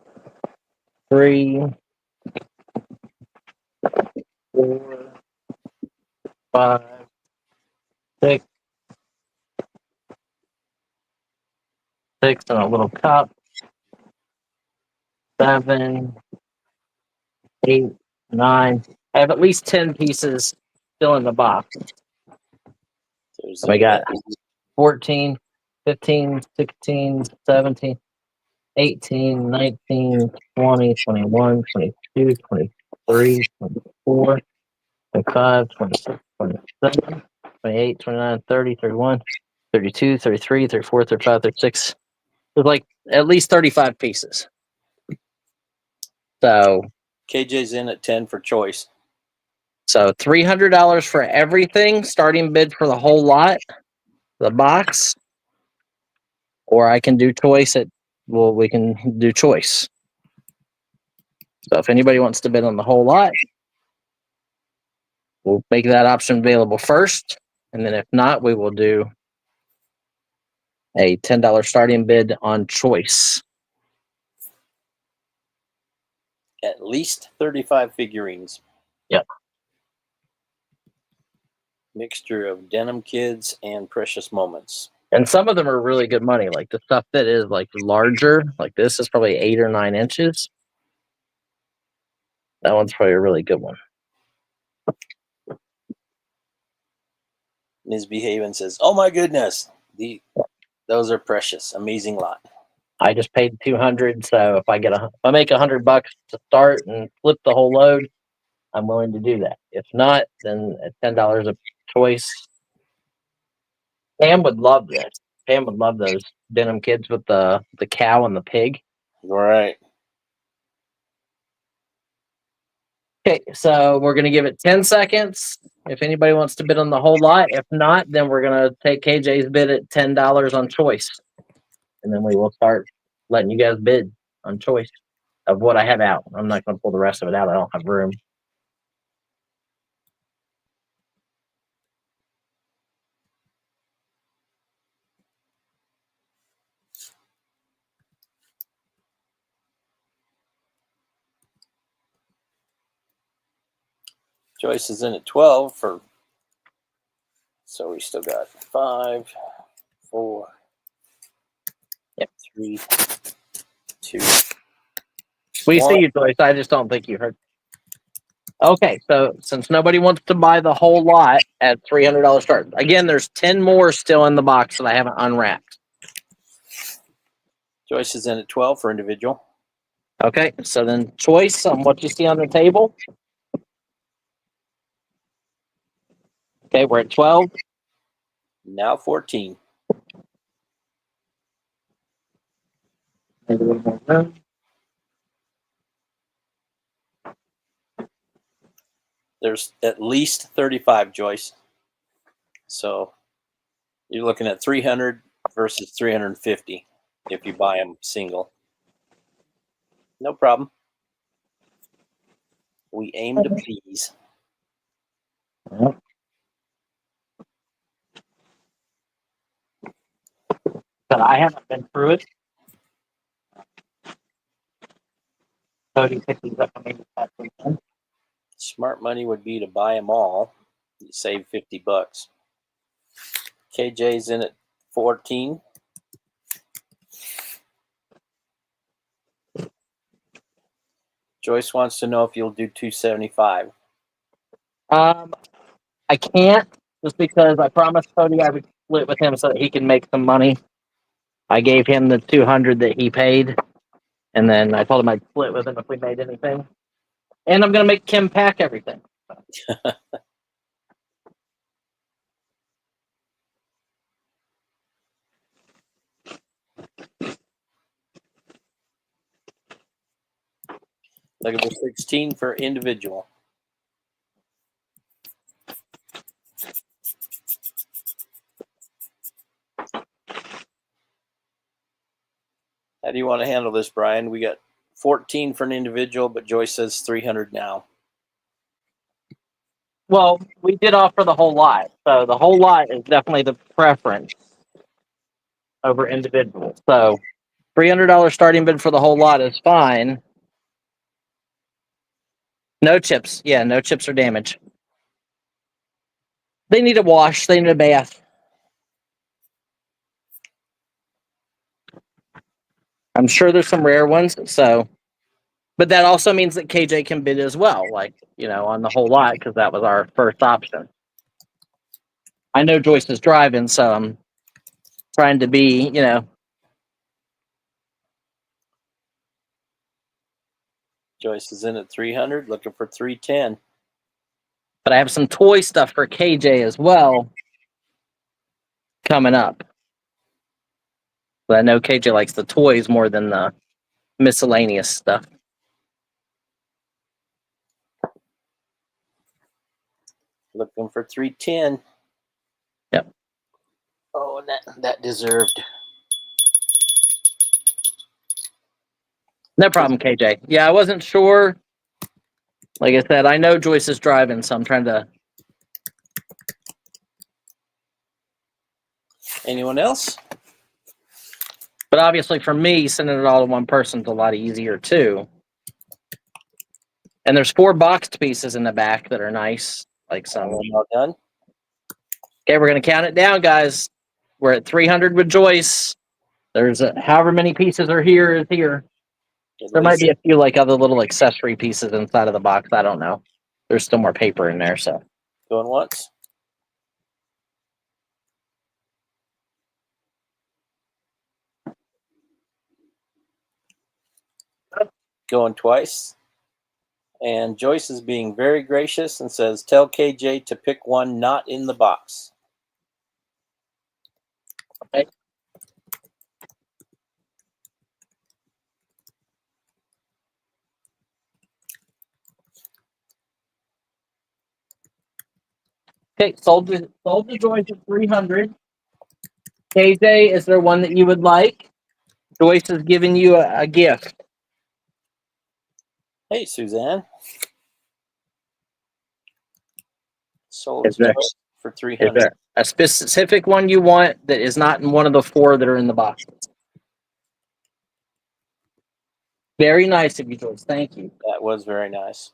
3, 4, 5, 6, 6 in a little cup. 7, 8, 9. I have at least 10 pieces still in the box. There's We got 14, 15, 16, 17, 18, 19, 20, 21, 22, 23, 24, 25, 26, 27, 28, 29, 30, 31, 32, 33, 34, 35, 36. There's like at least 35 pieces. So KJ's in at 10 for choice. $300 for everything, starting bid for the whole lot, the box, or I can do choice we can do choice. So if anybody wants to bid on the whole lot, we'll make that option available first. And then if not, we will do a $10 starting bid on choice. At least 35 figurines. Yep. Mixture of Denim Kids and Precious Moments. And some of them are really good money. Like the stuff that is like larger, like this is probably 8 or 9 inches. That one's probably a really good one. Ms. Behaven says, "Oh my goodness, those are precious. Amazing lot." I just paid $200, so if I make $100 to start and flip the whole load, I'm willing to do that. If not, then at $10 a choice. Pam would love this. Pam would love those Denim Kids with the cow and the pig. Right. Okay, so we're gonna give it 10 seconds. If anybody wants to bid on the whole lot, if not, then we're gonna take KJ's bid at $10 on choice, and then we will start letting you guys bid on choice of what I have out. I'm not gonna pull the rest of it out. I don't have room. Joyce is in at 12 for, so we still got 5, 4, Yep. 3, 2. We one. see you, Joyce. I just don't think you heard. Okay, so since nobody wants to buy the whole lot at $300 start, again, there's 10 more still in the box that I haven't unwrapped. Joyce is in at 12 for individual. Okay, so then choice on what you see on the table. Okay, we're at 12. Now 14. Maybe a little more room. There's at least 35, Joyce. So you're looking at 300 versus 350 if you buy them single. No problem. We aim to please. Yep. But I haven't been through it. Cody picked these up for me this past weekend. Smart money would be to buy them all. You save $50. KJ's in at 14. Joyce wants to know if you'll do 275. I can't just because I promised Cody I would split with him so that he can make some money. I gave him the 200 that he paid, and then I told him I'd split with him if we made anything. And I'm gonna make Kim pack everything. Look at the 16 for individual. How do you want to handle this, Brian? We got 14 for an individual, but Joyce says 300 now. Well, we did offer the whole lot, so the whole lot is definitely the preference over individual. So $300 starting bid for the whole lot is fine. No chips. Yeah, no chips or damage. They need a wash. They need a bath. I'm sure there's some rare ones. So, but that also means that KJ can bid as well, like, on the whole lot, because that was our first option. I know Joyce is driving, so I'm trying to be, Joyce is in at 300, looking for 310. But I have some toy stuff for KJ as well coming up. But I know KJ likes the toys more than the miscellaneous stuff. Looking for 310. Yep. Oh, that deserved. No problem, KJ. Yeah, I wasn't sure. Like I said, I know Joyce is driving, so I'm trying to. Anyone else? But obviously, for me, sending it all to one person is a lot easier too. And there's 4 boxed pieces in the back that are nice, like some. Well done. Okay, we're gonna count it down, guys. We're at 300 with Joyce. There's however many pieces are here is here. There might be a few like other little accessory pieces inside of the box. I don't know. There's still more paper in there, so. Going once. Going twice. And Joyce is being very gracious and says, tell KJ to pick one not in the box. Okay. Okay, sold to Joyce at 300. KJ, is there one that you would like? Joyce is giving you a gift. Hey, Suzanne. Sold Is there, for is 300. there a specific one you want that is not in one of the 4 that are in the box? Very nice of you, Joyce. Thank you. That was very nice.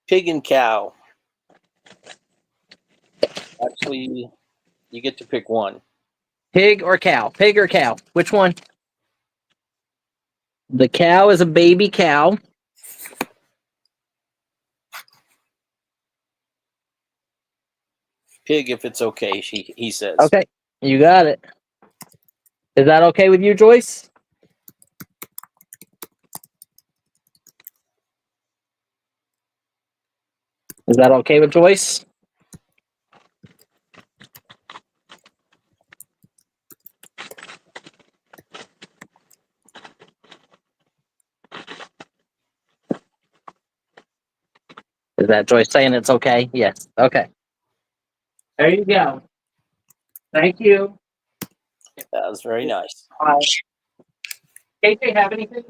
Pig and cow. Actually, you get to pick one. Pig or cow? Pig or cow? Which one? The cow is a baby cow. Pig, if it's okay, he says. Okay, you got it. Is that okay with you, Joyce? Is that okay with Joyce? Is that Joyce saying it's okay? Yes. Okay. There you go. Thank you. That was very nice. KJ, have anything?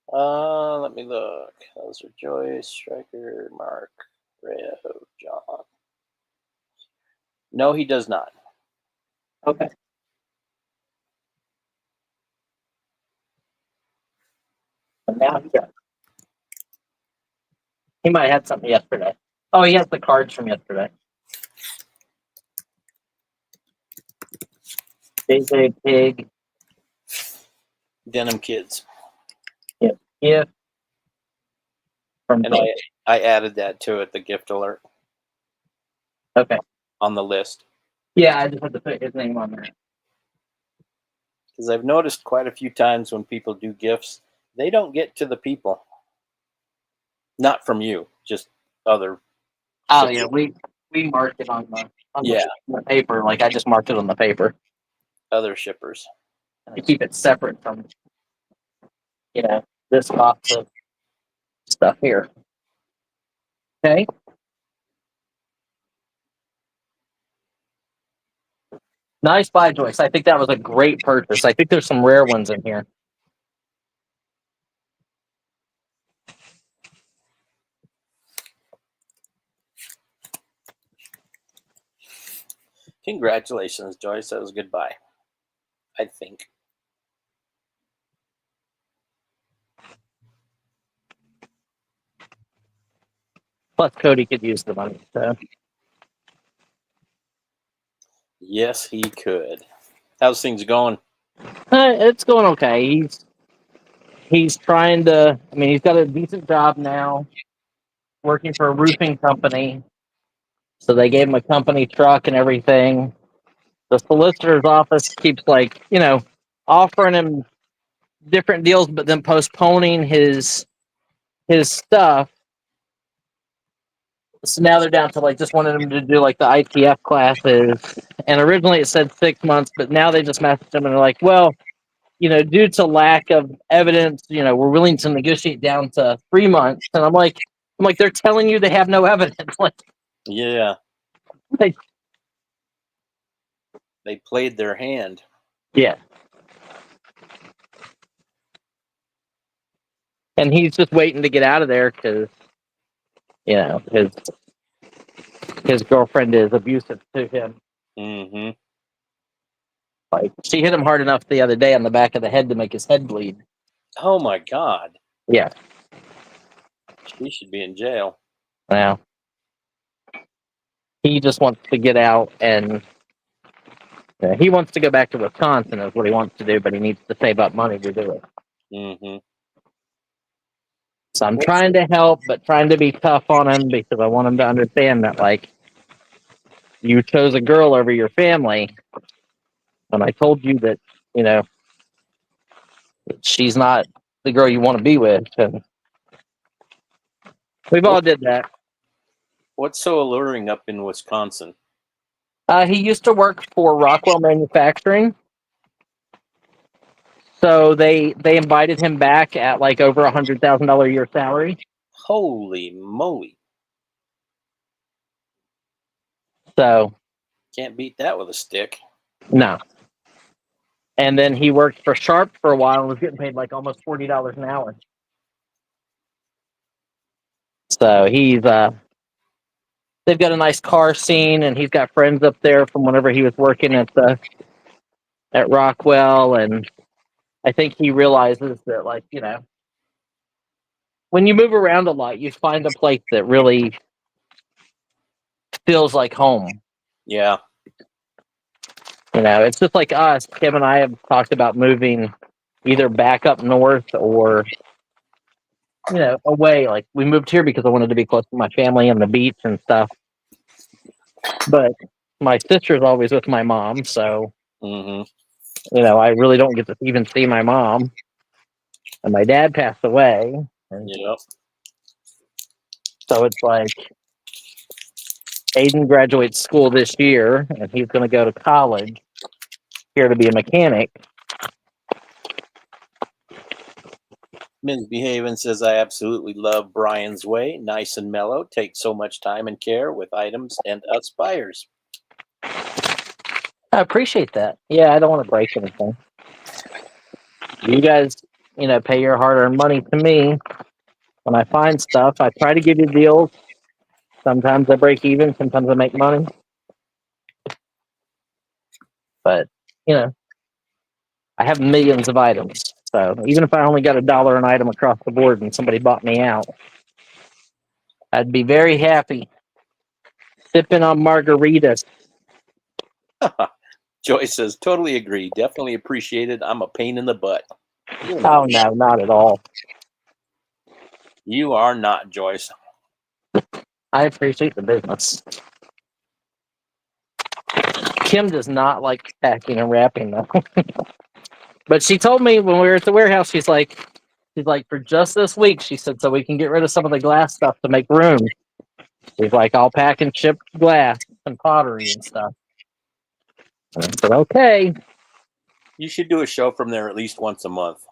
Let me look. Those are Joyce, Striker, Mark, Reo, John. No, he does not. Okay. But now he does. He might have had something yesterday. Oh, he has the cards from yesterday. JJ Pig. Denim Kids. Yeah. From And I added that to it, the gift alert okay. on the list. Yeah, I just had to put his name on there. Because I've noticed quite a few times when people do gifts, they don't get to the people. Not from you, just other. Oh yeah, we marked it on Yeah. the paper. Like I just marked it on the paper. Other shippers. And I keep it separate from this box of stuff here. Okay. Nice buy, Joyce. I think that was a great purchase. I think there's some rare ones in here. Congratulations, Joyce. That was a good buy. I think. Plus, Cody could use the money. So Yes, he could. How's things going? it's going okay. He's trying to. I mean, he's got a decent job now, working for a roofing company. So they gave him a company truck and everything. The solicitor's office keeps offering him different deals, but then postponing his stuff. So now they're down to just wanting him to do the ITF classes. And originally it said 6 months, but now they just messaged him and they're like, well, due to lack of evidence, we're willing to negotiate down to 3 months. And I'm like, they're telling you they have no evidence. Yeah. Like, they played their hand. yeah. And he's just waiting to get out of there because, his girlfriend is abusive to him. Mm-hmm. She hit him hard enough the other day on the back of the head to make his head bleed. Oh my God. Yeah. She should be in jail. Well, he just wants to get out and he wants to go back to Wisconsin is what he wants to do, but he needs to save up money to do it. Mm-hmm. So I'm trying to help, but trying to be tough on him because I want him to understand that, you chose a girl over your family. And I told you that, she's not the girl you want to be with. And we've all did that. What's so alluring up in Wisconsin? He used to work for Rockwell Manufacturing. So they invited him back at over $100,000 a year salary. Holy moly. So Can't beat that with a stick. no. And then he worked for Sharp for a while and was getting paid almost $40 an hour. So he's they've got a nice car scene and he's got friends up there from whenever he was working at Rockwell, and I think he realizes that when you move around a lot, you find a place that really feels like home. Yeah. It's just like us. Kim and I have talked about moving either back up north or, away. We moved here because I wanted to be close to my family and the beach and stuff. But my sister's always with my mom, so, Mm-hmm. I really don't get to even see my mom. And my dad passed away. And Yep. so it's Aiden graduates school this year, and he's going to go to college here to be a mechanic. Ms. Behaven says, I absolutely love Brian's way. Nice and mellow. Takes so much time and care with items and us buyers. I appreciate that. Yeah, I don't want to break anything. You guys, pay your hard-earned money to me. When I find stuff, I try to give you deals. Sometimes I break even. Sometimes I make money. But, I have millions of items. So even if I only got $1 an item across the board and somebody bought me out, I'd be very happy sipping on margaritas. Joyce says, totally agree. Definitely appreciated. I'm a pain in the butt. You're Oh not. no, not at all. You are not, Joyce. I appreciate the business. Kim does not like packing and wrapping though. But she told me when we were at the warehouse, she's like, for just this week, she said, so we can get rid of some of the glass stuff to make room. She's like, I'll pack and ship glass and pottery and stuff. And I said, okay. You should do a show from there at least once a month.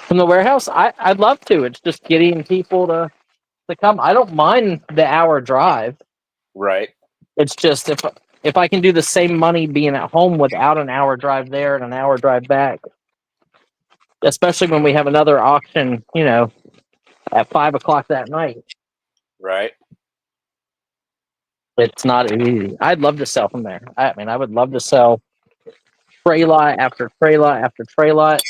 From the warehouse, I'd love to. It's just getting people to come. I don't mind the hour drive. Right. It's just if I can do the same money being at home without an hour drive there and an hour drive back, especially when we have another auction, at 5 o'clock that night. Right. It's not easy. I'd love to sell from there. I mean, I would love to sell tray lot after tray lot after tray lot,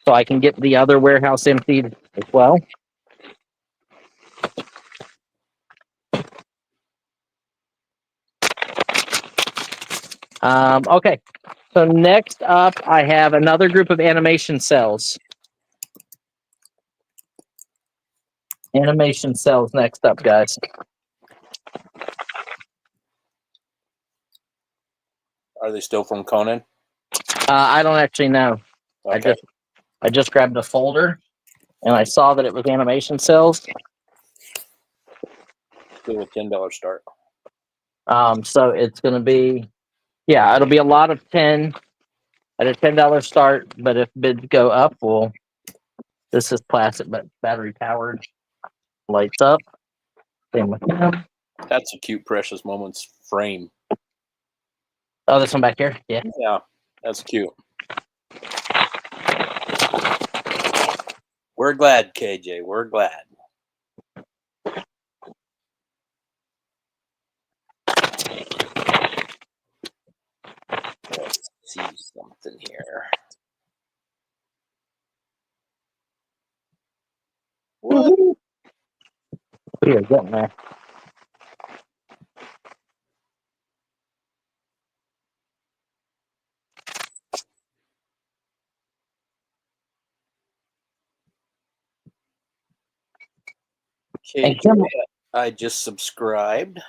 so I can get the other warehouse emptied as well. Okay, so next up, I have another group of animation cells. Animation cells next up, guys. Are they still from Conan? I don't actually know. Okay. I just grabbed a folder and I saw that it was animation cells. Do a $10 start. So it's going to be, it'll be a lot of 10 at a $10 start. But if bids go up, this is plastic but battery powered. Lights up. Same with them. That's a cute Precious Moments frame. Oh, this one back here. Yeah. Yeah, that's cute. We're glad, KJ. We're glad. Let's see something here. What? We are getting there. And KJ, I just subscribed.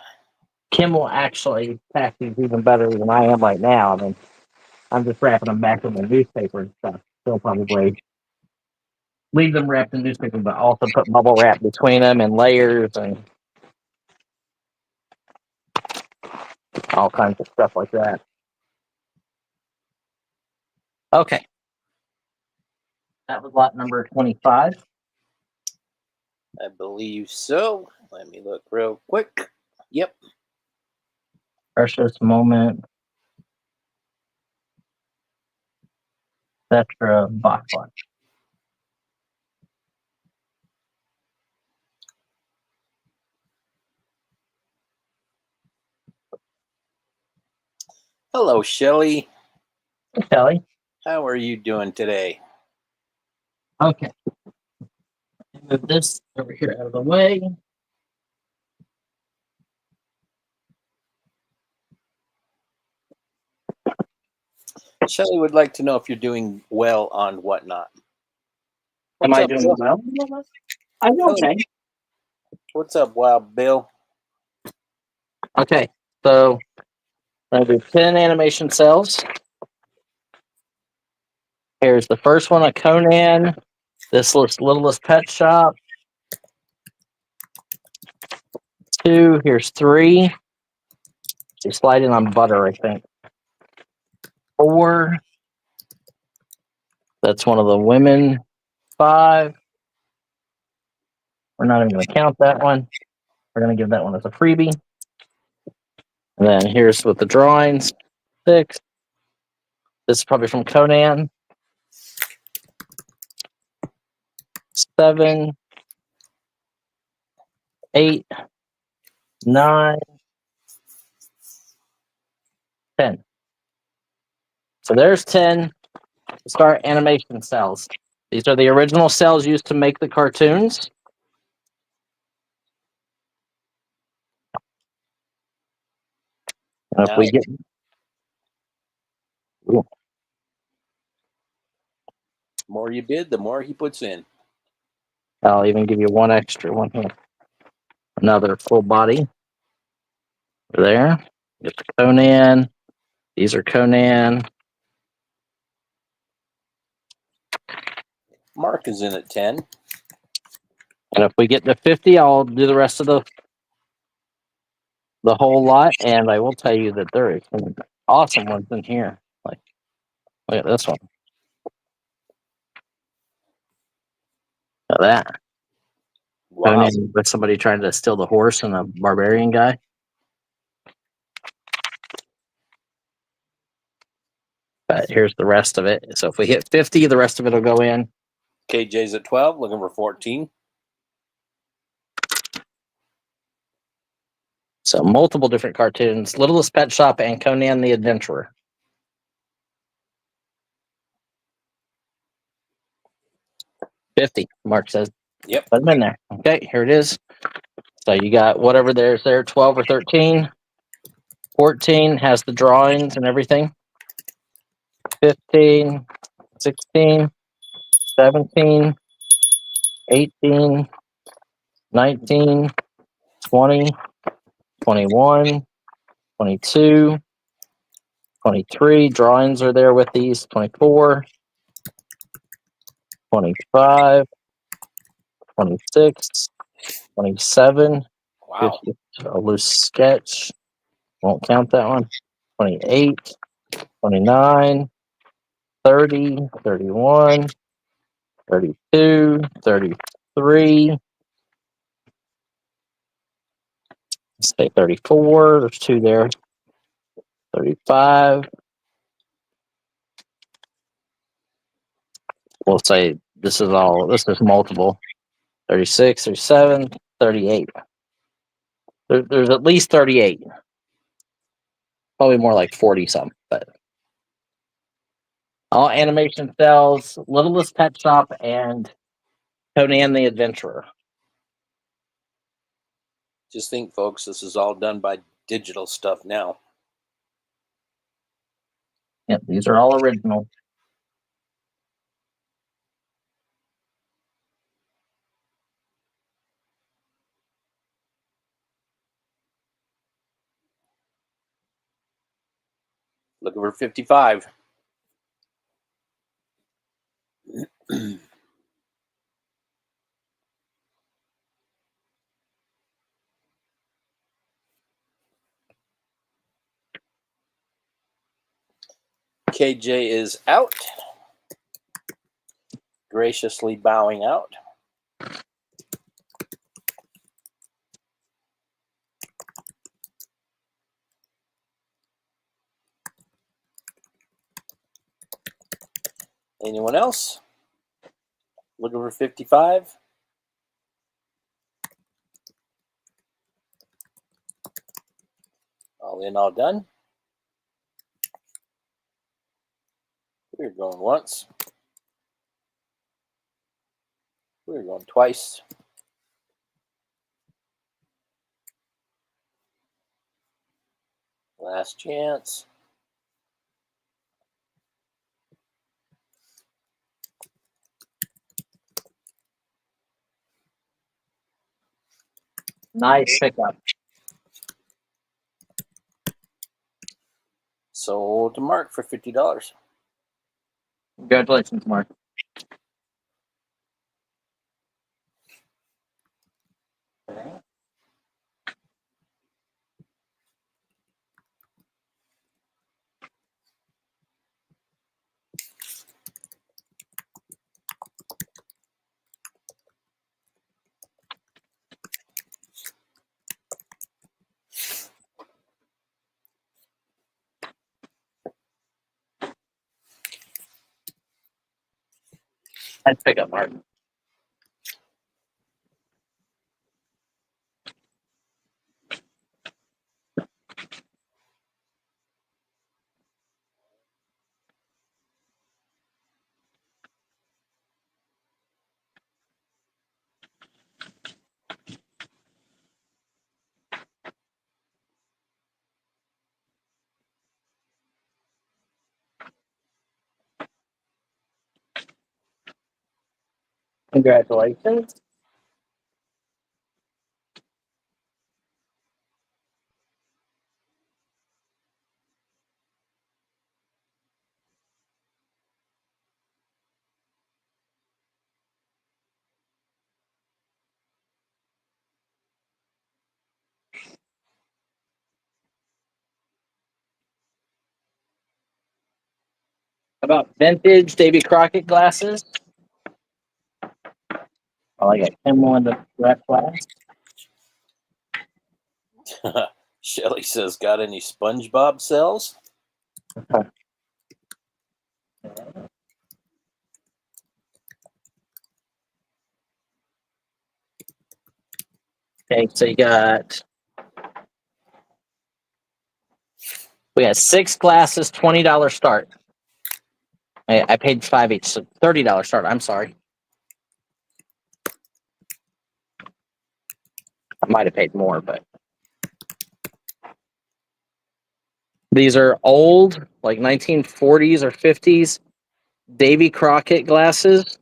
Kim will actually pack these even better than I am right now. I mean, I'm just wrapping them back in the newspaper and stuff. They'll probably leave them wrapped in newspaper, but also put bubble wrap between them and layers and all kinds of stuff like that. Okay. That was lot number 25. I believe so. Let me look real quick. Yep. Precious Moment. Etc. Box lot. Hello, Shelly. Hey, Kelly. How are you doing today? Okay. Move this over here out of the way. Shelly would like to know if you're doing well on Whatnot. Am What's I up, doing Bill? well? I'm okay. What's up, Wild Bill? Okay. So I'm going to do 10 animation cells. Here's the first one, a Conan. This Littlest Pet Shop. 2. Here's 3. She's sliding on butter, I think. 4. That's one of the women. 5. We're not even going to count that one. We're going to give that one as a freebie. And then here's with the drawings. 6. This is probably from Conan. 7. 8. 9. 10. So there's 10 to start animation cells. These are the original cells used to make the cartoons. And if we get more you bid, the more he puts in. I'll even give you one extra one here. Another full body. There. Get the Conan. These are Conan. Mark is in at 10. And if we get to 50, I'll do the rest of the whole lot. And I will tell you that there is some awesome ones in here. Like, look at this one. Look at that. Wow. Conan with somebody trying to steal the horse and a barbarian guy. But here's the rest of it. So if we hit 50, the rest of it will go in. KJ's at 12, looking for 14. So multiple different cartoons. Littlest Pet Shop and Conan the Adventurer. $50, Mark says. Yep. Put them in there. Okay, here it is. So you got whatever there's there, 12 or 13. 14 has the drawings and everything. 15, 16, 17, 18, 19, 20, 21, 22, 23. Drawings are there with these. 24, 25, 26, 27. Wow. A loose sketch. Won't count that one. 28, 29, 30, 31, 32, 33. Let's say 34. There's two there. 35. We'll say this is multiple. 36, 37, 38. There's at least 38. Probably more like 40 something, but all animation cells, Littlest Pet Shop, and Conan the Adventurer. Just think, folks, this is all done by digital stuff now. Yep, these are all original. Looking for 55. KJ is out. Graciously bowing out. Anyone else? Looking for 55. All in, all done. We're going once. We're going twice. Last chance. Nice pickup. Sold to Mark for $50. Congratulations, Mark. Nice pickup, Mark. Congratulations. About vintage Davy Crockett glasses. Oh, I got 10 more in the rep class. Shelly says, got any SpongeBob cells? Okay, so we got 6 glasses, $20 start. I paid 5 each, so $30 start. I'm sorry. I might have paid more, but these are old, like 1940s or 50s Davy Crockett glasses,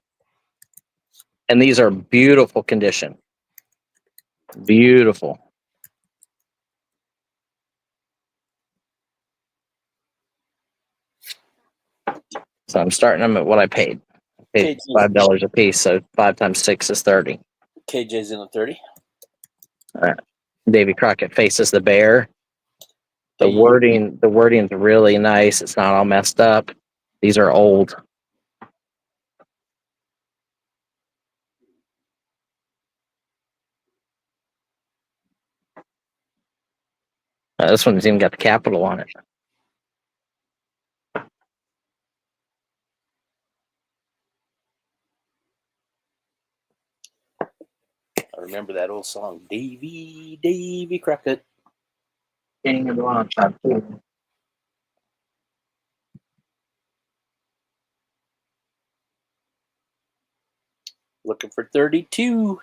and these are beautiful condition. Beautiful. So I'm starting them at what I paid. I paid $5 a piece, so 5 times 6 is 30. KJ's in the 30. Davy Crockett faces the bear. The wording's really nice. It's not all messed up. These are old. This one's even got the capital on it. I remember that old song, Davy Crockett. King of the Lawn Shop, too. Looking for 32.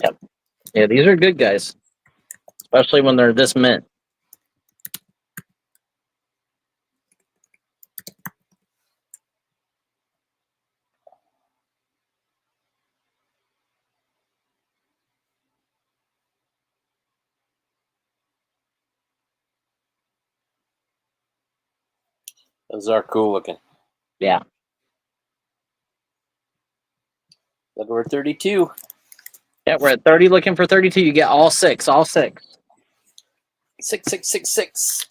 Yep. Yeah, these are good guys, especially when they're this mint. Those are cool looking. Yeah. Looking for 32. Yeah, we're at 30 looking for 32. You get all 6. 6666.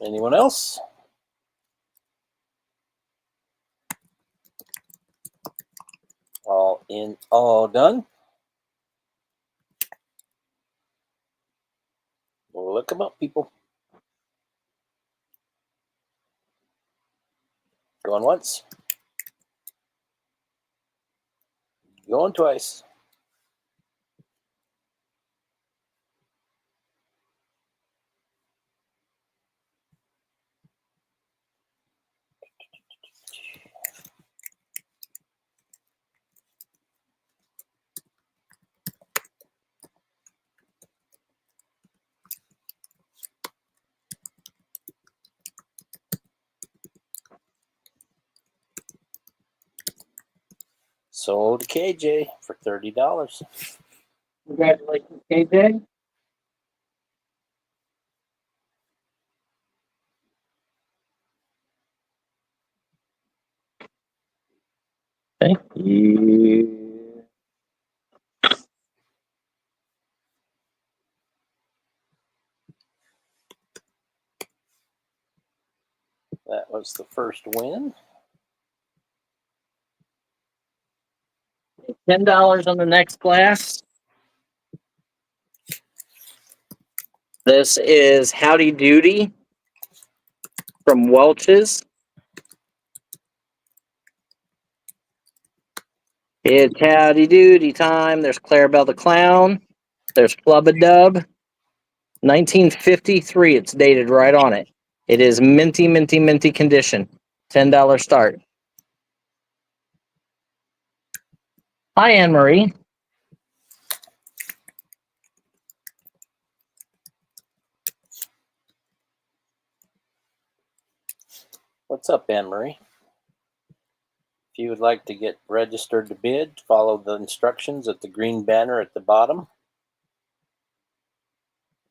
Anyone else? All in, all done. Well, look them up, people. Going once. Going twice. Sold to KJ for $30. Congratulations, KJ. Thank you. That was the first win. $10 on the next glass. This is Howdy Doody from Welch's. It's Howdy Doody time. There's Clarabelle the Clown. There's Flub-a-Dub. 1953. It's dated right on it. It is minty, minty, minty condition. $10 start. Hi, Anne Marie. What's up, Anne Marie? If you would like to get registered to bid, follow the instructions at the green banner at the bottom.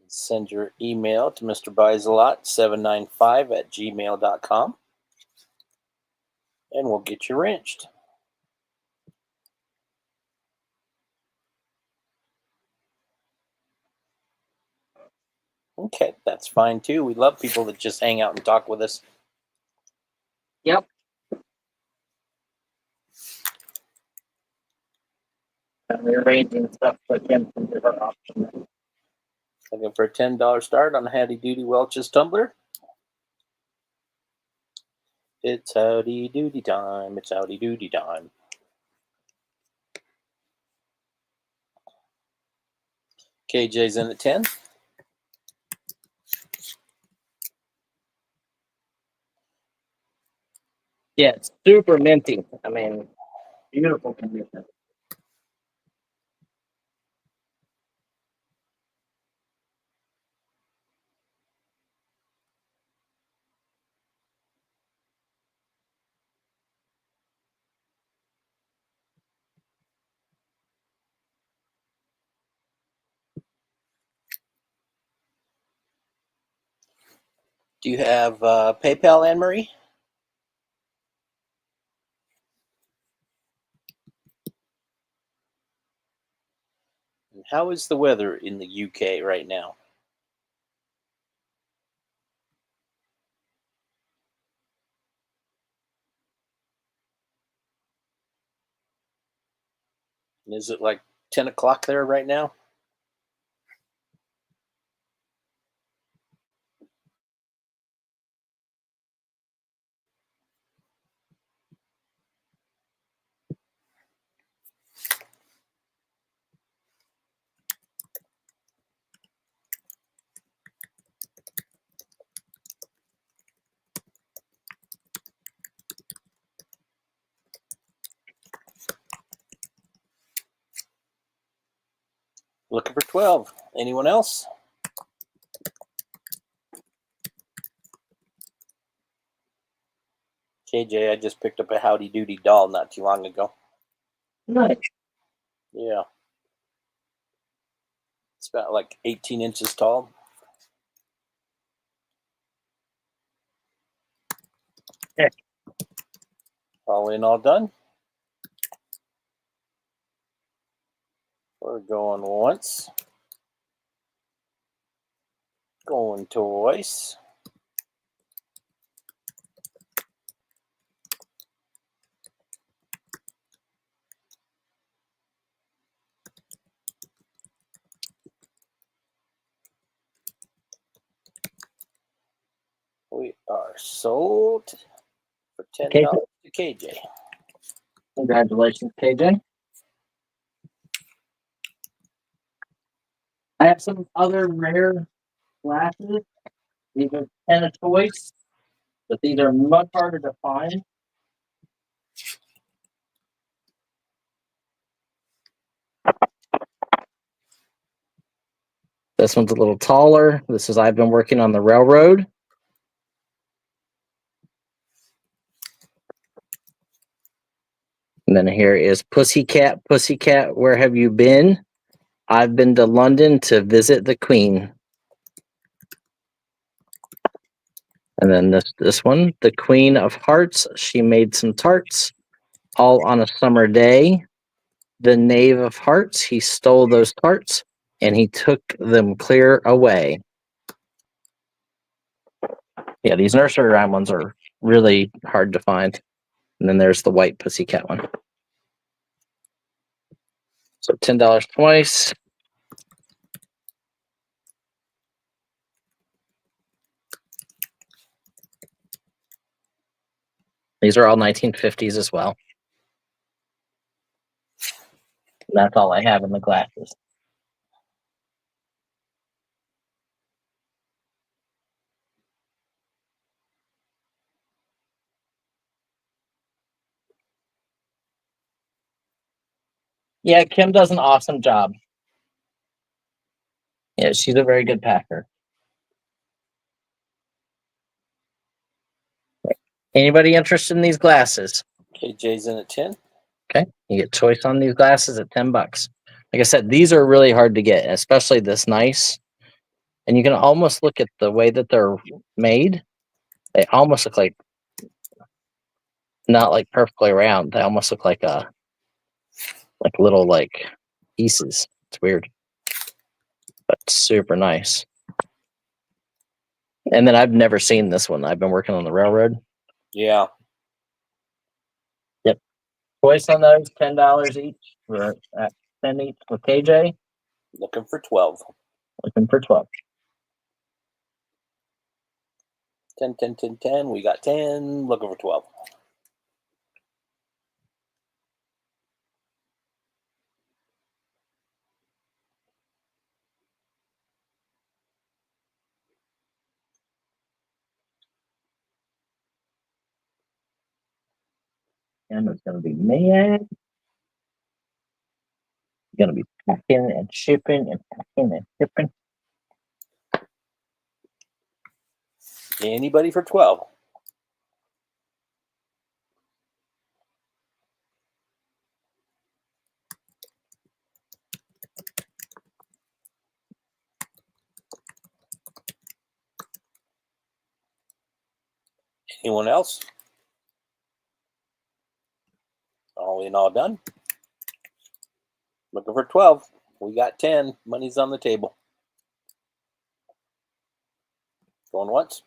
Send your email to Mr. Biselot795@gmail.com and we'll get you wrenched. Okay, that's fine too. We love people that just hang out and talk with us. Yep. And rearranging stuff so Kim can give her option. Looking for a $10 start on Howdy Doody Welch's tumbler? It's howdy doody time. It's howdy doody time. KJ's in at 10. Yeah, it's super minty. I mean, beautiful condition. Do you have PayPal, Anne Marie? And how is the weather in the UK right now? Is it like 10 o'clock there right now? Looking for 12. Anyone else? KJ, I just picked up a Howdy Doody doll not too long ago. Nice. Yeah. It's about like 18 inches tall. Yeah. All in, all done. We're going once. Going twice. We are sold for $10 to KJ. Congratulations, KJ. I have some other rare glasses. These are 10 of choice, but these are much harder to find. This one's a little taller. This is I've been working on the railroad. And then here is Pussycat, Pussycat, where have you been? I've been to London to visit the Queen. And then this one, the Queen of Hearts. She made some tarts all on a summer day. The Knave of Hearts, he stole those tarts and he took them clear away. Yeah, these nursery rhyme ones are really hard to find. And then there's the white Pussycat one. So $10 twice. These are all 1950s as well. That's all I have in the glasses. Yeah, Kim does an awesome job. Yeah, she's a very good packer. Anybody interested in these glasses? KJ's in at 10. Okay, you get choice on these glasses at $10. Like I said, these are really hard to get, especially this nice. And you can almost look at the way that they're made. They almost look like not like perfectly round. They almost look like little like pieces. It's weird, but super nice. And then I've never seen this one. I've been working on the railroad. Yeah. Yep. Choice on those, $10 each. We're at 10 each with KJ. Looking for 12. Looking for 12. 10, 10, 10, 10. We got 10. Looking for 12. And it's going to be mad. Going to be packing and shipping and packing and shipping. Anybody for 12? Anyone else? All in, all done. Looking for 12. We got 10. Money's on the table. Going once.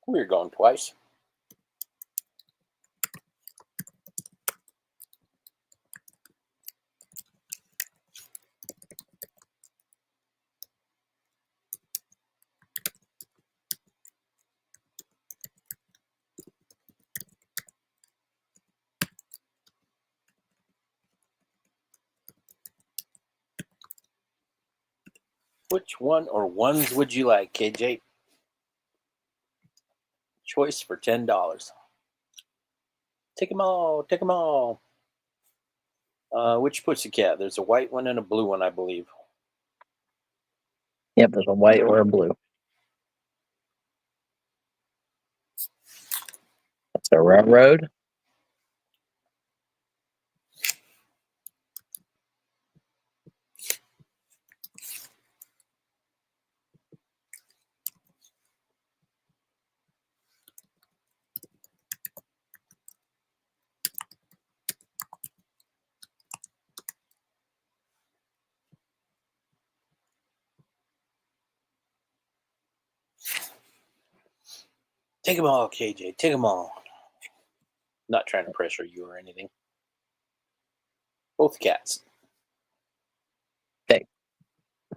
We're going twice. Which one or ones would you like, KJ? Choice for $10. Take them all. Take them all. Which pussycat? There's a white one and a blue one, I believe. Yep, there's a white or a blue. That's the railroad. Take them all, KJ. Take them all. Not trying to pressure you or anything. Both cats. Okay.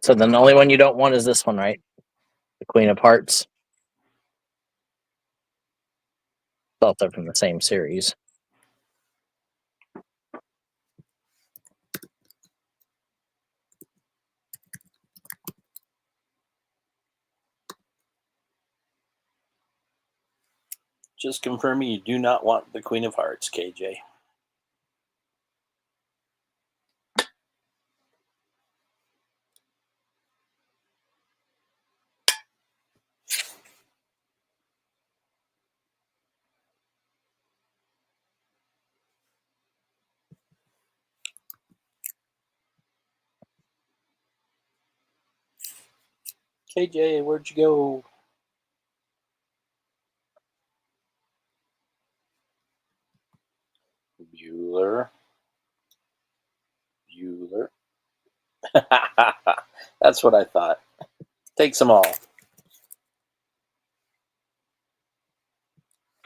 So then the only one you don't want is this one, right? The Queen of Hearts. Both are from the same series. Just confirming you do not want the Queen of Hearts, KJ. KJ, where'd you go? Bueller. Bueller. That's what I thought. Take some all.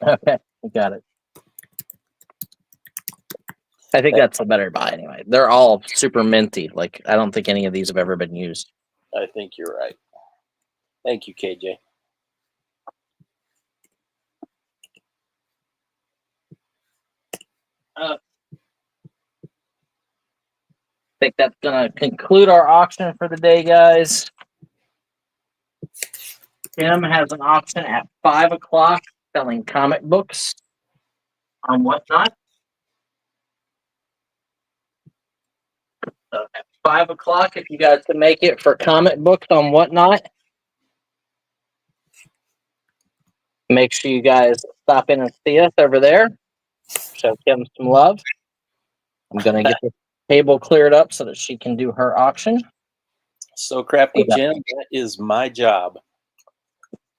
Okay, we got it. I think that's a better buy anyway. They're all super minty. Like, I don't think any of these have ever been used. I think you're right. Thank you, KJ. I think that's going to conclude our auction for the day, guys. Tim has an auction at 5 o'clock selling comic books on Whatnot. So at 5 o'clock, if you guys can make it for comic books on Whatnot, Make sure you guys stop in and see us over there. Show Kim some love. I'm going to get the table cleared up so that she can do her auction. So Crafty Okay. Jim, that is my job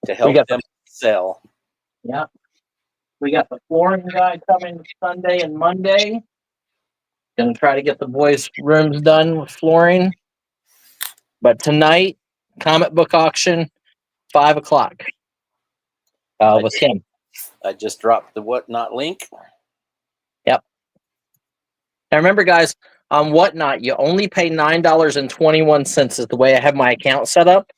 to We help got them sell. Yeah. We got the flooring guy coming Sunday and Monday. Gonna try to get the boys' rooms done with flooring. But tonight, comic book auction, 5 o'clock. With him. I just dropped the Whatnot link. Yep. Now remember, guys, on Whatnot, you only pay $9.21 is the way I have my account set up.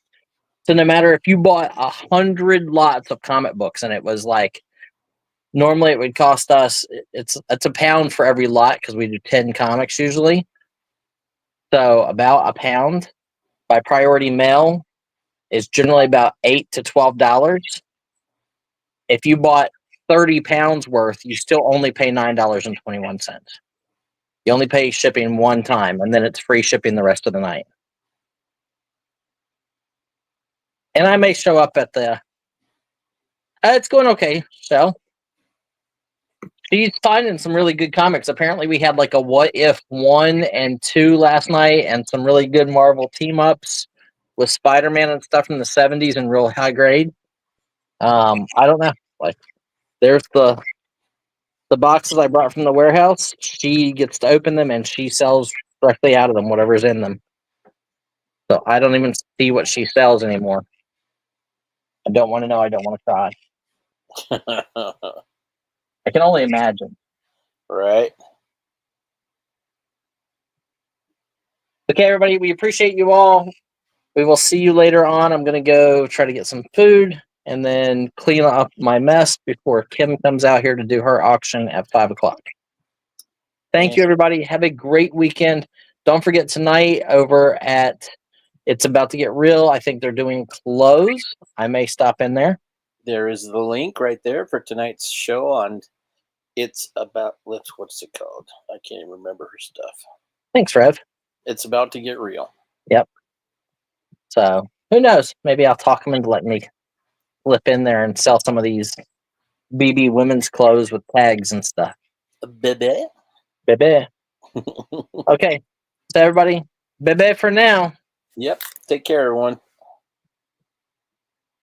So no matter if you bought 100 lots of comic books, and it was like, normally it would cost us, it's £1 for every lot because we do 10 comics usually. So about £1 by priority mail is generally about $8 to $12. If you bought 30 pounds worth, you still only pay $9.21. You only pay shipping one time, and then it's free shipping the rest of the night. And I may show up at the. It's going okay. So she's finding some really good comics. Apparently, we had like a What If 1 and 2 last night, and some really good Marvel team ups with Spider-Man and stuff from the 70s in real high grade. I don't know. Like, there's the boxes I brought from the warehouse. She gets to open them, and she sells directly out of them whatever's in them. So I don't even see what she sells anymore. I don't want to know. I don't want to try. I can only imagine. Right. Okay, everybody, we appreciate you all. We will see you later on. I'm going to go try to get some food and then clean up my mess before Kim comes out here to do her auction at 5 o'clock. Thank you, everybody. Have a great weekend. Don't forget tonight over at It's About to Get Real. I think they're doing clothes. I may stop in there. There is the link right there for tonight's show on It's About, what's it called? I can't even remember her stuff. Thanks, Rev. It's About to Get Real. Yep. So who knows? Maybe I'll talk them into letting me flip in there and sell some of these BB women's clothes with tags and stuff. Bebe. Bebe. Okay. So everybody, bebe for now. Yep. Take care, everyone.